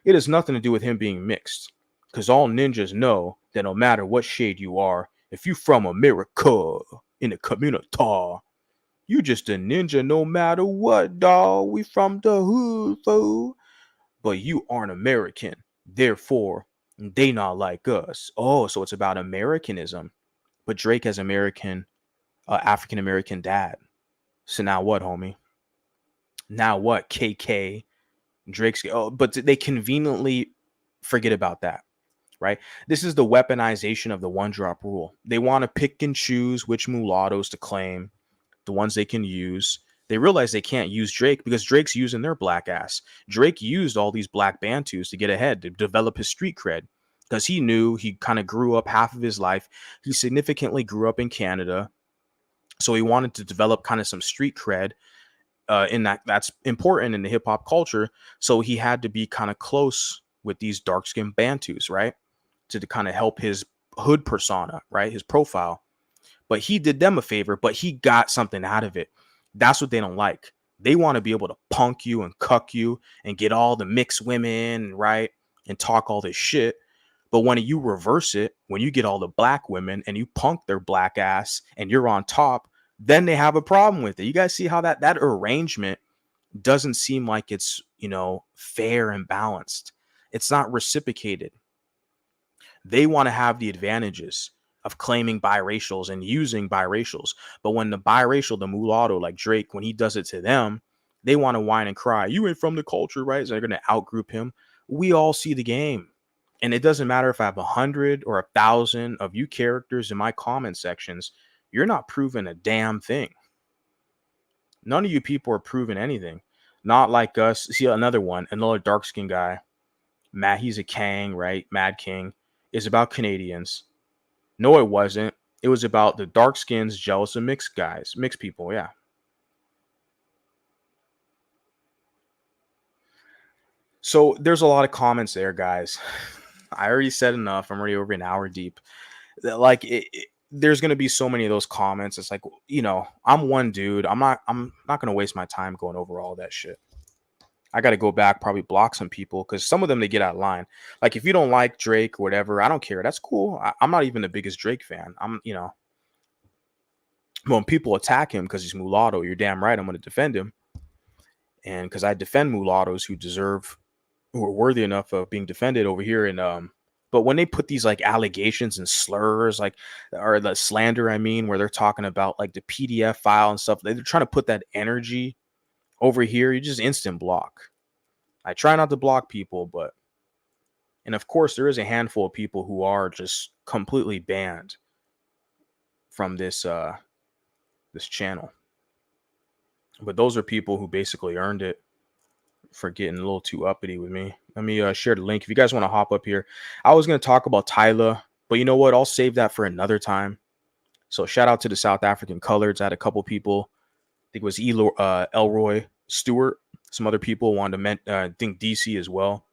It has nothing to do with him being mixed. Because all ninjas know that no matter what shade you are, if you from America in the community, you just a ninja no matter what, dawg. We from the hood, fool. But you aren't American. Therefore, they not like us. Oh, so it's about Americanism. But Drake has African-American dad. So now what, homie? Now what, KK? Drake's... Oh, but they conveniently forget about that, right? This is the weaponization of the one-drop rule. They want to pick and choose which mulattoes to claim, the ones they can use. They realize they can't use Drake because Drake's using their black ass. Drake used all these black Bantus to get ahead, to develop his street cred, because he knew he kind of grew up half of his life. He significantly grew up in Canada. So he wanted to develop kind of some street cred in that's important in the hip hop culture. So he had to be kind of close with these dark skinned Bantus, right? To kind of help his hood persona, right? His profile. But he did them a favor, but he got something out of it. That's what they don't like. They want to be able to punk you and cuck you and get all the mixed women, right? And talk all this shit. But when you reverse it, when you get all the black women and you punk their black ass and you're on top, then they have a problem with it. You guys see how that arrangement doesn't seem like it's, fair and balanced. It's not reciprocated. They want to have the advantages of claiming biracials and using biracials. But when the biracial, the mulatto, like Drake, when he does it to them, they want to whine and cry. You ain't from the culture, right? So they're going to outgroup him. We all see the game. And it doesn't matter if I have 100 or 1,000 of you characters in my comment sections. You're not proving a damn thing. None of you people are proving anything. Not like us. See, another dark-skinned guy. Matt, he's a Kang, right? Mad King. Is about Canadians. No, it wasn't. It was about the dark skins jealous of mixed guys, mixed people. Yeah. So there's a lot of comments there, guys. I already said enough. I'm already over an hour deep. Like there's going to be so many of those comments. It's like, I'm one dude. I'm not going to waste my time going over all that shit. I got to go back, probably block some people because some of them, they get out of line. Like if you don't like Drake or whatever, I don't care. That's cool. I'm not even the biggest Drake fan. When people attack him because he's mulatto, you're damn right. I'm going to defend him. And because I defend mulattoes who are worthy enough of being defended over here. And, but when they put these like allegations and slurs, or the slander, where they're talking about like the PDF file and stuff, they're trying to put that energy over here, you just instant block. I try not to block people, and of course there is a handful of people who are just completely banned from this channel. But those are people who basically earned it for getting a little too uppity with me. Let me share the link if you guys want to hop up here. I was going to talk about Tyla, but you know what? I'll save that for another time. So shout out to the South African Coloreds. I had a couple people. I think it was Elroy Stewart. Some other people wanted to I think DC as well.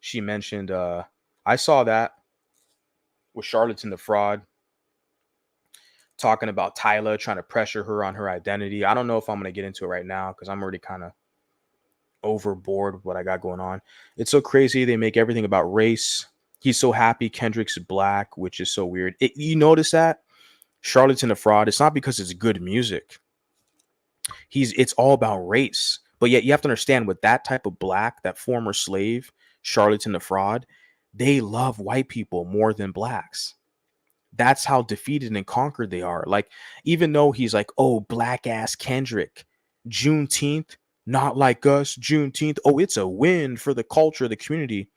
She mentioned I saw that with Charlatan the Fraud. talking about Tyler trying to pressure her on her identity. I don't know if I'm going to get into it right now because I'm already kind of overboard with what I got going on. It's so crazy. They make everything about race. He's so happy Kendrick's black, which is so weird. You notice that? Charlatan the Fraud, it's not because it's good music. It's all about race. But yet you have to understand, with that type of black, that former slave, Charlatan the Fraud, they love white people more than blacks. That's how defeated and conquered they are. Like, even though he's like, oh, black ass Kendrick, Juneteenth, not like us, Juneteenth, oh, it's a win for the culture, the community.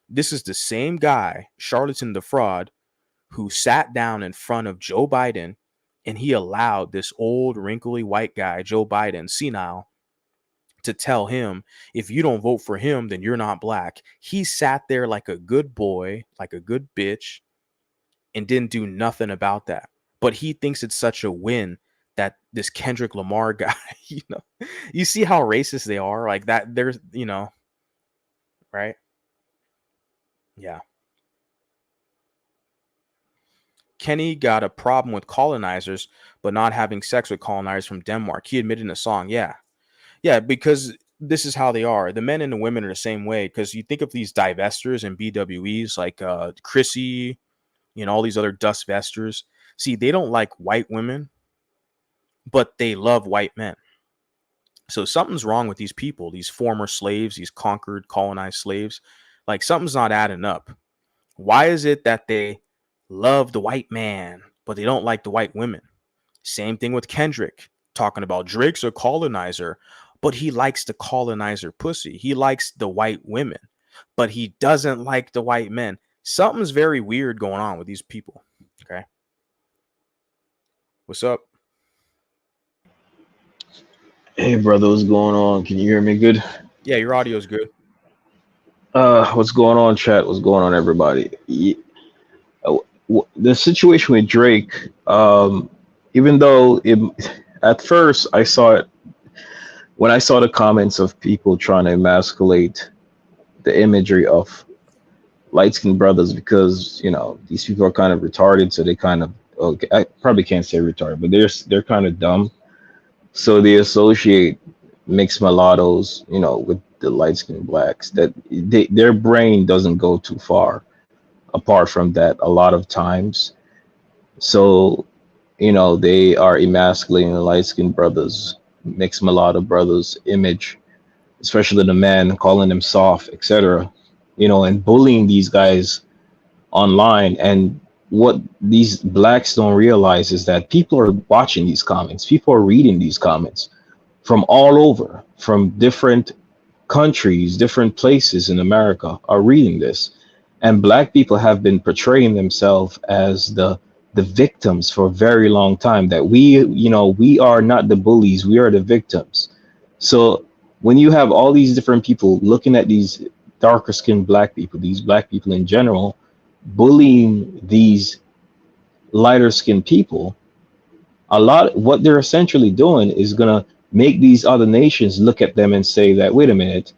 This is the same guy, Charlatan the Fraud, who sat down in front of Joe Biden and he allowed this old wrinkly white guy, Joe Biden, senile, to tell him, if you don't vote for him, then you're not black. He sat there like a good boy, like a good bitch, and didn't do nothing about that. But he thinks it's such a win that this Kendrick Lamar guy, you see how racist they are, like that. There's, right? Yeah. Kenny got a problem with colonizers, but not having sex with colonizers from Denmark. He admitted in a song. Yeah. Yeah, because this is how they are. The men and the women are the same way. Because you think of these divestors and BWEs like Chrissy, all these other dust vesters. See, they don't like white women, but they love white men. So something's wrong with these people, these former slaves, these conquered, colonized slaves. Like, something's not adding up. Why is it that they love the white man, but they don't like the white women? Same thing with Kendrick, talking about Drake's a colonizer, but he likes the colonizer pussy. He likes the white women, but he doesn't like the white men. Something's very weird going on with these people. Okay. What's up? Hey, brother, what's going on? Can you hear me good? Yeah, your audio's good. What's going on, chat? What's going on, everybody? The situation with Drake, even though at first I saw it, when I saw the comments of people trying to emasculate the imagery of light-skinned brothers, because these people are kind of retarded, so they kind of, okay, I probably can't say retarded, but they're kind of dumb, so they associate mixed mulattoes, with the light-skinned blacks. That their brain doesn't go too far apart from that a lot of times. So they are emasculating the light-skinned brothers, mixed mulatto brothers image, especially the man, calling them soft, etc., and bullying these guys online. And what these blacks don't realize is that people are watching these comments, people are reading these comments from all over, from different countries, different places in America are reading this. And black people have been portraying themselves as the victims for a very long time, that we are not the bullies, we are the victims. So when you have all these different people looking at these darker skinned black people, these black people in general, bullying these lighter skinned people, what they're essentially doing is gonna make these other nations look at them and say that, wait a minute,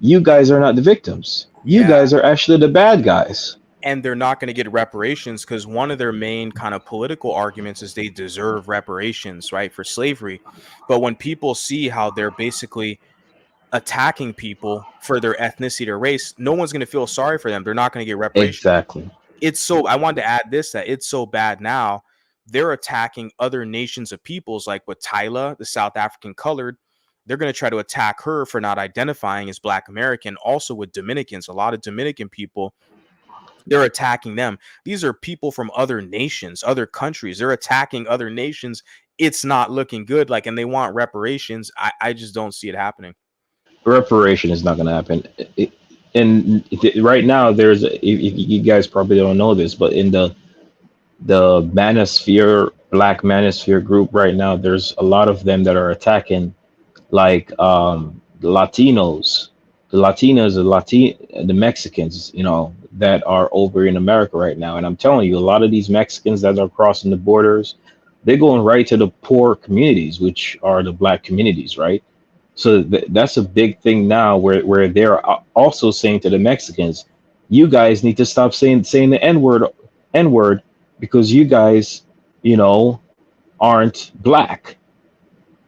you guys are not the victims. You guys are actually the bad guys. And they're not going to get reparations because one of their main kind of political arguments is they deserve reparations, right, for slavery. But when people see how they're basically attacking people for their ethnicity or race, no one's going to feel sorry for them. They're not going to get reparations. Exactly. I wanted to add this, that it's so bad now. They're attacking other nations of peoples, like with Tyla, the South African colored. They're going to try to attack her for not identifying as Black American. Also with Dominicans, a lot of Dominican people, they're attacking them. These are people from other nations, other countries. They're attacking other nations. It's not looking good. And they want reparations. I just don't see it happening. Reparation is not going to happen. Right now, there's, if you guys probably don't know this, but in the manosphere, Black manosphere group right now, there's a lot of them that are attacking, like the Latinos, the Mexicans, that are over in America right now. And I'm telling you, a lot of these Mexicans that are crossing the borders, they're going right to the poor communities, which are the Black communities, right? So that's a big thing now, where they're also saying to the Mexicans, you guys need to stop saying the N-word, because you guys you know, aren't black,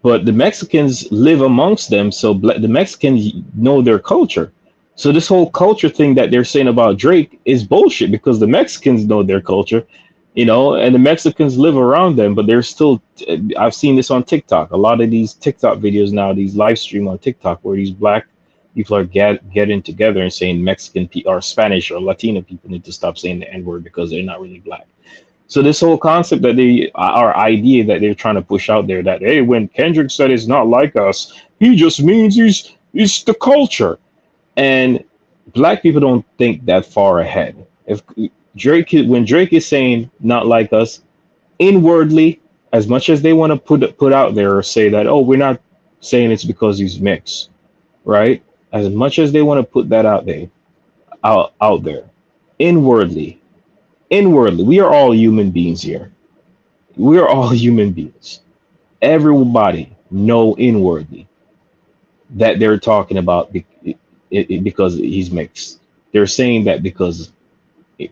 but the Mexicans live amongst them, so the Mexicans know their culture. So this whole culture thing that they're saying about Drake is bullshit because the Mexicans know their culture, you know, and the Mexicans live around them, but they're still. I've seen this on TikTok. A lot of these TikTok videos now, these live stream on TikTok, where these black people are getting together and saying Mexican or Spanish or Latino people need to stop saying the N word because they're not really black. So this whole concept that our idea that they're trying to push out there that, hey, when Kendrick said it's not like us, he just means he's the culture. And black people don't think that far ahead. If when Drake is saying not like us, inwardly, as much as they want to put out there or say that, oh, we're not saying it's because he's mixed, right? As much as they want to put that out there, inwardly, we are all human beings here. We are all human beings. Everybody know inwardly that they're talking about because he's mixed. They're saying that because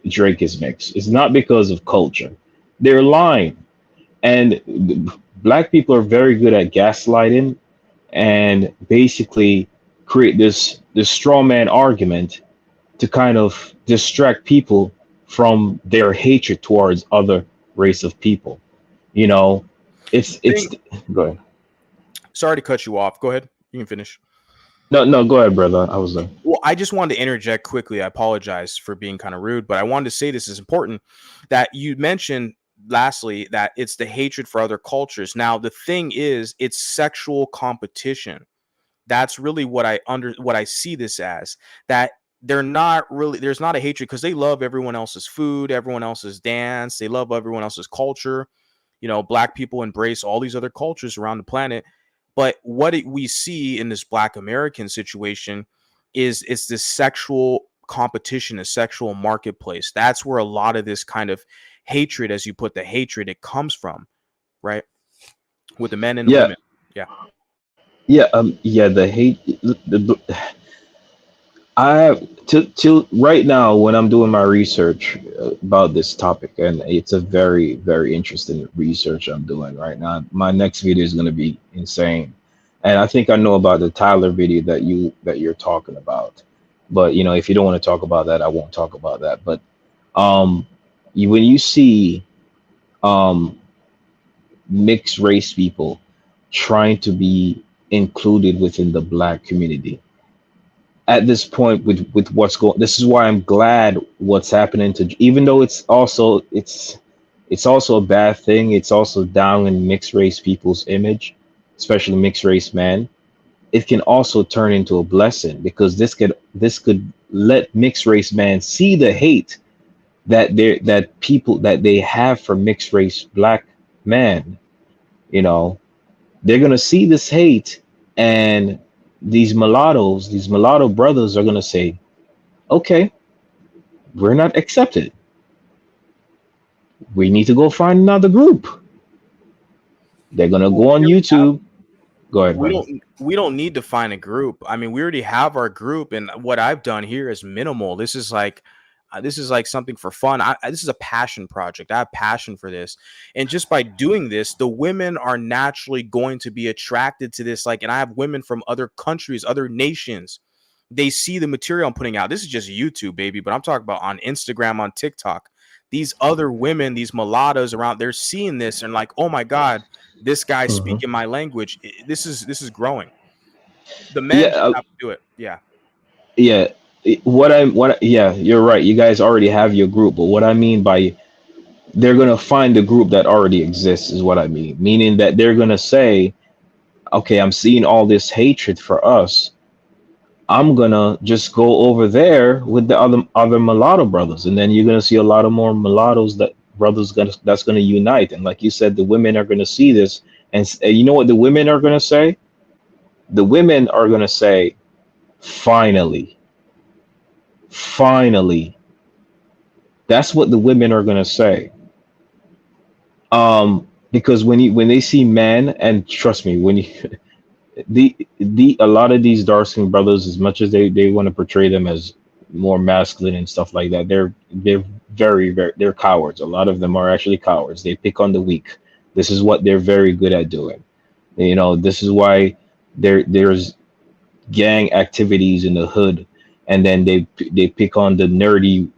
Drake is mixed. It's not because of culture. They're lying. And black people are very good at gaslighting and basically create this straw man argument to kind of distract people from their hatred towards other race of people. You know, it's go ahead. Sorry to cut you off. Go ahead. You can finish. No, go ahead, brother. I was done. Well, I just wanted to interject quickly. I apologize for being kind of rude, but I wanted to say this is important that you mentioned lastly that it's the hatred for other cultures. Now, the thing is, it's sexual competition. That's really what I see this as, that there's not a hatred because they love everyone else's food, everyone else's dance. They love everyone else's culture. You know, black people embrace all these other cultures around the planet. But what we see in this Black American situation is it's this sexual competition, a sexual marketplace. That's where a lot of this kind of hatred, as you put the hatred, it comes from, right? With the men and the women. The hate. Till right now, when I'm doing my research about this topic, and it's a very, very interesting research I'm doing right now. My next video is going to be insane, and I think I know about the Tyler video that you're talking about. But you know, if you don't want to talk about that, I won't talk about that. But when you see mixed race people trying to be included within the black community, at this point with what's going, this is why I'm glad what's happening to, even though it's also a bad thing, it's also down in mixed race people's image, especially mixed race men. It can also turn into a blessing because this could let mixed race men see the hate that they have for mixed race black men. You know, they're gonna see this hate, and these mulatto brothers are going to say, okay, we're not accepted. We need to go find another group. They're going to go on YouTube. Go ahead. We don't need to find a group. I mean, we already have our group, and what I've done here is minimal. This is like something for fun. This is a passion project. I have passion for this. And just by doing this, the women are naturally going to be attracted to this. Like, and I have women from other countries, other nations. They see the material I'm putting out. This is just YouTube, baby. But I'm talking about on Instagram, on TikTok. These other women, these mulattoes around, they're seeing this and like, oh my God, this guy's speaking my language. This is growing. The men have to do it. Yeah. Yeah. You're right. You guys already have your group, but what I mean by they're gonna find the group that already exists is what I mean. Meaning that they're gonna say, okay, I'm seeing all this hatred for us. I'm gonna just go over there with the other mulatto brothers, and then you're gonna see a lot of more mulattoes that's gonna unite. And like you said, the women are gonna see this, and you know what the women are gonna say? The women are gonna say, finally. That's what the women are gonna say. Because when they see men, and trust me, when you a lot of these dark skinned brothers, as much as they want to portray them as more masculine and stuff like that, they're they're cowards. A lot of them are actually cowards. They pick on the weak. This is what they're very good at doing. You know, this is why there's gang activities in the hood, and then they pick on the nerdy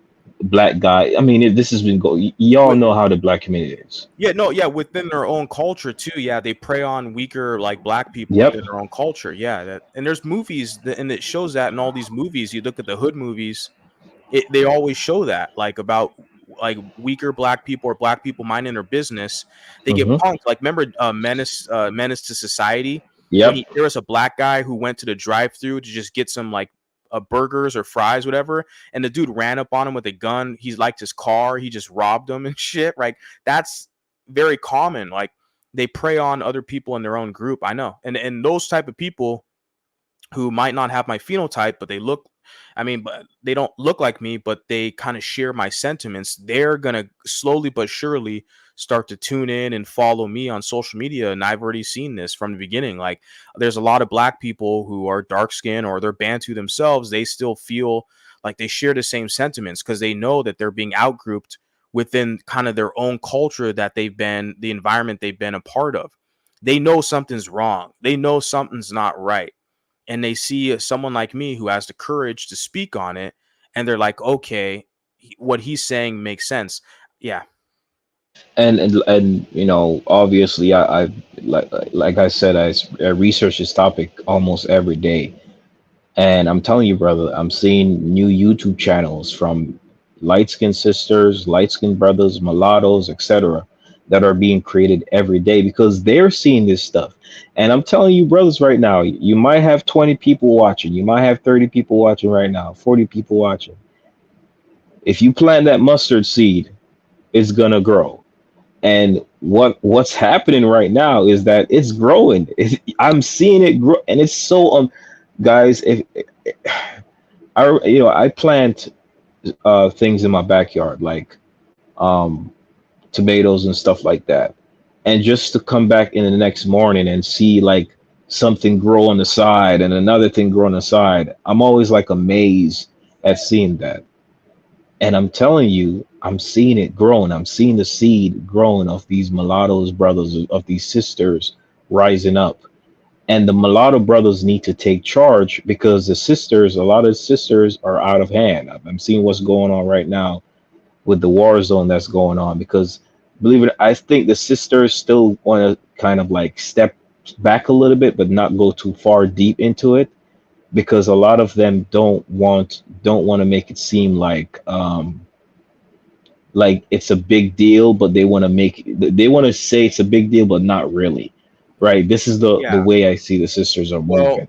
black guy. I mean, this has been going. Y'all know how the black community is. Yeah, no, yeah, within their own culture too. Yeah, they prey on weaker like black people Yep. within their own culture. Yeah, and there's movies and it shows that in all these movies. You look at the hood movies, they always show that like about like weaker black people or black people minding their business. They get punked. Like remember Menace to Society? Yep. When there was a black guy who went to the drive-through to just get some like burgers or fries, whatever, and the dude ran up on him with a gun. He liked his car. He just robbed him and shit. Like that's very common. Like they prey on other people in their own group. I know, and those type of people who might not have my phenotype, but they look. I mean, but they don't look like me, but they kind of share my sentiments. They're gonna slowly but surely start to tune in and follow me on social media. And I've already seen this from the beginning. Like there's a lot of black people who are dark skinned or they're Bantu themselves. They still feel like they share the same sentiments because they know that they're being outgrouped within kind of their own culture that they've been, the environment they've been a part of. They know something's wrong. They know something's not right. And they see someone like me who has the courage to speak on it. And they're like, okay, what he's saying makes sense. Yeah. And you know, obviously, I like I said, I research this topic almost every day, and I'm telling you, brother, I'm seeing new YouTube channels from light skinned sisters, light skinned brothers, mulattoes, etc., that are being created every day because they're seeing this stuff. And I'm telling you, brothers, right now, you might have 20 people watching, you might have 30 people watching right now, 40 people watching. If you plant that mustard seed, it's gonna grow. And what's happening right now is that it's growing. I'm seeing it grow, and it's so guys. If I plant things in my backyard like um, tomatoes and stuff like that, and just to come back in the next morning and see like something grow on the side and another thing grow on the side, I'm always like amazed at seeing that. And I'm telling you, I'm seeing it growing. I'm seeing the seed growing of these mulattoes, brothers, of these sisters rising up. And the mulatto brothers need to take charge because the sisters, a lot of sisters are out of hand. I'm seeing what's going on right now with the war zone that's going on because believe it, I think the sisters still want to kind of like step back a little bit, but not go too far deep into it because a lot of them don't want to make it seem like it's a big deal, but they want to say it's a big deal, but not really. Right. This is the way I see the sisters are moving. Well,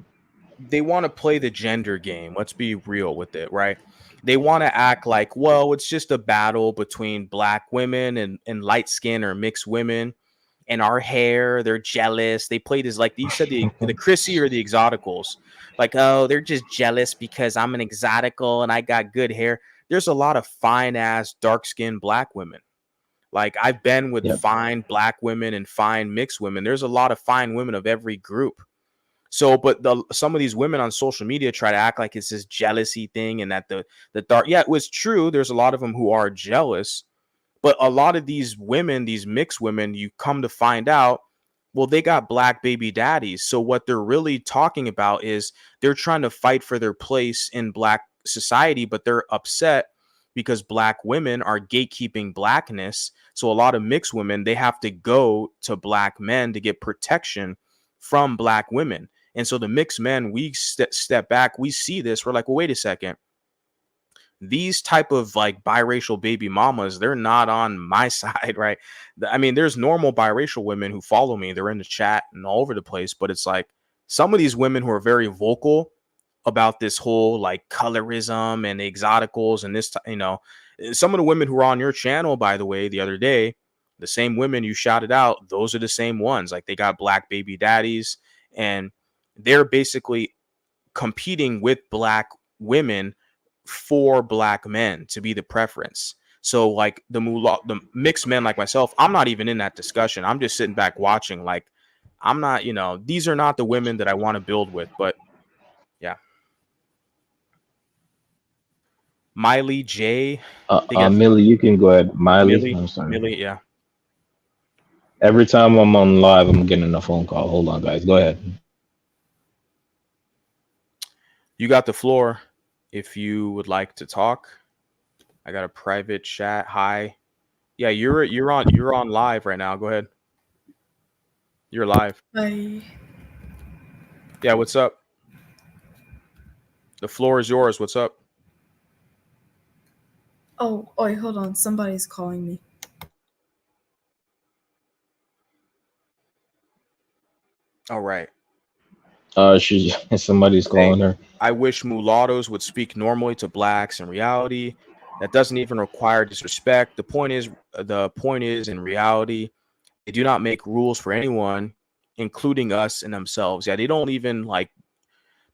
they want to play the gender game. Let's be real with it, right? They want to act like, well, it's just a battle between black women and light skin or mixed women and our hair. They're jealous. They play this like you said, the Chrissy or the exoticals. Like, oh, they're just jealous because I'm an exotical and I got good hair. There's a lot of fine ass dark skinned black women. Like I've been with fine black women and fine mixed women. There's a lot of fine women of every group. So, but some of these women on social media try to act like it's this jealousy thing and that the dark. Yeah, it was true. There's a lot of them who are jealous, but a lot of these women, these mixed women, you come to find out, well, they got black baby daddies. So what they're really talking about is they're trying to fight for their place in black society, but they're upset because black women are gatekeeping blackness. So a lot of mixed women, they have to go to black men to get protection from black women. And so the mixed men, we step back, we see this, we're like, well, wait a second. These type of like biracial baby mamas, they're not on my side, right? I mean, there's normal biracial women who follow me. They're in the chat and all over the place. But it's like some of these women who are very vocal about this whole like colorism and exoticals and this, some of the women who were on your channel, by the way, the other day, the same women you shouted out, those are the same ones. Like they got black baby daddies and they're basically competing with black women for black men to be the preference. So like the mixed men like myself, I'm not even in that discussion. I'm just sitting back watching. Like I'm not, these are not the women that I want to build with. But yeah. Miley J. Millie, you can go ahead. Miley, I'm sorry. Millie, yeah. Every time I'm on live, I'm getting a phone call. Hold on, guys. Go ahead. You got the floor if you would like to talk. I got a private chat. Hi. Yeah, you're on live right now. Go ahead. You're live. Hi. Yeah, what's up? The floor is yours. What's up? Oh, wait, hold on. Somebody's calling me. All right. Somebody's calling her. I wish mulattoes would speak normally to blacks in reality. That doesn't even require disrespect. The point is, in reality, they do not make rules for anyone, including us and themselves. Yeah, they don't even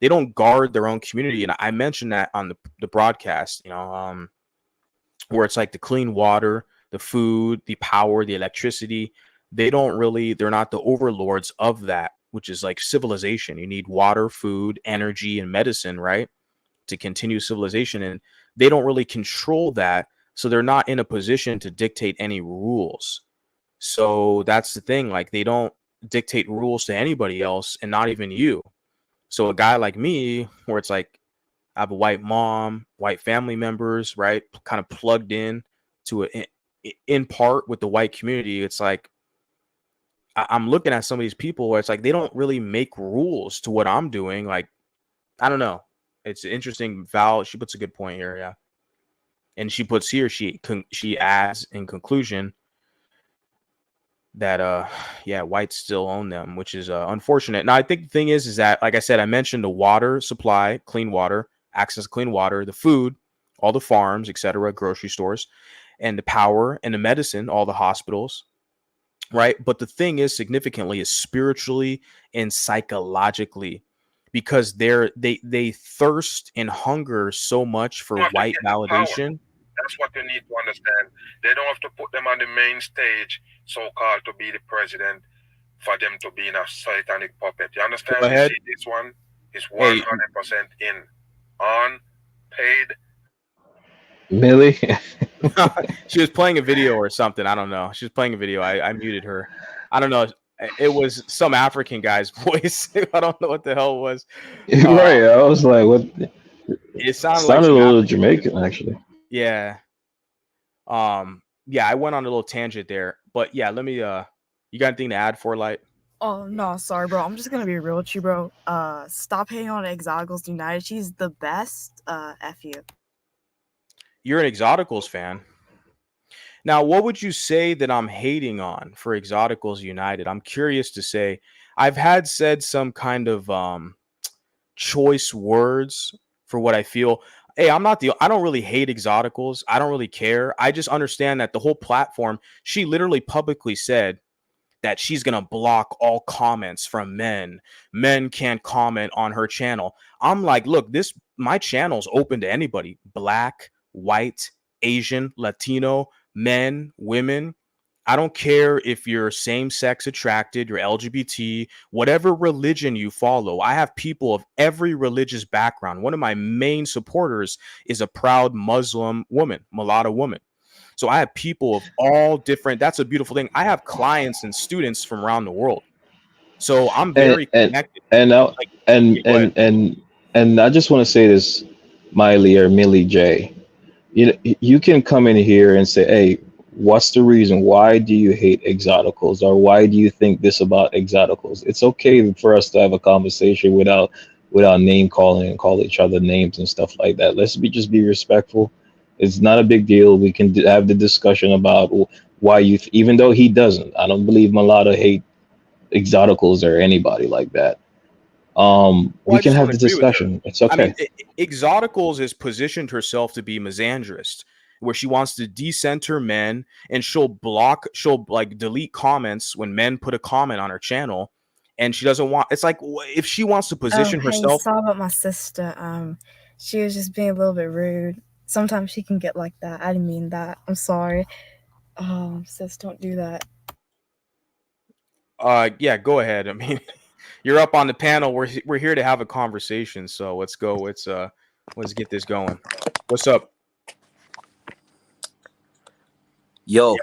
they don't guard their own community. And I mentioned that on the broadcast, where it's like the clean water, the food, the power, the electricity. They're not the overlords of that, which is like civilization. You need water, food, energy, and medicine, right? To continue civilization. And they don't really control that. So they're not in a position to dictate any rules. So that's the thing. Like, they don't dictate rules to anybody else, and not even you. So a guy like me, where it's like, I have a white mom, white family members, right? Kind of plugged in to in part with the white community. It's like, I'm looking at some of these people where it's like, they don't really make rules to what I'm doing. Like, I don't know. It's interesting. Val, she puts a good point here. Yeah. And she puts here, she adds in conclusion that, yeah, whites still own them, which is unfortunate. Now, I think the thing is that, like I said, I mentioned the water supply, clean water, access to clean water, the food, all the farms, etc., grocery stores, and the power and the medicine, all the hospitals, right? But the thing is, significantly, is spiritually and psychologically, because they thirst and hunger so much for white validation. That's what you need to understand. They don't have to put them on the main stage, so-called, to be the president, for them to be in a satanic puppet. You understand? Go ahead. You see, this one is 100% in, on, paid. Millie? She was playing a video or something. I don't know. She was playing a video. I muted her. I don't know. It was some African guy's voice. I don't know what the hell it was. Right. I was like, what? It sounded like a little African Jamaican, actually. Yeah. Yeah, I went on a little tangent there. But yeah, let me you got anything to add, for Light? Oh, no, sorry, bro. I'm just gonna be real with you, bro. Stop hating on Exoticals United. She's the best. F you. You're an Exoticals fan. Now, what would you say that I'm hating on for Exoticals United? I'm curious to say. I've said some kind of choice words for what I feel. Hey, I don't really hate Exoticals. I don't really care. I just understand that the whole platform, she literally publicly said that she's going to block all comments from men. Men can't comment on her channel. I'm like, look, my channel's open to anybody. Black, white, Asian, Latino, men, women. I don't care if you're same-sex attracted, you're LGBT, whatever religion you follow. I have people of every religious background. One of my main supporters is a proud Muslim woman, mulatto woman. So I have people of all different. That's a beautiful thing. I have clients and students from around the world. So I'm very connected. And I just want to say this, Miley or Millie J. You can come in here and say, hey, what's the reason? Why do you hate Exoticals? Or why do you think this about Exoticals? It's okay for us to have a conversation without name calling and call each other names and stuff like that. Let's just be respectful. It's not a big deal. We can have the discussion about why even though he doesn't. I don't believe Mulatto hate Exoticals or anybody like that. We can have the discussion. It's okay. I mean, Exoticals has positioned herself to be misandrist, where she wants to decenter men, and she'll delete comments when men put a comment on her channel, and she doesn't want. It's like, if she wants to position herself. Sorry about my sister. She was just being a little bit rude. Sometimes she can get like that. I didn't mean that. I'm sorry. Sis, don't do that. Yeah, go ahead. I mean, you're up on the panel. We're here to have a conversation. So let's go. Let's get this going. What's up? Yo.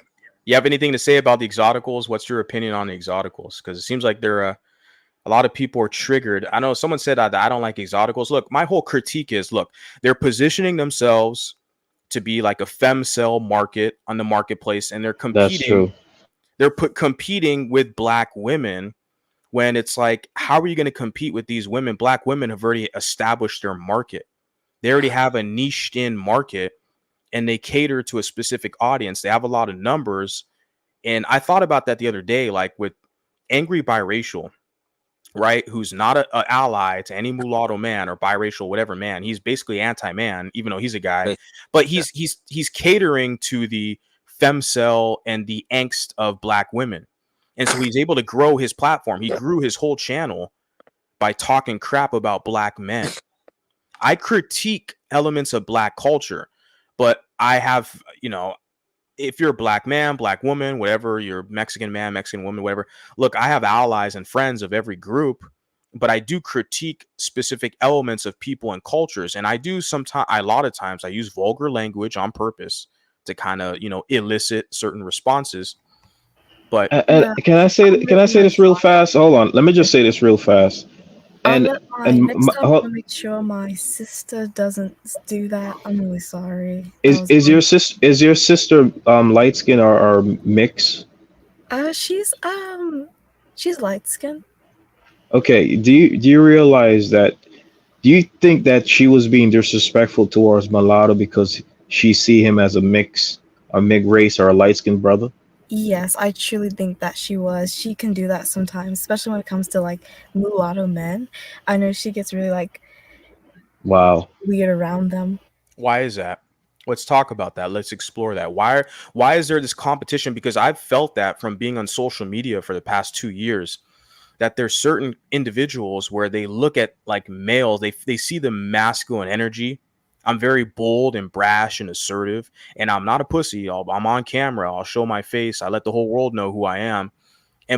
You have anything to say about the exoticals? What's your opinion on the exoticals? Because it seems like they're a lot of people are triggered. I know someone said that I don't like exoticals. Look, my whole critique is, look, they're positioning themselves to be like a femcel market on the marketplace, and they're competing. That's true. They're competing with black women when it's like, how are you going to compete with these women? Black women have already established their market. They already have a niched in market, and they cater to a specific audience. They have a lot of numbers. And I thought about that the other day, like with Angry Biracial, right? Who's not an ally to any mulatto man or biracial, whatever man. He's basically anti-man, even though he's a guy. But he's catering to the femcel and the angst of black women. And so he's able to grow his platform. He grew his whole channel by talking crap about black men. I critique elements of black culture, but I have, if you're a black man, black woman, whatever, you're Mexican man, Mexican woman, whatever. Look, I have allies and friends of every group, but I do critique specific elements of people and cultures. And I do a lot of times I use vulgar language on purpose to kind of, elicit certain responses. But can I say this real fast? Hold on. Let me just say this real fast. Next time I'll make sure my sister doesn't do that. I'm really sorry. Is your sister light skin or mix? She's light skin. Okay. Do you realize that? Do you think that she was being disrespectful towards Mulatto because she see him as a mixed race or a light skinned brother? Yes, I truly think that she was. She can do that sometimes, especially when it comes to like mulatto men. I know she gets really weird around them. Why is that? Let's talk about that. Let's explore that. Why is there this competition? Because I've felt that from being on social media for the past 2 years, that there's certain individuals where they look at like males, they see the masculine energy. I'm very bold and brash and assertive, and I'm not a pussy. I'm on camera. I'll show my face. I let the whole world know who I am.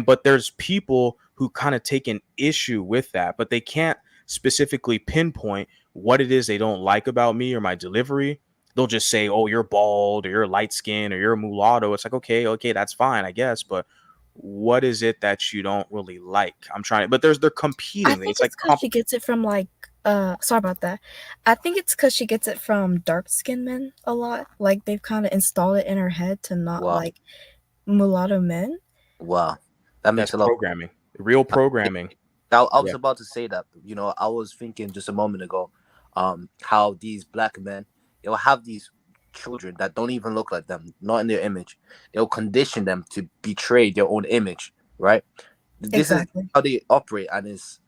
But there's people who kind of take an issue with that, but they can't specifically pinpoint what it is they don't like about me or my delivery. They'll just say, oh, you're bald or you're light skinned or you're a mulatto. It's like, okay, that's fine, I guess. But what is it that you don't really like? I'm trying, but they're competing. I think it's like she gets it from sorry about that. I think it's because she gets it from dark-skinned men a lot. Like they've kind of installed it in her head to not like mulatto men. Wow, that makes a lot. Programming, real programming. I was about to say that. I was thinking just a moment ago, how these black men, they'll have these children that don't even look like them, not in their image. They'll condition them to betray their own image, right? This is how they operate, and it's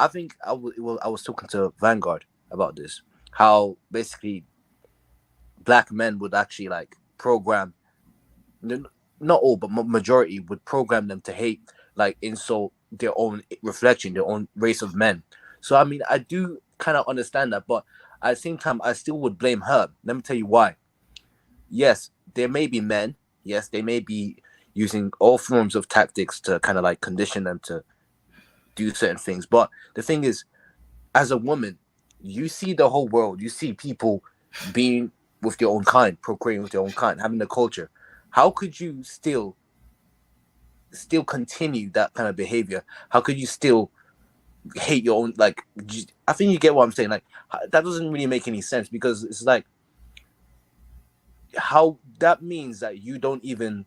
I think I was talking to Vanguard about this, how basically black men would actually like program, not all, but majority would program them to hate, like insult their own reflection, their own race of men. So I mean, I do kind of understand that, but at the same time, I still would blame her. Let me tell you why. Yes, there may be men. Yes, they may be using all forms of tactics to kind of like condition them to do certain things. But the thing is, as a woman, you see the whole world. You see people being with their own kind, procreating with their own kind, having the culture. How could you still continue that kind of behavior? How could you still hate your own? Like, I think you get what I'm saying. Like, that doesn't really make any sense, because it's like, how that means that you don't even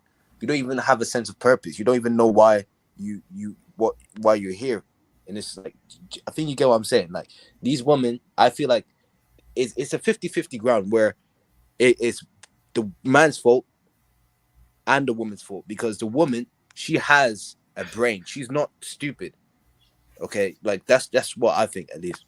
have a sense of purpose. You don't even know why why you're here. And it's like, I think you get what I'm saying. Like, these women, I feel like it's a 50-50 ground where it's the man's fault and the woman's fault, because the woman, she has a brain. She's not stupid. Okay, like that's what I think, at least.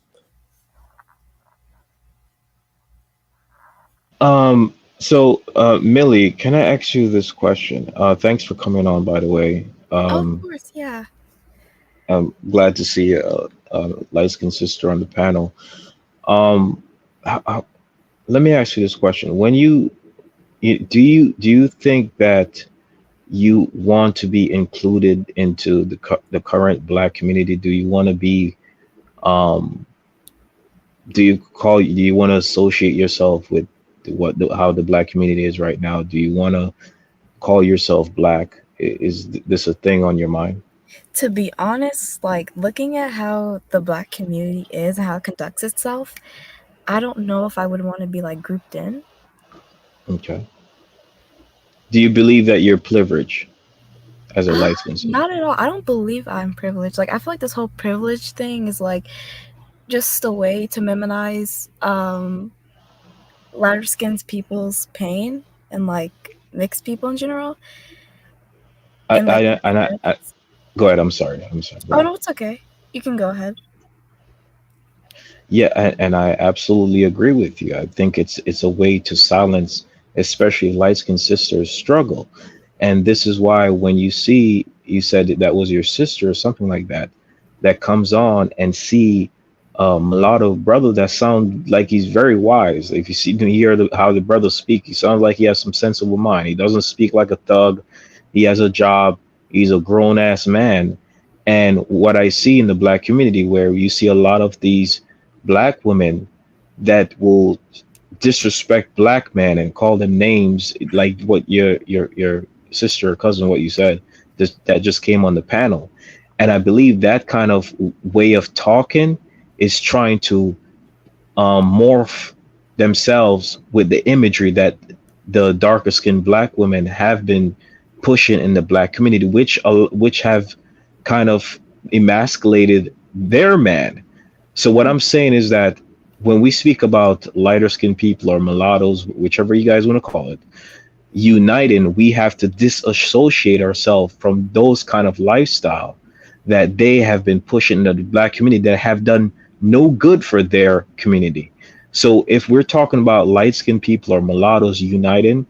So Millie, can I ask you this question? Thanks for coming on, by the way. Of course, yeah. I'm glad to see a light-skinned sister on the panel. Let me ask you this question: when do you think that you want to be included into the current Black community? Do you want to be do you want to associate yourself with how the black community is right now, do you want to call yourself black? Is this a thing on your mind? To be honest, like looking at how the black community is and how it conducts itself, I don't know if I would want to be like grouped in. Okay. Do you believe that you're privileged as a light skin? Not at all. I don't believe I'm privileged. Like I feel like this whole privilege thing is like just a way to minimize lighter skinned people's pain and like mixed people in general. I, And like I go ahead. I'm sorry. Go oh ahead. no, it's okay. You can go ahead. Yeah, and I absolutely agree with you. I think it's a way to silence, especially light skinned sisters' struggle. And this is why when you said that was your sister or something like that, that comes on and see a mulatto brother that sound like he's very wise. If you see you hear how the brother speak, he sounds like he has some sensible mind. He doesn't speak like a thug. He has a job. He's a grown ass man. And what I see in the black community, where you see a lot of these black women that will disrespect black men and call them names like what your sister or cousin, what you said, that just came on the panel. And I believe that kind of way of talking is trying to morph themselves with the imagery that the darker skinned black women have been pushing in the black community, which have kind of emasculated their man. So what I'm saying is that when we speak about lighter skinned people or mulattoes, whichever you guys want to call it, uniting, we have to disassociate ourselves from those kind of lifestyle that they have been pushing in the black community that have done no good for their community. So if we're talking about light skinned people or mulattoes uniting,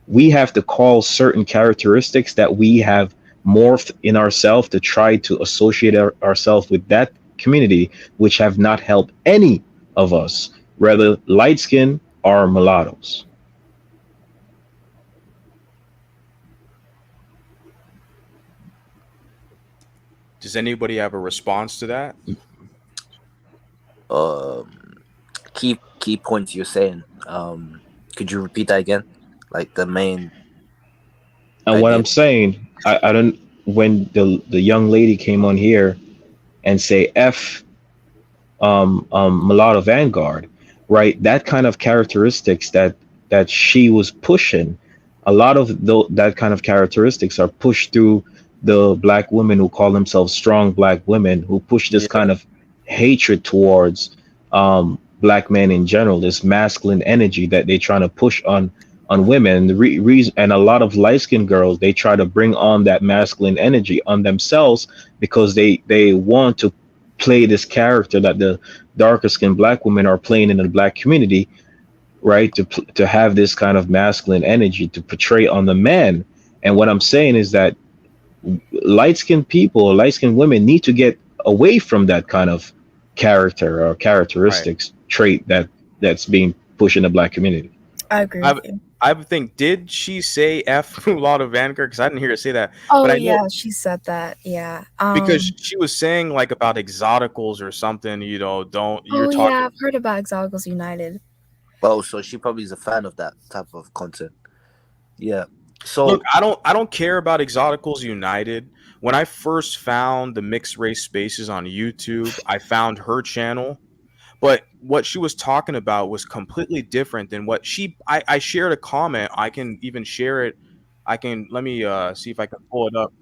we have to call certain characteristics that we have morphed in ourselves to try to associate ourselves with that community, which have not helped any of us, whether light skin or mulattoes. Does anybody have a response to that? Key points you're saying. Could you repeat that again? Like the main. And what I'm saying, I don't. When the young lady came on here and say F Mulatto Vanguard, right? That kind of characteristics that she was pushing, a lot of that kind of characteristics are pushed through the black women who call themselves strong black women, who push this kind of hatred towards black men in general, this masculine energy that they're trying to push on women. And the reason, and a lot of light skinned girls, they try to bring on that masculine energy on themselves because they want to play this character that the darker skinned black women are playing in the black community, right? To have this kind of masculine energy to portray on the man. And what I'm saying is that light skinned people, light skinned women need to get away from that kind of character or characteristics trait that's being pushed in the black community. I agree with you. I would think, did she say F Mulatto Vanguard? Because I didn't hear her say that. Oh, but I yeah, know, she said that. Yeah. because she was saying like about exoticals or something, you're talking. Yeah, I've heard about Exoticals United. Oh, so she probably is a fan of that type of content. Yeah. So look, I don't care about Exoticals United. When I first found the mixed race spaces on YouTube, I found her channel. But what she was talking about was completely different than what I shared a comment. I can even share it. Let me see if I can pull it up.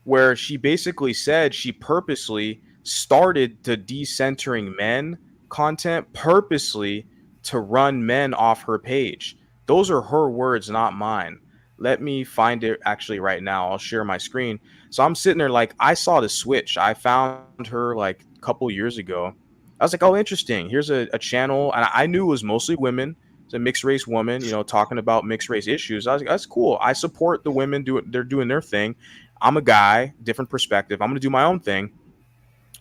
Where she basically said she purposely started the decentering men content purposely to run men off her page. Those are her words, not mine. Let me find it actually right now. I'll share my screen. So I'm sitting there like, I saw the switch. I found her like a couple years ago. I was like, oh, interesting. Here's a channel. And I knew it was mostly women. It's a mixed race woman, talking about mixed race issues. I was like, that's cool. I support the women. They're doing their thing. I'm a guy, different perspective. I'm going to do my own thing.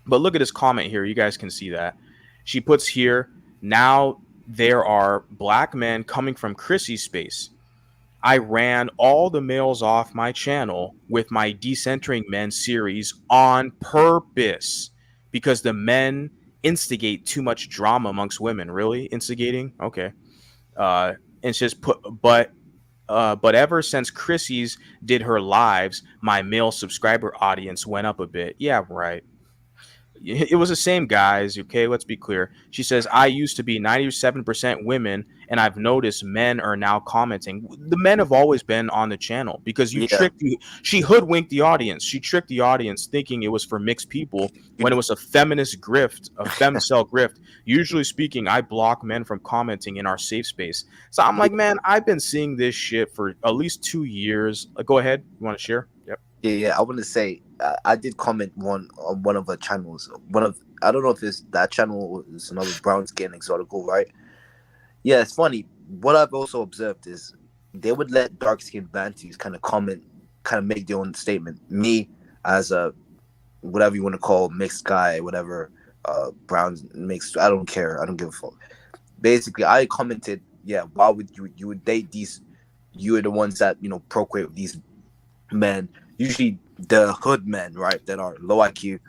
But look at this comment here. You guys can see that. She puts here, now there are black men coming from Chrissy's space. I ran all the males off my channel with my Decentering Men series on purpose because the men instigate too much drama amongst women. Really? Instigating? Okay. And it's just but ever since Chrissy's did her lives, my male subscriber audience went up a bit. Yeah, right. It was the same guys. Okay, let's be clear. She says, I used to be 97% women, and I've noticed men are now commenting. The men have always been on the channel because she hoodwinked the audience. She tricked the audience thinking it was for mixed people when it was a feminist grift, a femcel grift. Usually speaking, I block men from commenting in our safe space. So I'm like, man, I've been seeing this shit for at least 2 years. Go ahead. You want to share? Yep. Yeah. I want to say I did comment on one of her channels. I don't know if it's that channel or it's another brown skin exotical, right? Yeah, it's funny. What I've also observed is they would let dark skinned Bantus kind of comment, kind of make their own statement. Me as a whatever you want to call mixed guy, whatever, brown mixed, I don't care. I don't give a fuck. Basically, I commented, yeah, why would you would date these? You are the ones that procreate with these men, usually the hood men, right, that are low IQ,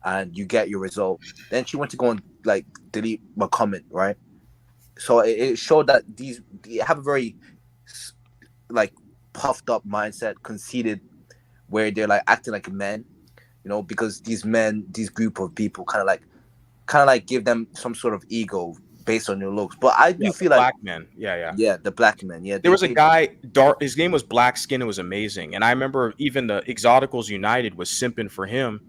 and you get your result. Then she went to go and like delete my comment, right? So it showed that they have a very like puffed up mindset, conceited, where they're like acting like a man, because these group of people kind of like give them some sort of ego based on your looks. But I do feel like black men. Yeah, the black men. Yeah, there was a guy, dark. His name was Black Skin. It was amazing, and I remember even the Exoticals United was simping for him.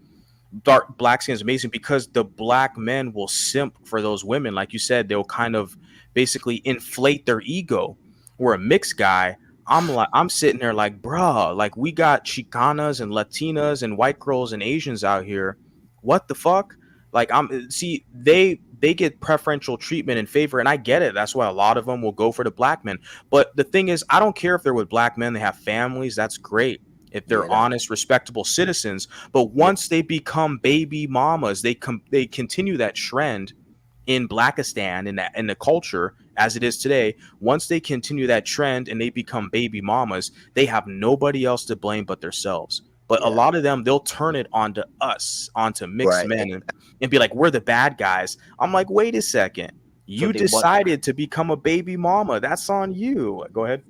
Dark black skin is amazing because the black men will simp for those women, like you said. They'll kind of basically inflate their ego. Where a mixed guy, I'm sitting there like, bruh, like we got Chicanas and Latinas and white girls and Asians out here. What the fuck? Like they get preferential treatment and favor, and I get it. That's why a lot of them will go for the black men. But the thing is, I don't care if they're with black men. They have families. That's great. If they're honest, respectable citizens. But once they become baby mamas, they continue that trend in Blackistan, in the culture as it is today. Once they continue that trend and they become baby mamas, they have nobody else to blame but themselves. But a lot of them, they'll turn it onto us, onto mixed men, and be like, we're the bad guys. I'm like, wait a second. You decided to become a baby mama. That's on you. Go ahead.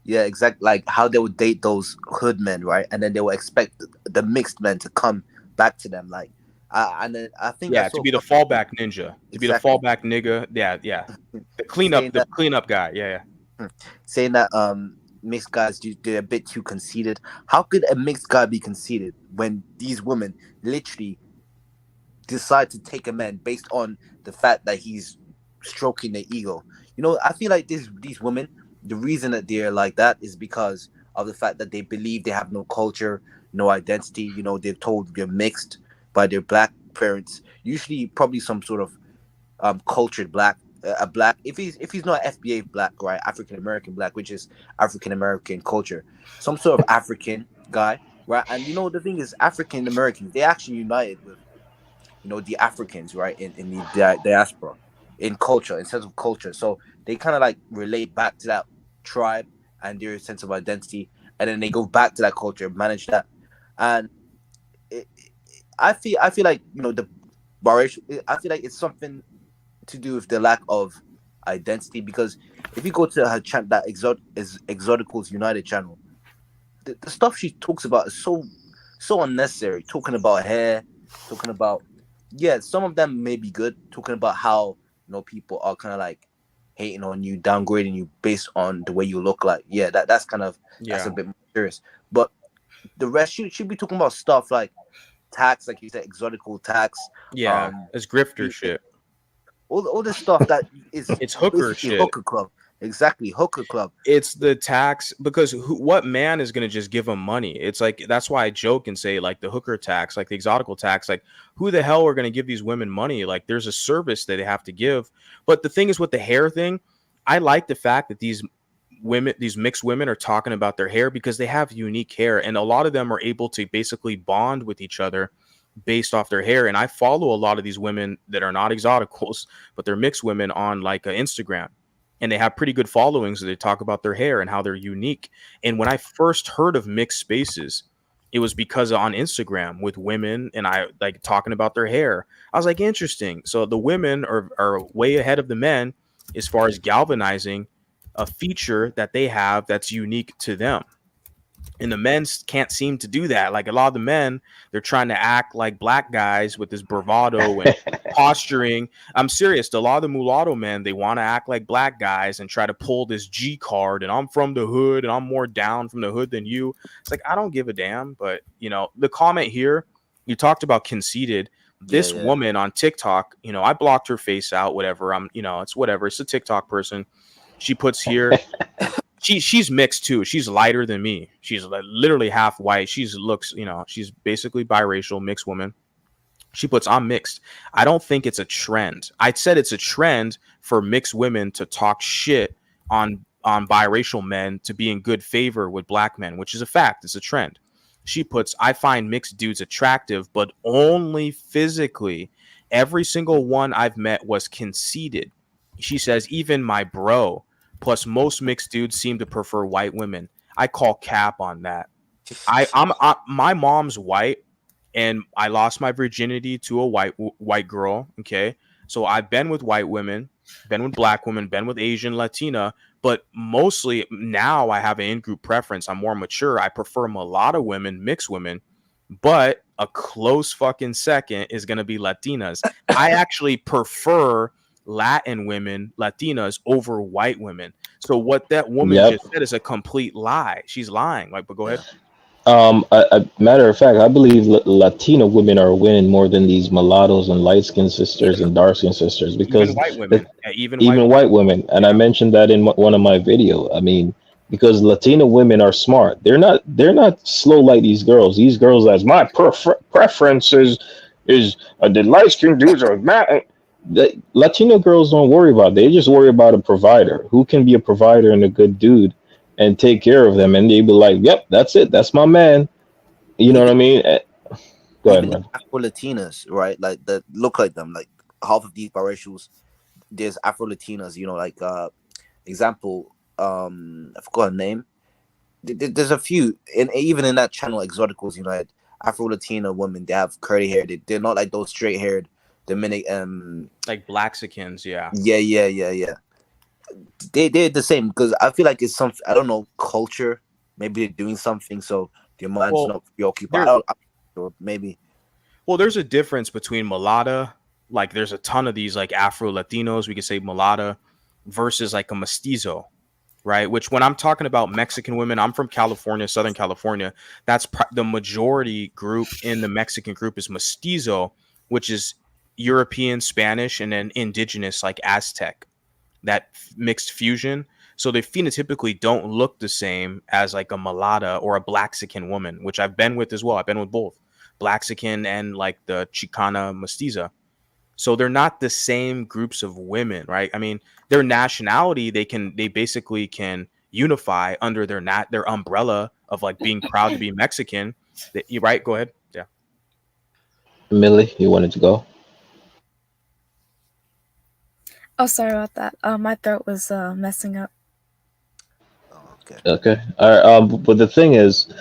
Yeah, exactly. Like how they would date those hood men, right? And then they would expect the mixed men to come back to them. Like, and then I think to be the fallback ninja, to be the fallback nigga. Yeah. The cleanup guy. Yeah. Saying that mixed guys they're a bit too conceited. How could a mixed guy be conceited when these women literally decide to take a man based on the fact that he's stroking their ego? I feel like these women, the reason that they're like that is because of the fact that they believe they have no culture, no identity. They're told they're mixed by their black parents, usually probably some sort of cultured black, a black. If he's not FBA black, right, African American black, which is African American culture, some sort of African guy, right? And the thing is, African Americans, they actually united with the Africans, right, in the diaspora, in culture, in sense of culture. So they kind of like relate back to that tribe and their sense of identity, and then they go back to that culture, manage that. And I feel like the biracial. I feel like it's something to do with the lack of identity, because if you go to her channel, that Exoticals United channel, the stuff she talks about is so unnecessary. Talking about hair, talking about some of them may be good. Talking about how people are kind of like hating on you, downgrading you based on the way you look like. That's kind of that's a bit more serious. But the rest should be talking about stuff like tax, like you said, exotical tax. It's grifter shit. All this stuff that is it's hooker shit. Hooker club. Exactly, hooker club. It's the tax, because what man is going to just give them money? It's like, that's why I joke and say like the hooker tax, like the exotical tax, like who the hell are going to give these women money? Like there's a service that they have to give. But the thing is with the hair thing, I like the fact that these mixed women are talking about their hair because they have unique hair, and a lot of them are able to basically bond with each other based off their hair. And I follow a lot of these women that are not exoticals, but they're mixed women on like Instagram. And they have pretty good followings. They talk about their hair and how they're unique. And when I first heard of mixed spaces, it was because on Instagram with women, and I like talking about their hair. I was like, interesting. So the women are way ahead of the men, as far as galvanizing a feature that they have that's unique to them. And the men can't seem to do that. Like a lot of the men, they're trying to act like black guys with this bravado and posturing. I'm serious. A lot of the mulatto men, they want to act like black guys and try to pull this G card. And I'm from the hood and I'm more down from the hood than you. It's like, I don't give a damn. But, you know, the comment here, you talked about conceited. This woman on TikTok, you know, I blocked her face out, whatever. It's whatever. It's a TikTok person. She puts here. She's mixed too. She's lighter than me. She's literally half white. She's basically biracial, mixed woman. She puts, I'm mixed. I don't think it's a trend. I said it's a trend for mixed women to talk shit on biracial men to be in good favor with black men, which is a fact. It's a trend. She puts, I find mixed dudes attractive, but only physically. Every single one I've met was conceited. She says, even my bro. Plus, most mixed dudes seem to prefer white women. I call cap on that. My mom's white, and I lost my virginity to a white girl. Okay, so I've been with white women, been with black women, been with Asian, Latina, but mostly now I have an in-group preference. I'm more mature. I prefer mulatto women, mixed women, but a close fucking second is gonna be Latinas. I actually prefer Latin women, Latinas over white women. So what that woman just said is a complete lie. She's lying. Like, but go ahead. A matter of fact, I believe Latino women are winning more than these mulattoes and light skinned sisters and dark skinned sisters, because even white women, even white women. And I mentioned that in one of my videos. I mean, because Latino women are smart. They're not slow like these girls. These girls, as my preference is the light skinned dudes are mad. The Latino girls don't worry about it. They just worry about a provider who can be a provider and a good dude and take care of them. And they be like, yep, that's it. That's my man. You know what I mean? Go ahead, man. Afro-Latinas, right? Like that look like them. Like half of these biracials, there's Afro-Latinas, you know, like example, I forgot her name. There's a few, and even in that channel, Exoticals, you know, like Afro-Latina women, they have curly hair. They're not like those straight-haired Dominican, like Blaxicans, yeah. They're the same, because I feel like it's some, I don't know, culture. Maybe they're doing something, so their mind's not preoccupied. Or maybe. Well, there's a difference between mulatto, like there's a ton of these like Afro Latinos, we could say mulatto, versus like a mestizo, right? Which when I'm talking about Mexican women, I'm from California, Southern California. That's the majority group in the Mexican group is mestizo, which is European, Spanish, and then indigenous like Aztec, that mixed fusion. So they phenotypically don't look the same as like a mulatto or a Blaxican woman, which I've been with as well. I've been with both Blaxican and like the Chicana mestiza. So they're not the same groups of women, right? I mean, their nationality, they basically can unify under their umbrella of like being proud to be Mexican. You right? Go ahead. Yeah. Millie, you wanted to go? Oh, sorry about that. My throat was messing up. Okay. All right. But the thing is,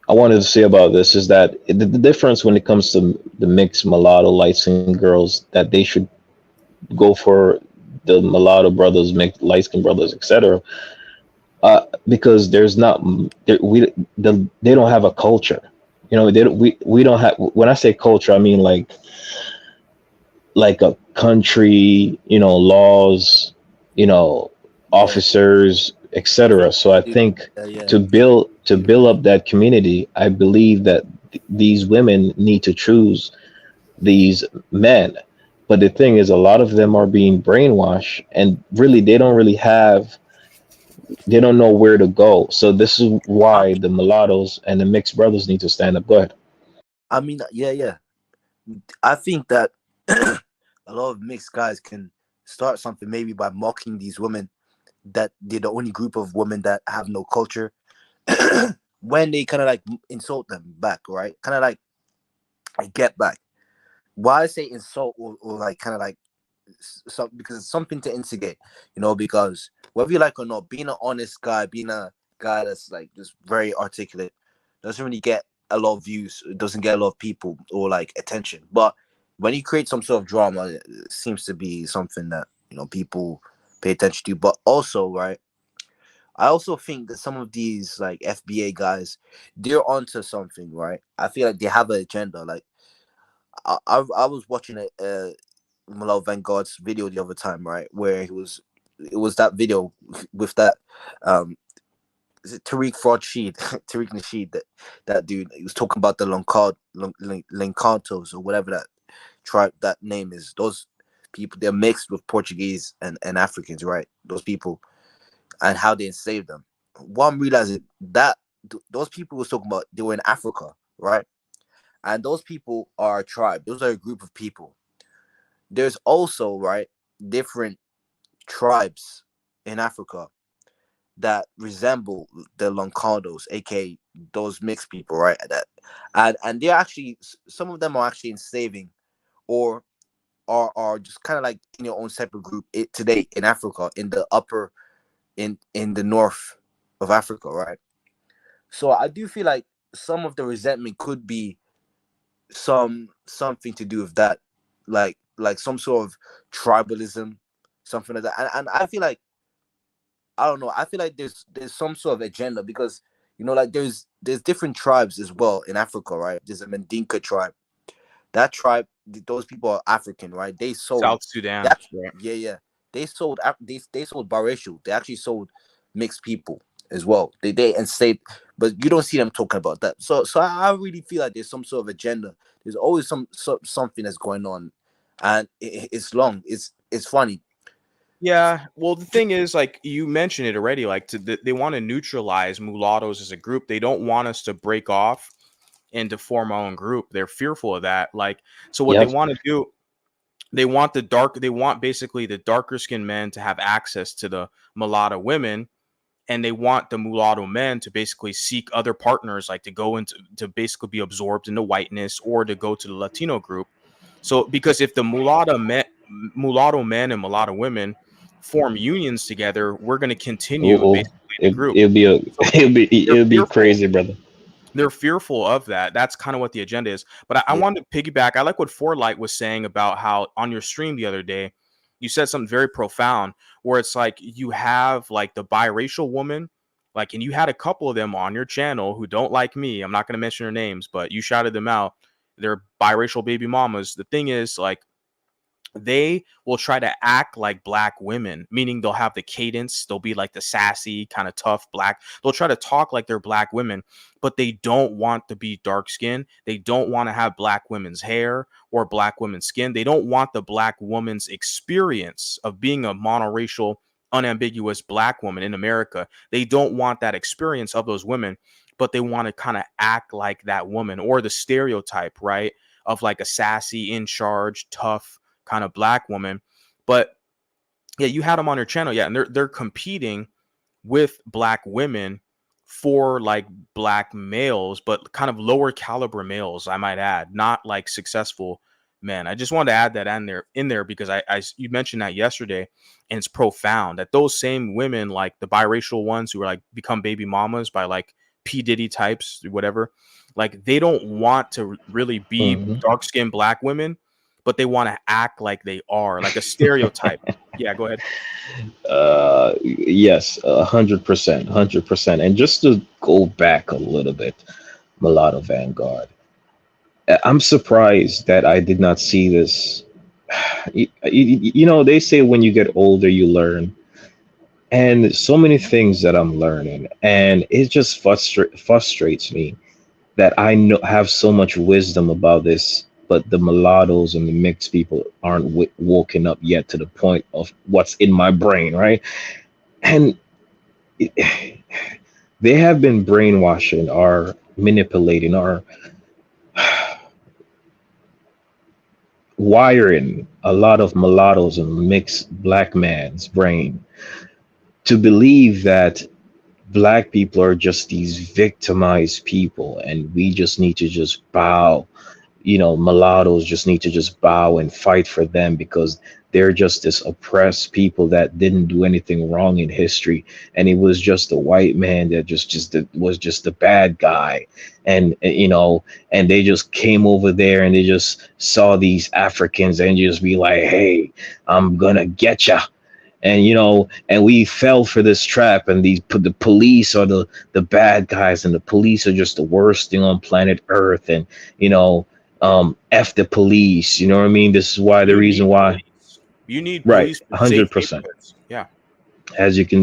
I wanted to say about this is that the difference when it comes to the mixed mulatto light skinned girls, that they should go for the mulatto brothers, mixed light skinned brothers, etc. Because there's not they don't have a culture. You know, we don't have. When I say culture, I mean like a country, you know, laws, you know, officers, etc. So I think to build up that community, I believe that these women need to choose these men. But the thing is, a lot of them are being brainwashed, and really they don't know where to go. So this is why the mulattoes and the mixed brothers need to stand up. Go ahead. I mean, yeah. I think that a lot of mixed guys can start something maybe by mocking these women, that they're the only group of women that have no culture. When they kind of like insult them back, right? Kind of like get back. Why I say insult or like kind of like because it's something to instigate, you know, because whether you like or not, being an honest guy, being a guy that's like just very articulate, doesn't really get a lot of views, it doesn't get a lot of people or like attention. But when you create some sort of drama, it seems to be something that, you know, people pay attention to. But also, right, I also think that some of these like FBA guys, they're onto something, right? I feel like they have an agenda. Like I was watching a Mulatto Vanguard's video the other time, right, where it was that video with that is it Tariq Fraud Sheed, Tariq Nasheed, that dude. He was talking about the Lancantos or whatever that tribe, that name is. Those people, they're mixed with Portuguese and Africans, right? Those people, and how they enslaved them. What I'm realizing, that those people was talking about, they were in Africa, right? And those people are a tribe. Those are a group of people. There's also, right, different tribes in Africa that resemble the Lancandos, aka those mixed people, right? And they're actually, some of them are actually enslaving, or are just kind of like in your own separate group today in Africa, in the upper, in the north of Africa, right? So I do feel like some of the resentment could be something to do with that, like some sort of tribalism, something like that. And I feel like, I don't know, I feel like there's some sort of agenda, because like there's different tribes as well in Africa, right? There's a Mandinka tribe. That tribe, those people are African, right? They sold South Sudan. Yeah. They sold biracial. They actually sold mixed people as well. They enslaved, but you don't see them talking about that. So I really feel like there's some sort of agenda. There's always something that's going on, and it's long. It's funny. Yeah, well, the thing is, like you mentioned it already, like they want to neutralize mulattoes as a group. They don't want us to break off and to form our own group. They're fearful of that. Like, so what they want to do, they want basically the darker skinned men to have access to the mulatto women, and they want the mulatto men to basically seek other partners, like to go into, to basically be absorbed into whiteness, or to go to the Latino group. So because if the mulatto men and mulatto women form unions together, we're going to continue basically the group. It'll be crazy, brother. They're fearful of that. That's kind of what the agenda is. But I wanted to piggyback. I like what Forlight was saying about how on your stream the other day, you said something very profound, where it's like you have like the biracial woman, like, and you had a couple of them on your channel who don't like me. I'm not going to mention their names, but you shouted them out. They're biracial baby mamas. The thing is, like, they will try to act like black women, meaning they'll have the cadence. They'll be like the sassy, kind of tough black. They'll try to talk like they're black women, but they don't want to be dark skinned. They don't want to have black women's hair or black women's skin. They don't want the black woman's experience of being a monoracial, unambiguous black woman in America. They don't want that experience of those women, but they want to kind of act like that woman, or the stereotype, right, of like a sassy, in charge, tough kind of black woman. But yeah, you had them on your channel, yeah, and they're competing with black women for like black males, but kind of lower caliber males, I might add, not like successful men. I just wanted to add that in there because you mentioned that yesterday, and it's profound that those same women, like the biracial ones who are like become baby mamas by like P. Diddy types, whatever, like they don't want to really be dark-skinned black women, but they want to act like they are, like a stereotype. Yeah, go ahead. Yes, 100%. And just to go back a little bit, Mulatto Vanguard, I'm surprised that I did not see this. They say when you get older, you learn. And so many things that I'm learning, and it just frustrates me that I have so much wisdom about this, but the mulattoes and the mixed people aren't woken up yet to the point of what's in my brain, right? And they have been brainwashing or manipulating or wiring a lot of mulattoes and mixed black man's brain to believe that black people are just these victimized people, and we just need to just bow. Mulattoes just need to just bow and fight for them because they're just this oppressed people that didn't do anything wrong in history, and it was just the white man that was just the bad guy, and and they just came over there and they just saw these Africans and just be like, hey, I'm gonna get ya. and and we fell for this trap, and the police are the bad guys, and the police are just the worst thing on planet Earth, and F the police, you know what I mean? This is why the reason why. You need Right, police for safe 100%. neighborhoods. Yeah. As you can,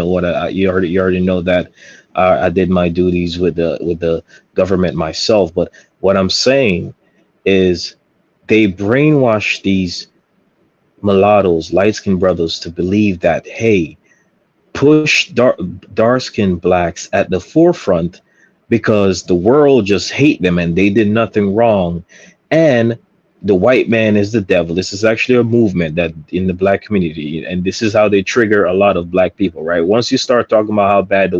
what you already know that I did my duties with the government myself. But what I'm saying is they brainwash these mulattoes, light skinned brothers, to believe that, hey, push dark skinned blacks at the forefront because the world just hate them and they did nothing wrong, and the white man is the devil. This is actually a movement that in the black community, and this is how they trigger a lot of black people, right? Once you start talking about how bad the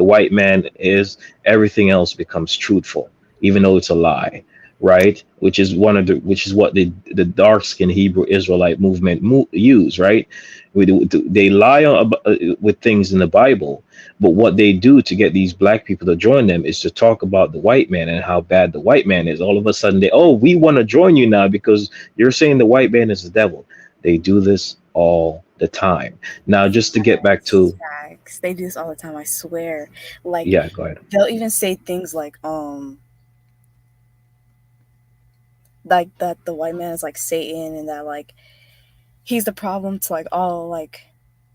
white man is, everything else becomes truthful, even though it's a lie, right? Which is which is what the dark skinned Hebrew Israelite movement use, right? They lie with things in the Bible, but what they do to get these black people to join them is to talk about the white man and how bad the white man is. All of a sudden, we want to join you now because you're saying the white man is the devil. They do this all the time. Now, just to get back to facts, they do this all the time. I swear. Like, yeah, go ahead. They'll even say things like that the white man is like Satan, and that like he's the problem to like all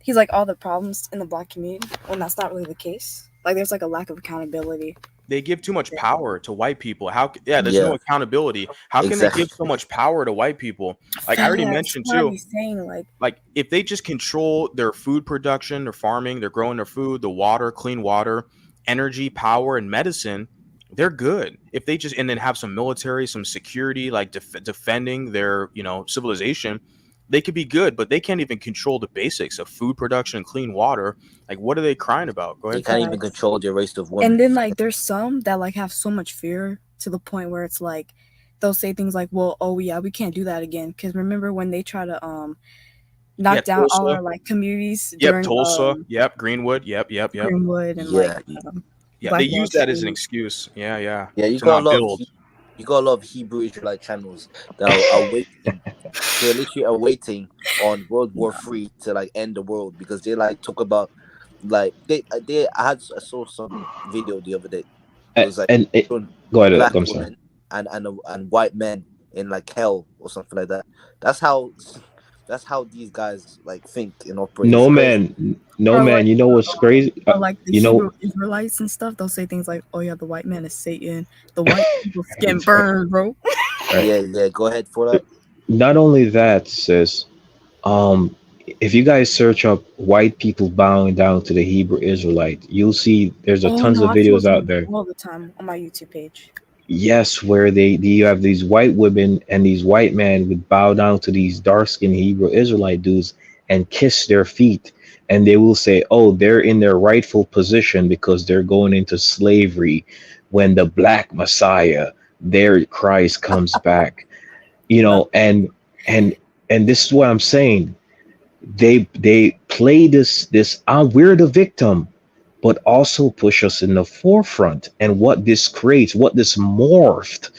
he's like all the problems in the black community, when that's not really the case. Like, there's like a lack of accountability. They give too much power to white people. There's no accountability. How can they give so much power to white people? Like I already mentioned too. Like if they just control their food production, their farming, they're growing their food, the water, clean water, energy, power, and medicine, they're good. If they just and then have some military, some security, like defending their civilization, they could be good, but they can't even control the basics of food production and clean water. Like, what are they crying about? Go ahead. They can't even control the race of women. And then like there's some that like have so much fear to the point where it's like they'll say things like, well, oh yeah, we can't do that again. Because remember when they try to knock down Tulsa. all our like communities during Tulsa, Greenwood, Greenwood, and they use that as an excuse. Yeah. You got a lot of Hebrew Israelite channels that are waiting. They're literally awaiting on World War III to like end the world, because they like talk about like I saw some video the other day. It was like go ahead, black women and white men in like hell or something like that. That's how these guys like think and operate. No man. You know what's crazy? Like the Hebrew Israelites and stuff, they'll say things like, "Oh yeah, the white man is Satan. The white people skin burned, bro." Right. Yeah. Go ahead for that. Not only that, sis. If you guys search up white people bowing down to the Hebrew Israelite, you'll see there's tons of videos out there all the time on my YouTube page. Yes, where you have these white women and these white men would bow down to these dark-skinned Hebrew Israelite dudes and kiss their feet, and they will say, "Oh, they're in their rightful position because they're going into slavery when the Black Messiah, their Christ, comes back." And this is what I'm saying. They play this we're the victim, but also push us in the forefront. And what this creates, what this morphed,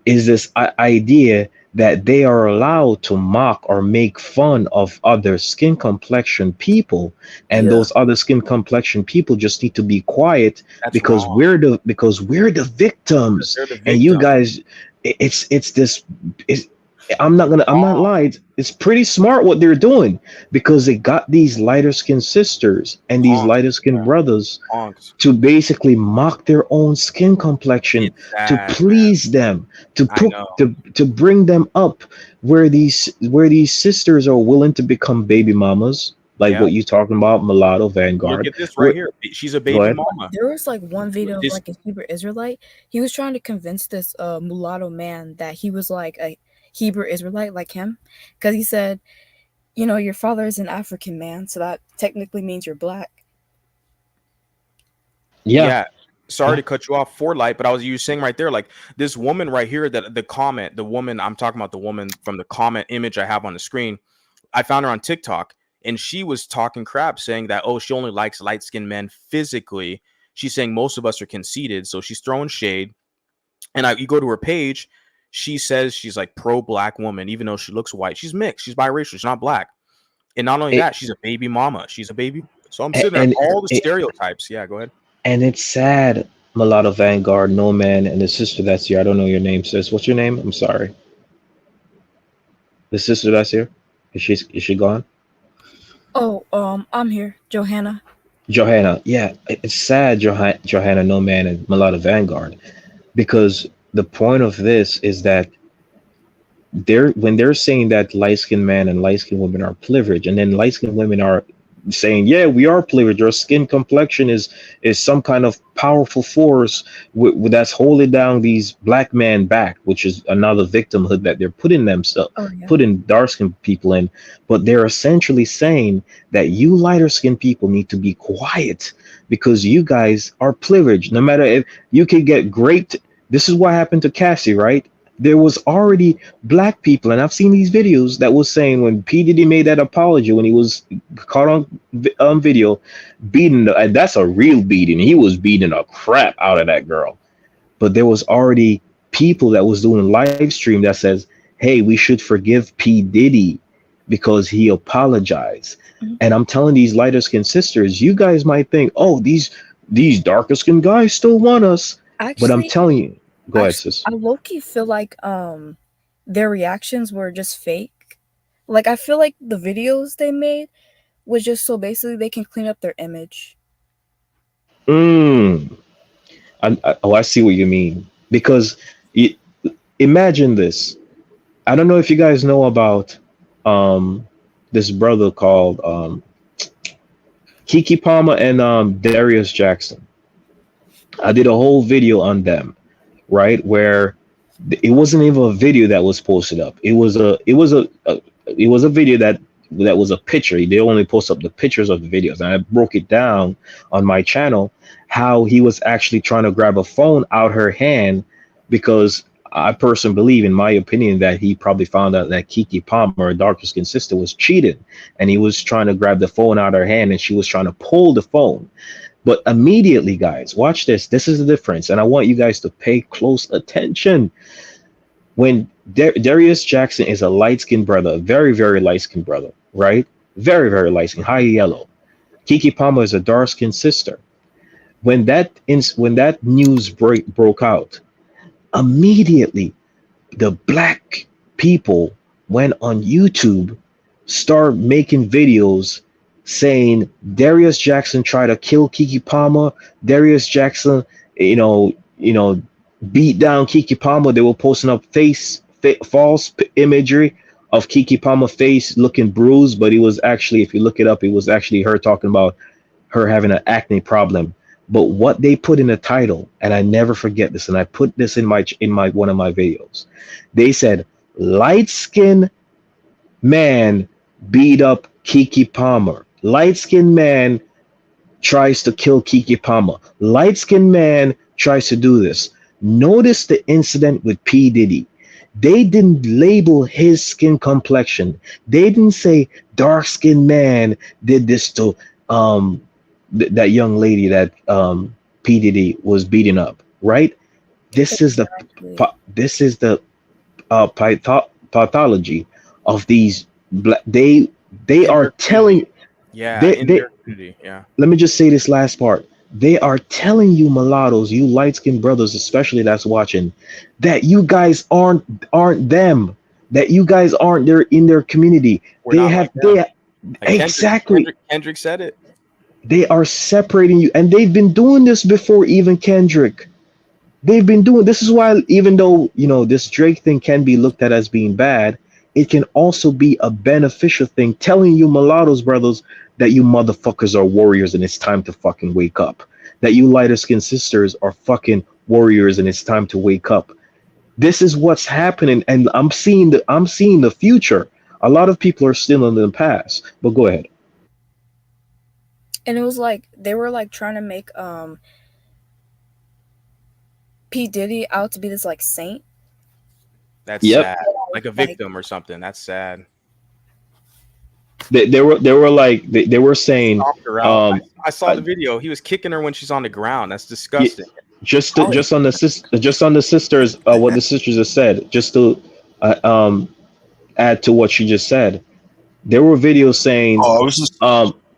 is this idea that they are allowed to mock or make fun of other skin complexion people, and those other skin complexion people just need to be quiet. That's because wrong. we're the victims. And you guys, I'm not lying. It's pretty smart what they're doing, because they got these lighter skinned sisters and these lighter skinned brothers to basically mock their own skin complexion, to please them, to bring them up where these sisters are willing to become baby mamas, like what you talking about, Mulatto, Vanguard. Look at this right here. She's a baby mama. There was like one video of like a Hebrew Israelite. He was trying to convince this mulatto man that he was like a Hebrew Israelite like him, because he said, your father is an African man, so that technically means you're black. Yeah. Sorry to cut you off, for light, but you were saying right there, like this woman right here, that the woman I'm talking about, the woman from the comment image I have on the screen, I found her on TikTok, and she was talking crap, saying that, she only likes light-skinned men physically. She's saying most of us are conceited, so she's throwing shade. And you go to her page, she says she's like pro-black woman, even though she looks white. She's mixed. She's biracial. She's not black. And not only that, she's a baby mama. She's a baby. So I'm sitting there, all the stereotypes. Yeah, go ahead. And it's sad, Mulatto Vanguard, No Man, and the sister that's here. I don't know your name, sis. What's your name? I'm sorry. The sister that's here. Is she gone? Oh, I'm here, Johanna. Johanna, yeah, it's sad, Johanna, No Man, and Mulatto Vanguard, because the point of this is that when they're saying that light-skinned men and light-skinned women are privileged, and then light-skinned women are saying, yeah, we are privileged. Our skin complexion is some kind of powerful force that's holding down these black men back, which is another victimhood that they're putting themselves, putting dark-skinned people in. But they're essentially saying that you lighter-skinned people need to be quiet because you guys are privileged. No matter if you can get great. This is what happened to Cassie, right? There was already black people, and I've seen these videos that was saying when P. Diddy made that apology when he was caught on video beating, and that's a real beating. He was beating a crap out of that girl. But there was already people that was doing live stream that says, hey, we should forgive P. Diddy because he apologized. Mm-hmm. And I'm telling these lighter skinned sisters, you guys might think, oh, these darker skinned guys still want us. Actually, but I'm telling you, go ahead, sis. I low-key feel like their reactions were just fake. Like, I feel like the videos they made was just so basically they can clean up their image. I see what you mean. Because imagine this. I don't know if you guys know about this brother called Keke Palmer and Darius Jackson. I did a whole video on them, right? Where it wasn't even a video that was posted up. It was a video that was a picture. They only post up the pictures of the videos, and I broke it down on my channel how he was actually trying to grab a phone out her hand, because I personally believe, in my opinion, that he probably found out that Keke Palmer, her darker skinned sister, was cheated, and he was trying to grab the phone out of her hand, and she was trying to pull the phone. But immediately, guys, watch this. This is the difference. And I want you guys to pay close attention. When Darius Jackson is a light-skinned brother, a very, very light-skinned brother, right? Very, very light-skinned, high yellow. Keke Palmer is a dark-skinned sister. When that news broke out, immediately the black people went on YouTube, started making videos saying Darius Jackson tried to kill Keke Palmer. Darius Jackson, beat down Keke Palmer. They were posting up false imagery of Keke Palmer's face looking bruised, but it was actually, if you look it up, it was actually her talking about her having an acne problem. But what they put in the title, and I never forget this, and I put this in my one of my videos. They said, light-skinned man beat up Keke Palmer. Light-skinned man tries to kill Keke Palmer. Light-skinned man tries to do this. Notice the incident with P. Diddy. They didn't label his skin complexion. They didn't say dark-skinned man did this to that young lady that P. Diddy was beating up. Right? This is the pathology of these black. They are telling. Yeah, Let me just say this last part. They are telling you mulattoes, you light-skinned brothers, especially that's watching, that you guys aren't them. That you guys aren't there in their community. Exactly. Kendrick said it. They are separating you, and they've been doing this before even Kendrick. They've been doing this. Is why, even though this Drake thing can be looked at as being bad, it can also be a beneficial thing, telling you mulattoes, brothers, that you motherfuckers are warriors and it's time to fucking wake up. That you lighter skinned sisters are fucking warriors and it's time to wake up. This is what's happening, and I'm seeing the future. A lot of people are still in the past. But go ahead. And it was like they were like trying to make P. Diddy out to be this like saint. That's sad. Like a victim or something. That's sad. They were saying. I saw the video. He was kicking her when she's on the ground. That's disgusting. Just on the sisters, what the sisters have said. Just to add to what she just said, There were videos saying, Oh, I was just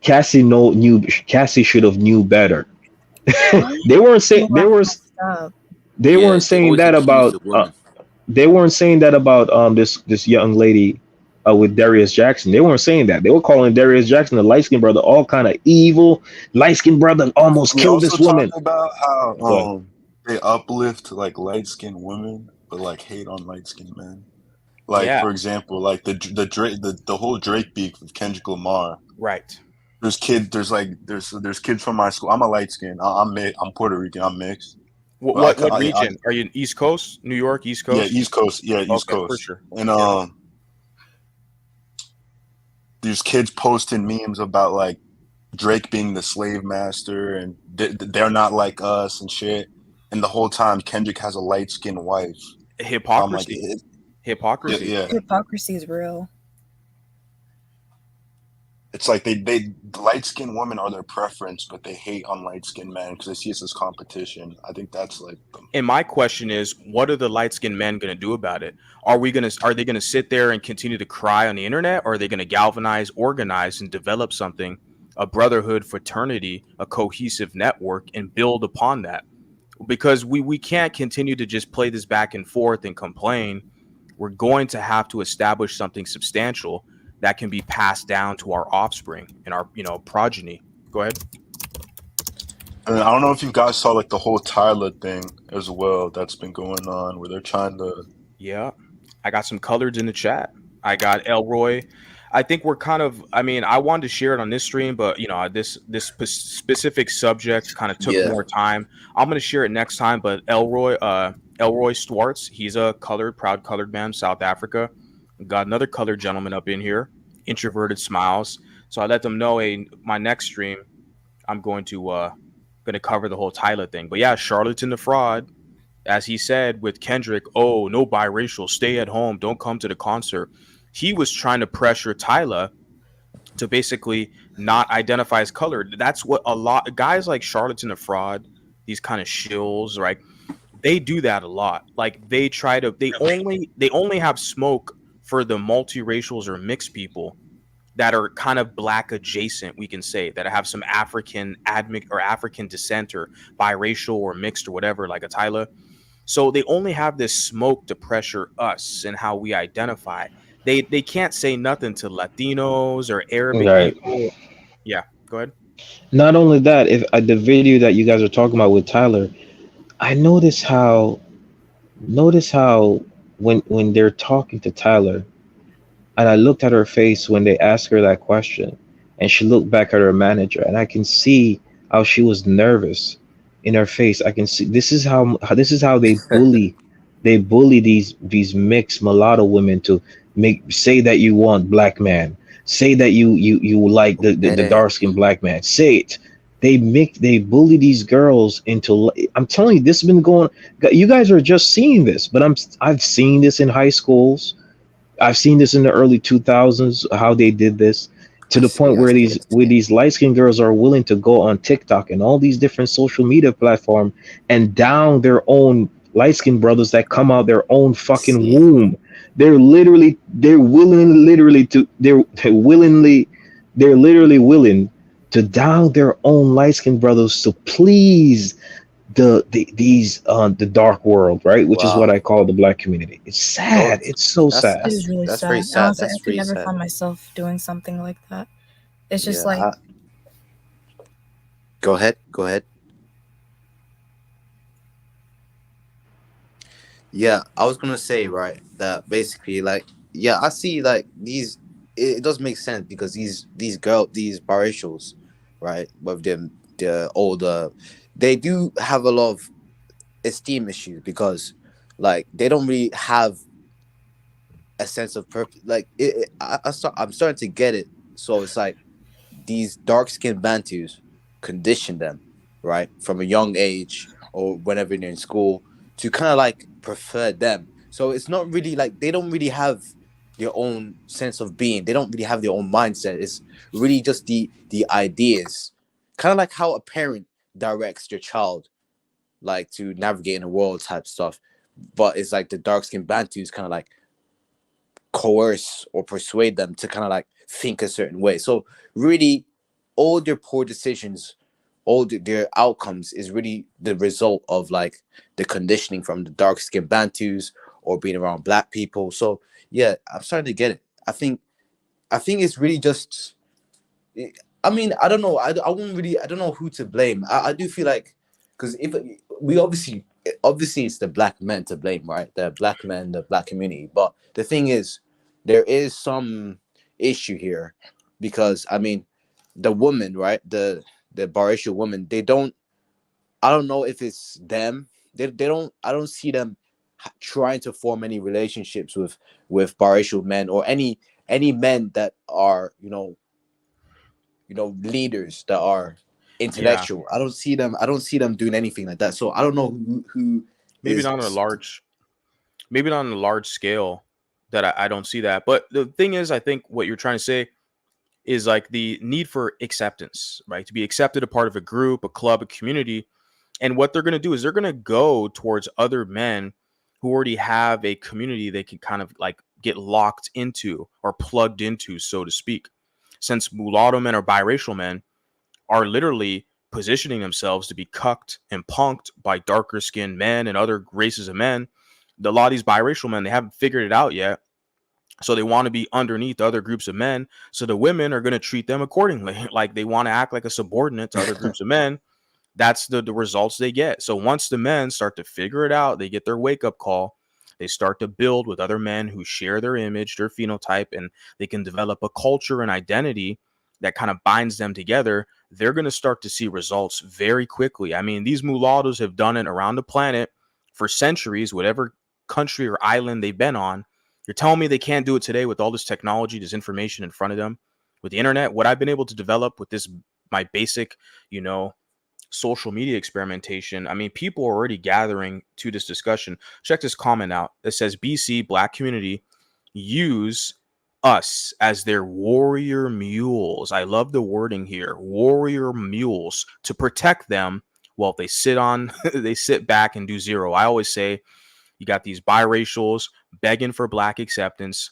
Cassie should have knew better. They weren't saying they Yeah, weren't they saying always that accuse the about women. they weren't saying that about this young lady with Darius Jackson. They weren't saying that. They were calling Darius Jackson, the light skinned brother, all kind of evil. Light skinned brother almost we killed also this woman. talked about how But they uplift like light skinned women, but like hate on light skinned men. Like Yeah. for example, like the whole Drake beef with Kendrick Lamar. Right. There's kids from my school. I'm a light skin. I'm Puerto Rican. I'm mixed. What region are you in? East Coast, New York, East Coast? Yeah, East Coast. Yeah, East Okay, Coast. for sure. And there's kids posting memes about like Drake being the slave master and they're not like us and shit. And the whole time Kendrick has a light skinned wife. Hypocrisy. So Hypocrisy. Yeah. Hypocrisy is real. It's like they light skinned women are their preference, but they hate on light skinned men because they see us as competition. I think that's like. And my question is, what are the light skinned men going to do about it? Are they going to sit there and continue to cry on the internet, or are they going to galvanize, organize, and develop something, a brotherhood, fraternity, a cohesive network, and build upon that? Because we can't continue to just play this back and forth and complain. We're going to have to establish something substantial that can be passed down to our offspring and our progeny. Go ahead. And I don't know if you guys saw like the whole Tyler thing as well that's been going on where they're trying to. Yeah, I got some coloreds in the chat. I got Elroy. I think we're kind of. I mean, I wanted to share it on this stream, but this specific subject kind of took more time. I'm gonna share it next time. But Elroy Swartz, he's a proud colored man, South Africa. Got another colored gentleman up in here, introverted smiles. So I let them know, my next stream, I'm going to cover the whole Tyler thing. But yeah, Charlatan the fraud, as he said with Kendrick, oh, no biracial, stay at home, don't come to the concert. He was trying to pressure Tyler to basically not identify as colored. That's what a lot guys like Charlatan the fraud, these kind of shills, right? They do that a lot. Like they only have smoke for the multiracials or mixed people that are kind of black adjacent, we can say, that have some African descent or biracial or mixed or whatever, like a Tyler. So they only have this smoke to pressure us and how we identify. They can't say nothing to Latinos or Arabic people. Yeah, go ahead. Not only that, if the video that you guys are talking about with Tyler, I notice how when they're talking to Tyler, and I looked at her face when they asked her that question, and she looked back at her manager, and I can see how she was nervous in her face. I can see this is how they bully these mixed mulatto women to say that you want black man, say that you like the dark skinned black man, say it. They bully these girls into. I'm telling you, this has been going. You guys are just seeing this, but I've seen this in high schools. I've seen this in the early 2000s, how they did this to the point where these light-skinned girls are willing to go on TikTok and all these different social media platforms and down their own light-skinned brothers that come out their own fucking womb. They're literally willing to down their own light-skinned brothers to please the dark world, right? Which is what I call the black community. It's sad. It's so sad. It is really sad. Very sad. Honestly, I could never find myself doing something like that. It's just Go ahead. Yeah, I was gonna say, right, that basically, like, yeah, I see, like, these. It does make sense because these biracials, right, with them, the older, they do have a lot of esteem issues because, like, they don't really have a sense of purpose. Like, I'm starting to get it. So it's like these dark-skinned Bantus condition them, right, from a young age or whenever they're in school to kind of like prefer them. So it's not really like they don't really have their own sense of being. They don't really have their own mindset. It's really just the ideas, kind of like how a parent directs their child, like, to navigate in the world type stuff. But it's like the dark-skinned Bantus kind of like coerce or persuade them to kind of like think a certain way. So really, all their poor decisions, all their outcomes is really the result of like the conditioning from the dark skinned Bantus or being around black people. So yeah, I'm starting to get it. I think it's really just, I mean, I don't know. I don't know who to blame. I do feel like, because if we obviously it's the black men to blame, right? The black men, the black community. But the thing is, there is some issue here, because I mean, the woman, right? The biracial woman, they don't. I don't know if it's them. They don't. I don't see them trying to form any relationships with biracial men or any men that are leaders that are intellectual. I don't see them doing anything like that. So I don't know who maybe not on a large scale that I don't see that. But the thing is, I think what you're trying to say is like the need for acceptance, right? To be accepted, a part of a group, a club, a community. And what they're going to do is they're going to go towards other men who already have a community they can kind of like get locked into or plugged into, so to speak. Since mulatto men or biracial men are literally positioning themselves to be cucked and punked by darker skinned men and other races of men, a lot of these biracial men, they haven't figured it out yet. So they want to be underneath other groups of men. So the women are going to treat them accordingly. Like they want to act like a subordinate to other groups of men. That's the results they get. So once the men start to figure it out, they get their wake up call. They start to build with other men who share their image, their phenotype, and they can develop a culture and identity that kind of binds them together. They're going to start to see results very quickly. I mean, these mulattoes have done it around the planet for centuries, whatever country or island they've been on. You're telling me they can't do it today with all this technology, this information in front of them, with the internet? What I've been able to develop with this, my basic, social media experimentation. I mean, people are already gathering to this discussion. Check this comment out. It says BC black community use us as their warrior mules. I love the wording here. Warrior mules to protect them while they sit back and do zero. I always say you got these biracials begging for black acceptance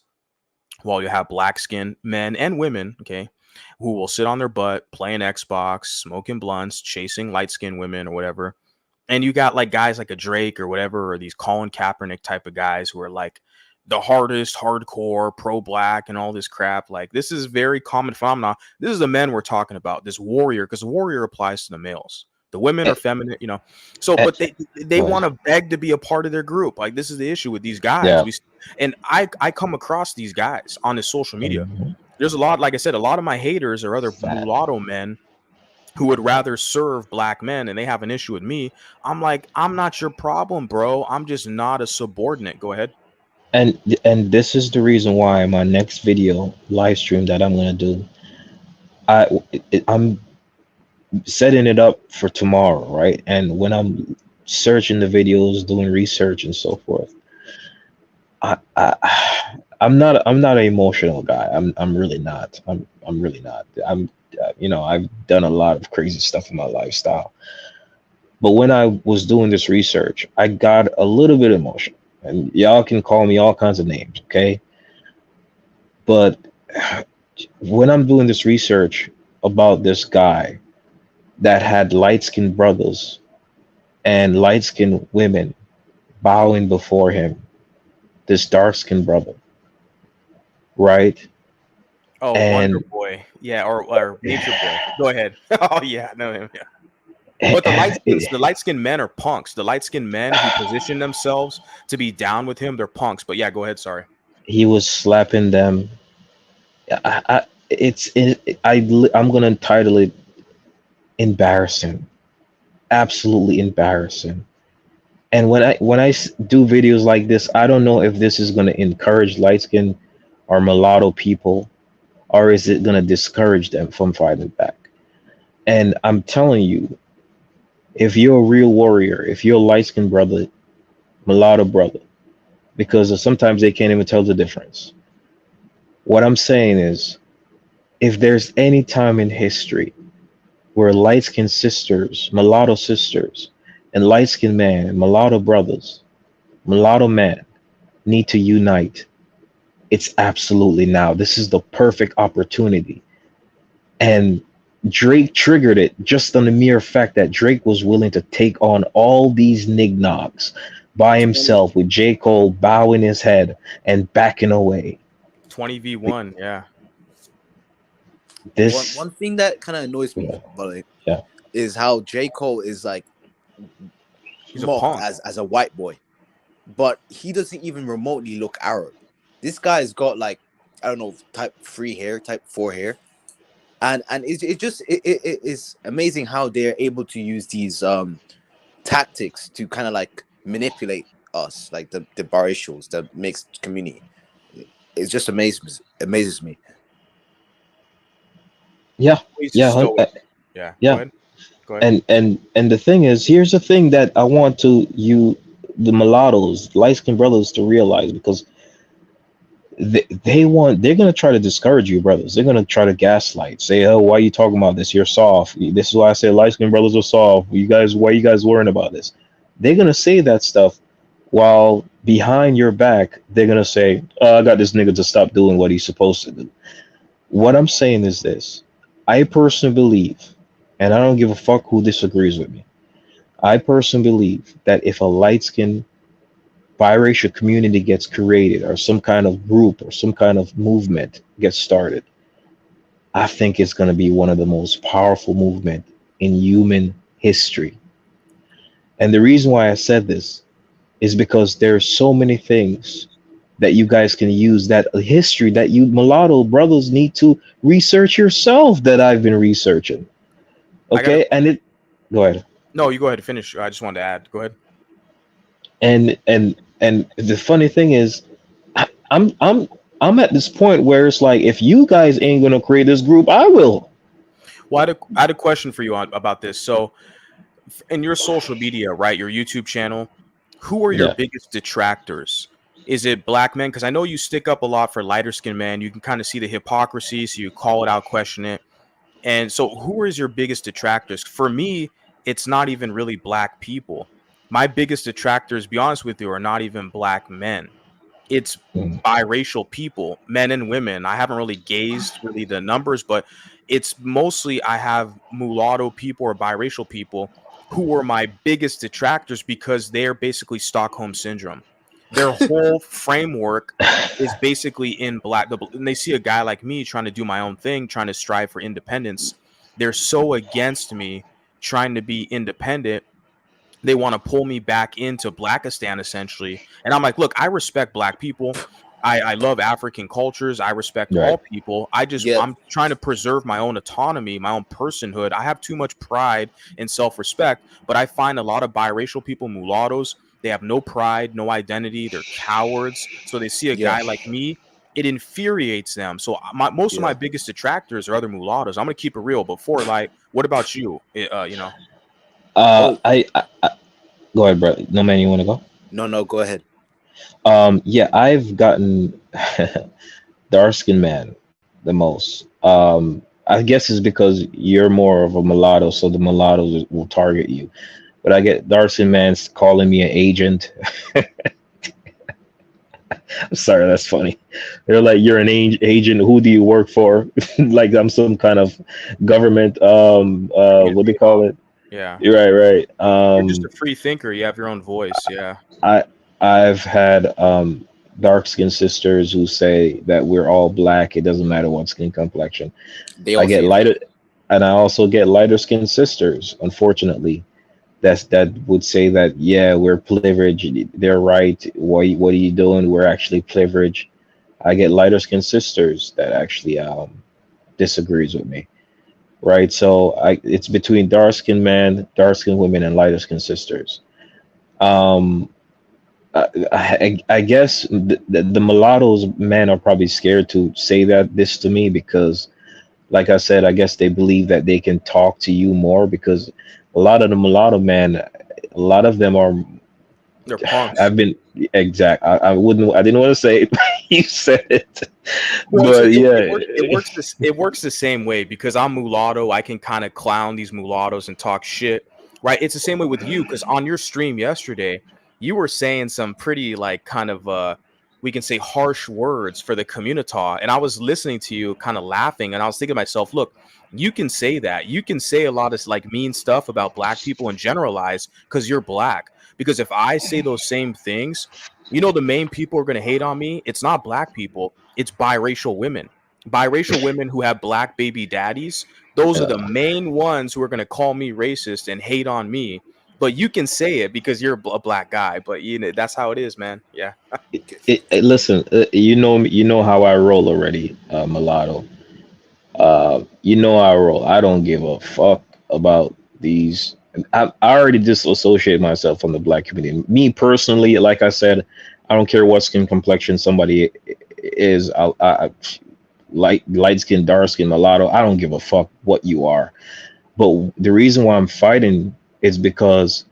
while you have black skinned men and women, okay, who will sit on their butt playing Xbox, smoking blunts, chasing light-skinned women or whatever. And you got like guys like a Drake or whatever, or these Colin Kaepernick type of guys who are like the hardest, hardcore, pro-black and all this crap. Like, this is very common phenomenon. This is the men we're talking about, this warrior, because warrior applies to the males. The women are feminine, So, but they want to beg to be a part of their group. Like, this is the issue with these guys. And I come across these guys on this social media. There's a lot, like I said, a lot of my haters are other mulatto men who would rather serve black men, and they have an issue with me. I'm like, I'm not your problem, bro. I'm just not a subordinate. Go ahead. And this is the reason why my next video live stream that I'm gonna do, I'm setting it up for tomorrow, right? And when I'm searching the videos, doing research and so forth, I'm not an emotional guy. I'm really not. I'm really not. I've done a lot of crazy stuff in my lifestyle. But when I was doing this research, I got a little bit emotional. And y'all can call me all kinds of names, okay? But when I'm doing this research about this guy that had light-skinned brothers and light-skinned women bowing before him, this dark-skinned brother, right? Oh, and Wonder Boy. Yeah, or Nature Boy. Go ahead. Oh, yeah, I know him, yeah. But the light-skinned men are punks. The light-skinned men who position themselves to be down with him, they're punks. But yeah, go ahead, sorry. He was slapping them. I'm going to title it embarrassing. Absolutely embarrassing. And when I do videos like this, I don't know if this is going to encourage light-skinned or mulatto people, or is it going to discourage them from fighting back? And I'm telling you, if you're a real warrior, if you're a light-skinned brother, mulatto brother, because sometimes they can't even tell the difference. What I'm saying is, if there's any time in history where light-skinned sisters, mulatto sisters, and light-skinned men, mulatto brothers, mulatto men need to unite, It's absolutely now. This is the perfect opportunity. And Drake triggered it just on the mere fact that Drake was willing to take on all these nignogs by himself with J. Cole bowing his head and backing away. 20v1, yeah. This one thing that kind of annoys me about it is how J. Cole is like mocked as a white boy, but he doesn't even remotely look Arab. This guy's got like, I don't know, type 3 hair, type 4 hair. And it is amazing how they're able to use these tactics to kind of like manipulate us, like the biracials, the mixed community. It just amazes me. Yeah. Go ahead. And the thing is, here's the thing that I want the mulattoes, light-skinned brothers, to realize, because they're gonna try to discourage you, brothers. They're gonna try to gaslight, say, "Oh, why are you talking about this? You're soft. This is why I say light-skinned brothers are soft. Why are you guys worrying about this?" They're gonna say that stuff, while behind your back, they're gonna say, "Oh, I got this nigga to stop doing what he's supposed to do." What I'm saying is this: I personally believe, and I don't give a fuck who disagrees with me, I personally believe that if a light-skinned biracial community gets created, or some kind of group or some kind of movement gets started, I think it's going to be one of the most powerful movement in human history. And the reason why I said this is because there's so many things that you guys can use, that history that you mulatto brothers need to research yourself, that I've been researching. Okay. Go ahead. No, you go ahead and finish. I just wanted to add. Go ahead. And the funny thing is, I'm at this point where it's like, if you guys ain't gonna create this group, I will. Well, I had a question for you about this. So, in your social media, right, your YouTube channel, who are your biggest detractors? Is it black men? Because I know you stick up a lot for lighter skinned men. You can kind of see the hypocrisy, so you call it out, question it. And so, who is your biggest detractors? For me, it's not even really black people. My biggest detractors, be honest with you, are not even black men. It's biracial people, men and women. I haven't really gauged really the numbers, but it's mostly I have mulatto people or biracial people who are my biggest detractors, because they're basically Stockholm syndrome. Their whole framework is basically in black, and they see a guy like me trying to do my own thing, trying to strive for independence. They're so against me trying to be independent. They want to pull me back into Blackistan, essentially. And I'm like, look, I respect black people. I love African cultures. I respect all people. I'm trying to preserve my own autonomy, my own personhood. I have too much pride and self-respect, but I find a lot of biracial people, mulattoes, they have no pride, no identity. They're cowards. So they see a guy like me, it infuriates them. So most of my biggest detractors are other mulattoes. I'm going to keep it real. Before, like, what about you? I go ahead, bro. No, man, you want to go? No, go ahead. Yeah, I've gotten dark skinned man the most. I guess it's because you're more of a mulatto, so the mulattoes will target you. But I get dark skinned man calling me an agent. I'm sorry, that's funny. They're like, "You're an agent. Who do you work for?" Like I'm some kind of government. What do they call it? Yeah, you're right. You're just a free thinker. You have your own voice. Yeah. I've had dark skinned sisters who say that we're all black. It doesn't matter what skin complexion. I get lighter, and I also get lighter skinned sisters, unfortunately, that would say that, yeah, we're privileged. They're right. What are you doing? We're actually privileged. I get lighter skinned sisters that actually disagrees with me. Right. So it's between dark skinned men, dark skinned women, and lighter skinned sisters. I guess the mulattoes men are probably scared to say this to me, because, like I said, I guess they believe that they can talk to you more, because a lot of the mulatto men, a lot of them are. They're punks. I've been exact. I didn't want to say it. You said it. Well, but it works the same way, because I'm mulatto. I can kind of clown these mulattoes and talk shit, right? It's the same way with you, because on your stream yesterday, you were saying some pretty, like, kind of we can say harsh words for the community. And I was listening to you kind of laughing, and I was thinking to myself, look, you can say that. You can say a lot of like mean stuff about black people and generalize because you're black. Because if I say those same things, you know, the main people are going to hate on me. It's not black people, it's biracial women. Biracial women who have black baby daddies. Those are the main ones who are going to call me racist and hate on me. But you can say it because you're a black guy. But you know, that's how it is, man. Yeah. Listen, you know how I roll already, Mulatto. You know how I roll. I don't give a fuck about these. I already disassociate myself from the black community. Me personally, like I said, I don't care what skin complexion somebody is. I light skin, dark skin, mulatto. I don't give a fuck what you are. But the reason why I'm fighting is because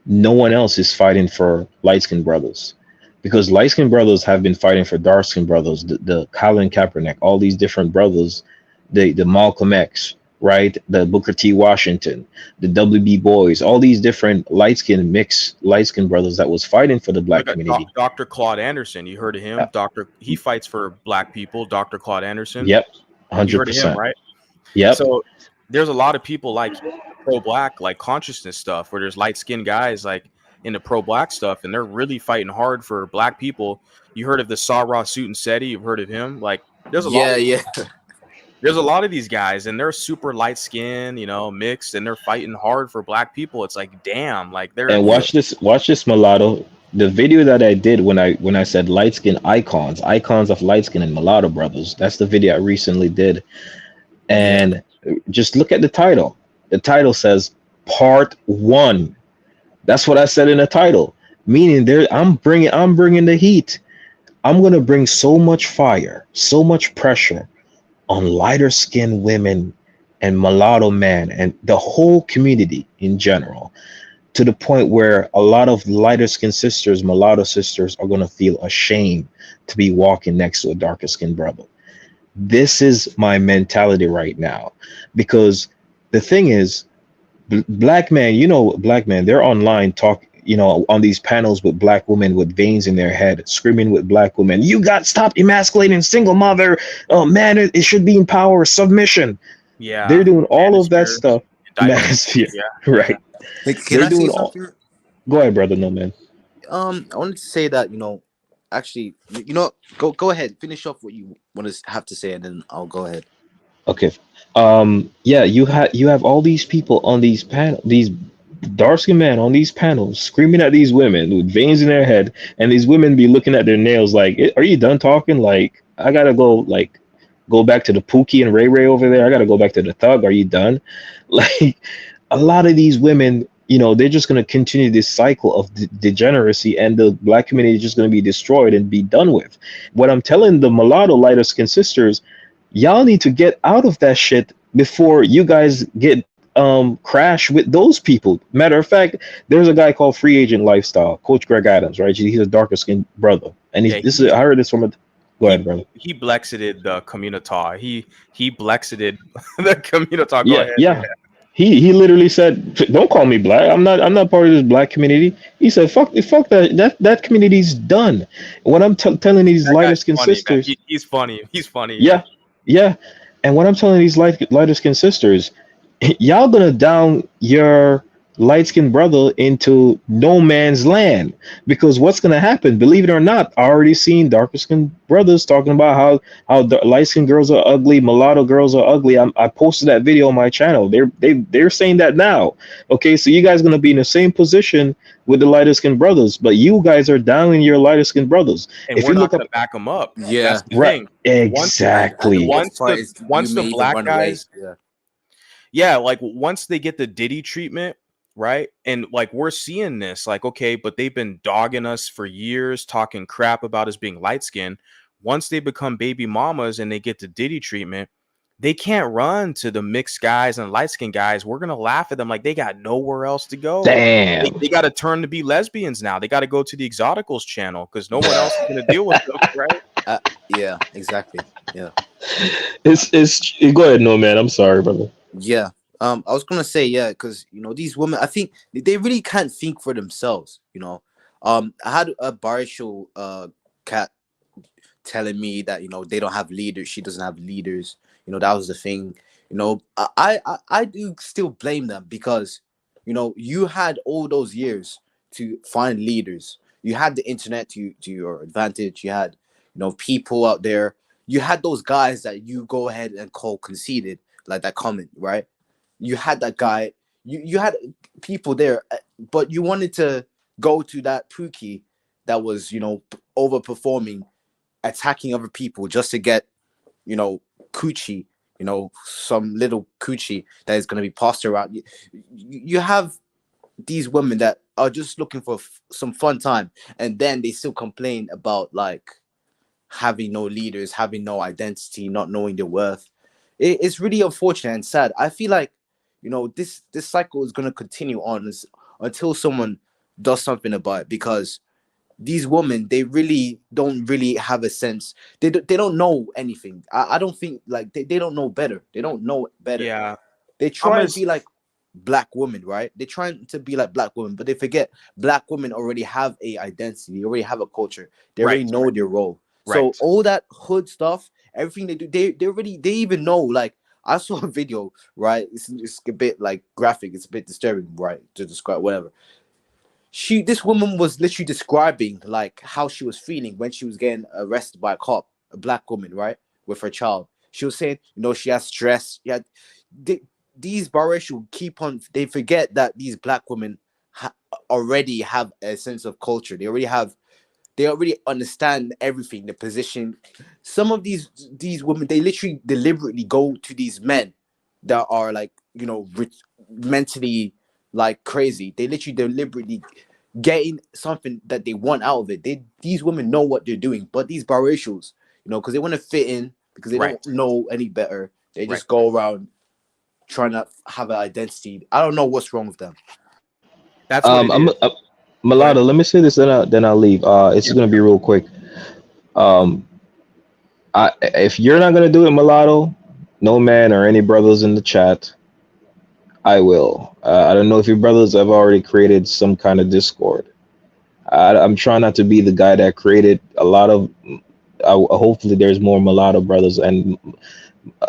no one else is fighting for light skinned brothers. Because light skinned brothers have been fighting for dark skinned brothers, the Colin Kaepernick, all these different brothers, the Malcolm X, right? The Booker T. Washington, the WB Boys, all these different mixed light skinned brothers that was fighting for the black community. Dr. Claude Anderson, you heard of him? He fights for black people. Dr. Claude Anderson. Yep, 100%. You heard of him, right? Yep. So there's a lot of people like pro-black, like consciousness stuff, where there's light-skinned guys like in the pro-black stuff, and they're really fighting hard for black people. You heard of the Sarah Suit and Seti? You've heard of him? Like, there's a lot. There's a lot of these guys, and they're super light-skinned, you know, mixed, and they're fighting hard for black people. It's like, damn, like they're. And watch this, mulatto. The video that I did when I said light-skinned icons of light-skinned and mulatto brothers. That's the video I recently did, and just look at the title. The title says Part 1. That's what I said in the title. Meaning I'm bringing the heat. I'm going to bring so much fire, so much pressure on lighter skinned women and mulatto men and the whole community in general, to the point where a lot of lighter skinned sisters, mulatto sisters, are going to feel ashamed to be walking next to a darker skinned brother. This is my mentality right now, because the thing is, black men, they're online on these panels with black women with veins in their head, screaming with black women, you got stop emasculating single mother, man, it should be in power, submission. Yeah, they're doing all of that stuff. Manosphere. Yeah. Right. Can I say something? Go ahead, brother. No, man. I wanted to say that, actually, go ahead, finish off what you want to have to say, and then I'll go ahead. Okay. Yeah, you have all these people on these these dark-skinned men on these panels screaming at these women with veins in their head, and these women be looking at their nails like, are you done talking? Like, I gotta go back to the Pookie and Ray Ray over there. I gotta go back to the Thug. Are you done? Like, a lot of these women, they're just going to continue this cycle of degeneracy, and the black community is just going to be destroyed and be done with. What I'm telling the mulatto lighter skin sisters, y'all need to get out of that shit before you guys get crash with those people. Matter of fact, there's a guy called Free Agent Lifestyle, Coach Greg Adams, right? He's a darker skinned brother, and I heard this from a. Go ahead, brother. He blexited the community. He blexited the community. Go ahead. Yeah. He literally said, "Don't call me black. I'm not part of this black community." He said, "Fuck that community's done." What I'm telling these lighter skinned sisters, he's funny. Yeah. And what I'm telling these lighter skinned sisters, y'all gonna down your light skinned brother into no man's land, because what's gonna happen? Believe it or not, I already seen darker skinned brothers talking about how light skinned girls are ugly, mulatto girls are ugly. I posted that video on my channel. They're saying that now. Okay, so you guys gonna be in the same position with the lighter skinned brothers, but you guys are downing your lighter skinned brothers. And if we're not gonna back them up. Yeah, that's the thing. Exactly. Once the black guys, like once they get the Diddy treatment. Right. And like, we're seeing this, like, okay, but they've been dogging us for years, talking crap about us being light skinned. Once they become baby mamas and they get the Diddy treatment, they can't run to the mixed guys and light skinned guys. We're going to laugh at them like they got nowhere else to go. Damn. They got to turn to be lesbians now. They got to go to the Exoticals channel because no one else is going to deal with them. Right. Yeah, exactly. Yeah. It's go ahead. No, man. I'm sorry, brother. Yeah. I was gonna say, because these women, I think they really can't think for themselves. I had a biracial Cat telling me that, you know, they don't have leaders. She doesn't have leaders. You know, that was the thing. You know, I do still blame them because, you know, you had all those years to find leaders. You had the internet to your advantage. You had, you know, people out there. You had those guys that you go ahead and call conceited, like that comment, right? You had that guy. You had people there, but you wanted to go to that Pookie that was, you know, overperforming, attacking other people just to get, you know, coochie, you know, some little coochie that is going to be passed around. You have these women that are just looking for some fun time, and then they still complain about like having no leaders, having no identity, not knowing their worth. It's really unfortunate and sad. I feel like, you know, this cycle is going to continue on until someone does something about it, because these women, they really don't really have a sense. They don't know anything. I don't think, like, they don't know better. They don't know better. Yeah. They try and be like black women, right? They're trying to be like black women, but they forget black women already have a identity. They already have a culture. They already know their role. So all that hood stuff, everything they do, they even know. Like, I saw a video, right? It's a bit like graphic. It's a bit disturbing, right? To describe whatever. This woman was literally describing like how she was feeling when she was getting arrested by a cop, a black woman, right, with her child. She was saying, you know, she has stress. These biracial they forget that these black women already have a sense of culture. They already understand everything, the position. Some of these women, they literally deliberately go to these men that are like, you know, mentally like crazy. They literally deliberately getting something that they want out of it. These women know what they're doing, but these biracials, you know, because they want to fit in, because they don't know any better. They just go around trying to have an identity. I don't know what's wrong with them. That's what it is. Mulatto, let me say this, then I'll leave. It's gonna be real quick. If you're not gonna do it, Mulatto, no man or any brothers in the chat, I will. I don't know if your brothers have already created some kind of Discord. I'm trying not to be the guy that created a lot of. Hopefully, there's more Mulatto brothers and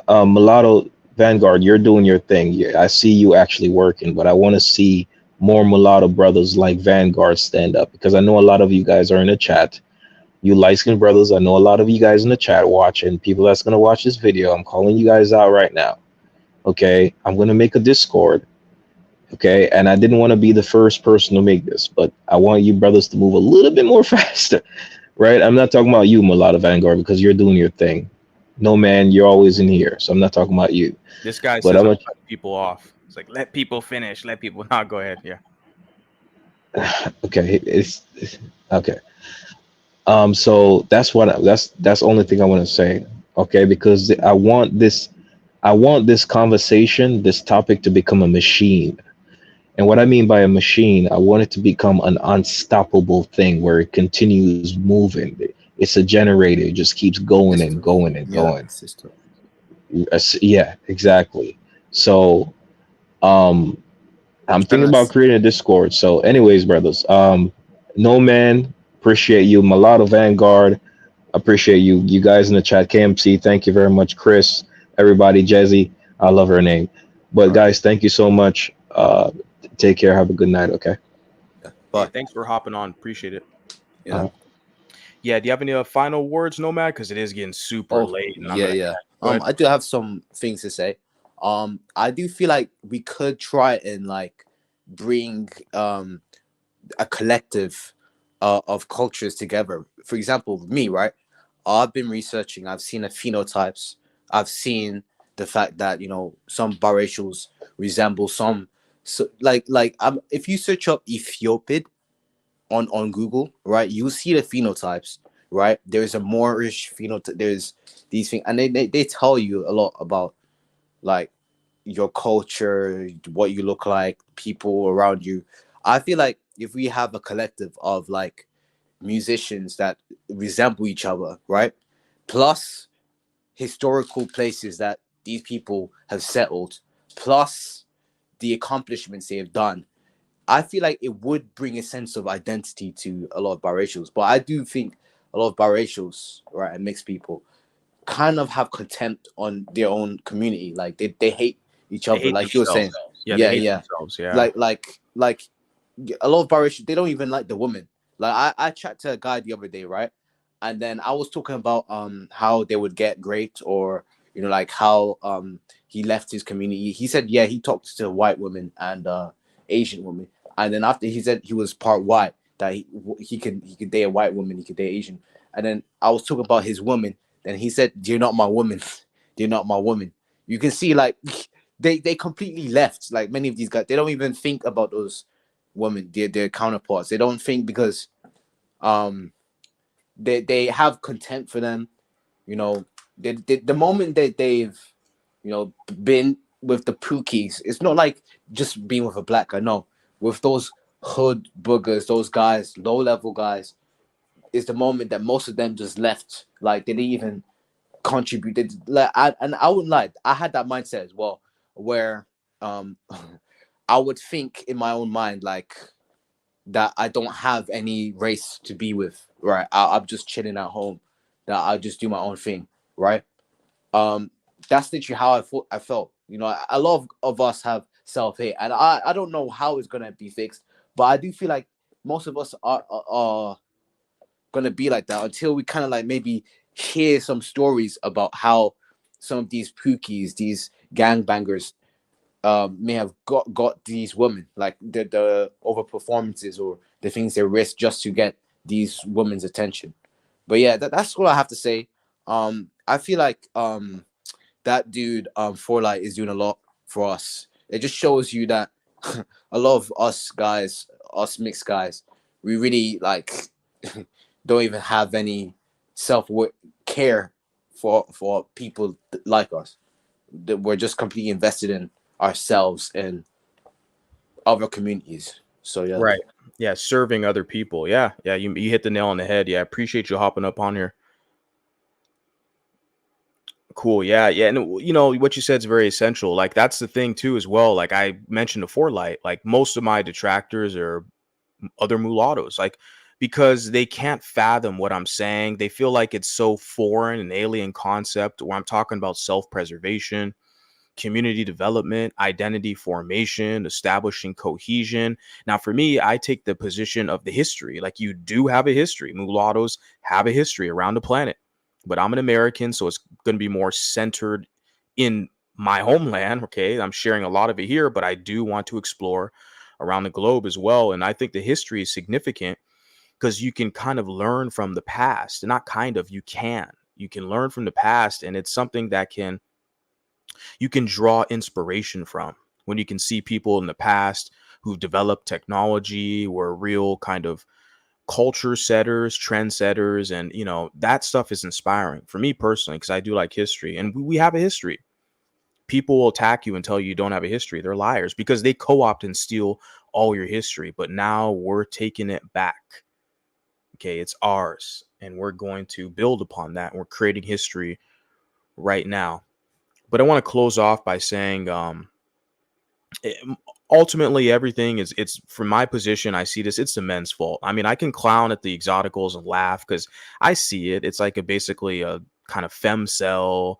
Mulatto Vanguard. You're doing your thing. I see you actually working, but I want to see more Mulatto brothers like Vanguard stand up, because I know a lot of you guys are in the chat. You light-skinned brothers, I know a lot of you guys in the chat watching. People that's gonna watch this video, I'm calling you guys out right now. Okay, I'm gonna make a Discord. Okay, and I didn't want to be the first person to make this, but I want you brothers to move a little bit more faster, right? I'm not talking about you, Mulatto Vanguard, because you're doing your thing. No, man, you're always in here, so I'm not talking about you. This guy says I'm cutting people off. It's like, let people finish, let people not go ahead. Yeah. Okay, it's okay. So that's the only thing I want to say. Okay, because I want this conversation, this topic, to become a machine. And what I mean by a machine, I want it to become an unstoppable thing where it continues moving. It's a generator. It just keeps going and going and going. Yeah, exactly. So I'm thinking about creating a Discord. So anyways, brothers, no man, appreciate you. Mulatto Vanguard, appreciate you. You guys in the chat, KMC, thank you very much. Chris, everybody, Jezzy, I love her name. But guys, thank you so much. Take care. Have a good night. Okay. Bye. Hey, thanks for hopping on. Appreciate it. Yeah. Yeah. Do you have any final words, Nomad? Because it is getting super late. And I do have some things to say. I do feel like we could try and like bring a collective of cultures together. For example, me, right? I've been researching. I've seen the phenotypes. I've seen the fact that, you know, some biracials resemble some. So if you search up Ethiopid on Google, right, you'll see the phenotypes, right? There's a Moorish phenotype. There's these things, and they tell you a lot about like your culture, what you look like, people around you. I feel like if we have a collective of like musicians that resemble each other, right, plus historical places that these people have settled, plus the accomplishments they have done, I feel like it would bring a sense of identity to a lot of biracials. But I do think a lot of biracials, right, and mixed people kind of have contempt on their own community. Like they hate each other. Like you were saying. Yeah, Yeah, they hate yeah. themselves. Yeah. Like a lot of biracial, they don't even like the women. Like I chat to a guy the other day, right? And then I was talking about how they would get great, or like how he left his community. He said, yeah, he talked to white women and Asian women. And then after he said he was part white, that he could date a white woman, he could date Asian. And then I was talking about his woman. Then he said, "You're not my woman. You're not my woman." You can see like they completely left. Like many of these guys, they don't even think about those women, their counterparts. They don't think because they have contempt for them. The moment that they've been with the Pookies, it's not like just being with a black guy. No, with those hood boogers, those guys, low level guys, is the moment that most of them just left. Like they didn't even contribute. Like I wouldn't lie, I had that mindset as well, where I would think in my own mind like that I don't have any race to be with, right? I'm just chilling at home, that I just do my own thing, right? That's literally how I felt. A lot of us have self-hate, and I don't know how it's gonna be fixed, but I do feel like most of us are gonna be like that until we kind of like maybe hear some stories about how some of these pookies, these gangbangers, may have got these women, like the over performances or the things they risk just to get these women's attention. But yeah, that's what I have to say. I feel like that dude For Light is doing a lot for us. It just shows you that a lot of us guys, us mixed guys, we really like don't even have any care for people like us. That we're just completely invested in ourselves and other communities. So yeah. Right. Yeah, serving other people. Yeah. Yeah, you hit the nail on the head. Yeah, I appreciate you hopping up on here. Cool. Yeah. Yeah. And what you said is very essential. Like that's the thing too, as well. Like I mentioned before, like most of my detractors are other mulattoes, like because they can't fathom what I'm saying. They feel like it's so foreign and alien concept where I'm talking about self-preservation, community development, identity formation, establishing cohesion. Now, for me, I take the position of the history. Like you do have a history. Mulattoes have a history around the planet, but I'm an American, so it's going to be more centered in my homeland. Okay, I'm sharing a lot of it here, but I do want to explore around the globe as well. And I think the history is significant because you can kind of learn from the past. And not kind of, you can learn from the past, and it's something that you can draw inspiration from. When you can see people in the past who've developed technology, were real kind of culture setters, trendsetters, and that stuff is inspiring for me personally, because I do like history, and we have a history. People will attack you and tell you don't have a history. They're liars because they co-opt and steal all your history. But now we're taking it back. Okay, it's ours, and we're going to build upon that. We're creating history right now. But I want to close off by saying, ultimately, everything it's from my position. I see this. It's the men's fault. I mean, I can clown at the exoticals and laugh because I see it. It's like basically a kind of femcel,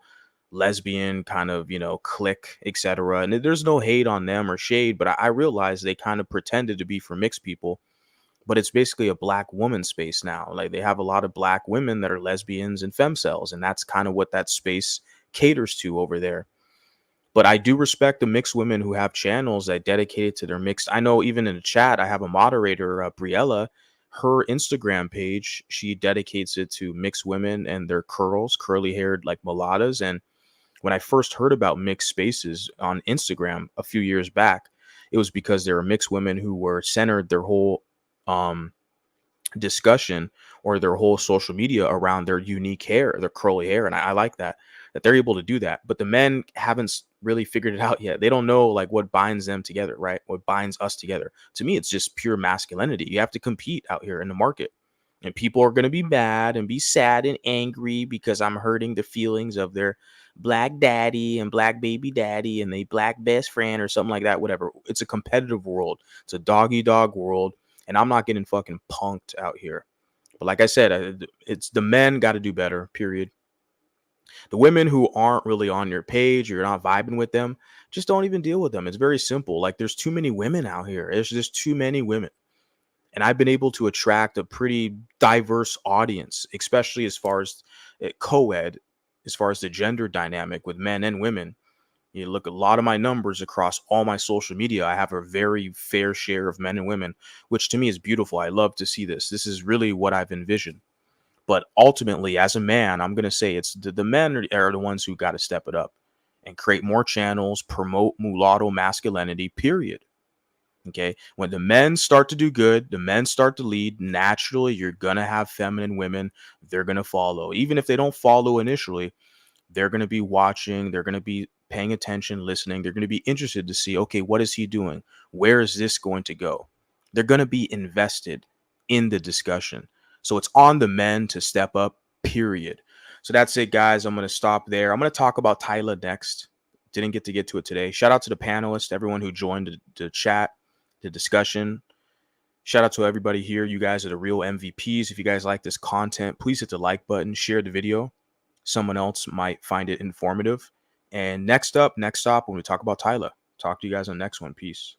lesbian kind of clique, etc. And there's no hate on them or shade, but I realize they kind of pretended to be for mixed people. But it's basically a black woman space now. Like they have a lot of black women that are lesbians and femcels, and that's kind of what that space caters to over there. But I do respect the mixed women who have channels that dedicated to their mixed. I know even in the chat, I have a moderator, Briella. Her Instagram page, she dedicates it to mixed women and their curly haired like mulattas. And when I first heard about mixed spaces on Instagram a few years back, it was because there were mixed women who were centered their whole discussion or their whole social media around their unique hair, their curly hair. And I like that they're able to do that. But the men haven't really figured it out yet. They don't know like what binds them together, right? What binds us together. To me, it's just pure masculinity. You have to compete out here in the market. And people are going to be mad and be sad and angry because I'm hurting the feelings of their black daddy and black baby daddy and they black best friend or something like that, whatever. It's a competitive world. It's a dog-eat-dog world. And I'm not getting fucking punked out here. But like I said, it's the men got to do better, period. The women who aren't really on your page or you're not vibing with them, just don't even deal with them. It's very simple. Like there's too many women out here. There's just too many women. And I've been able to attract a pretty diverse audience, especially as far as co-ed, as far as the gender dynamic with men and women. You look at a lot of my numbers across all my social media. I have a very fair share of men and women, which to me is beautiful. I love to see this. This is really what I've envisioned. But ultimately, as a man, I'm going to say it's the men are the ones who got to step it up and create more channels, promote mulatto masculinity, period. Okay. When the men start to do good, the men start to lead, naturally, you're going to have feminine women. They're going to follow. Even if they don't follow initially, they're going to be watching. They're going to be paying attention, listening. They're going to be interested to see, okay, what is he doing? Where is this going to go? They're going to be invested in the discussion. So it's on the men to step up, period. So that's it, guys. I'm going to stop there. I'm going to talk about Tyler next. Didn't get to it today. Shout out to the panelists, everyone who joined the chat, the discussion. Shout out to everybody here. You guys are the real MVPs. If you guys like this content, please hit the like button, share the video. Someone else might find it informative. And next up, when we talk about Tyler, talk to you guys on the next one. Peace.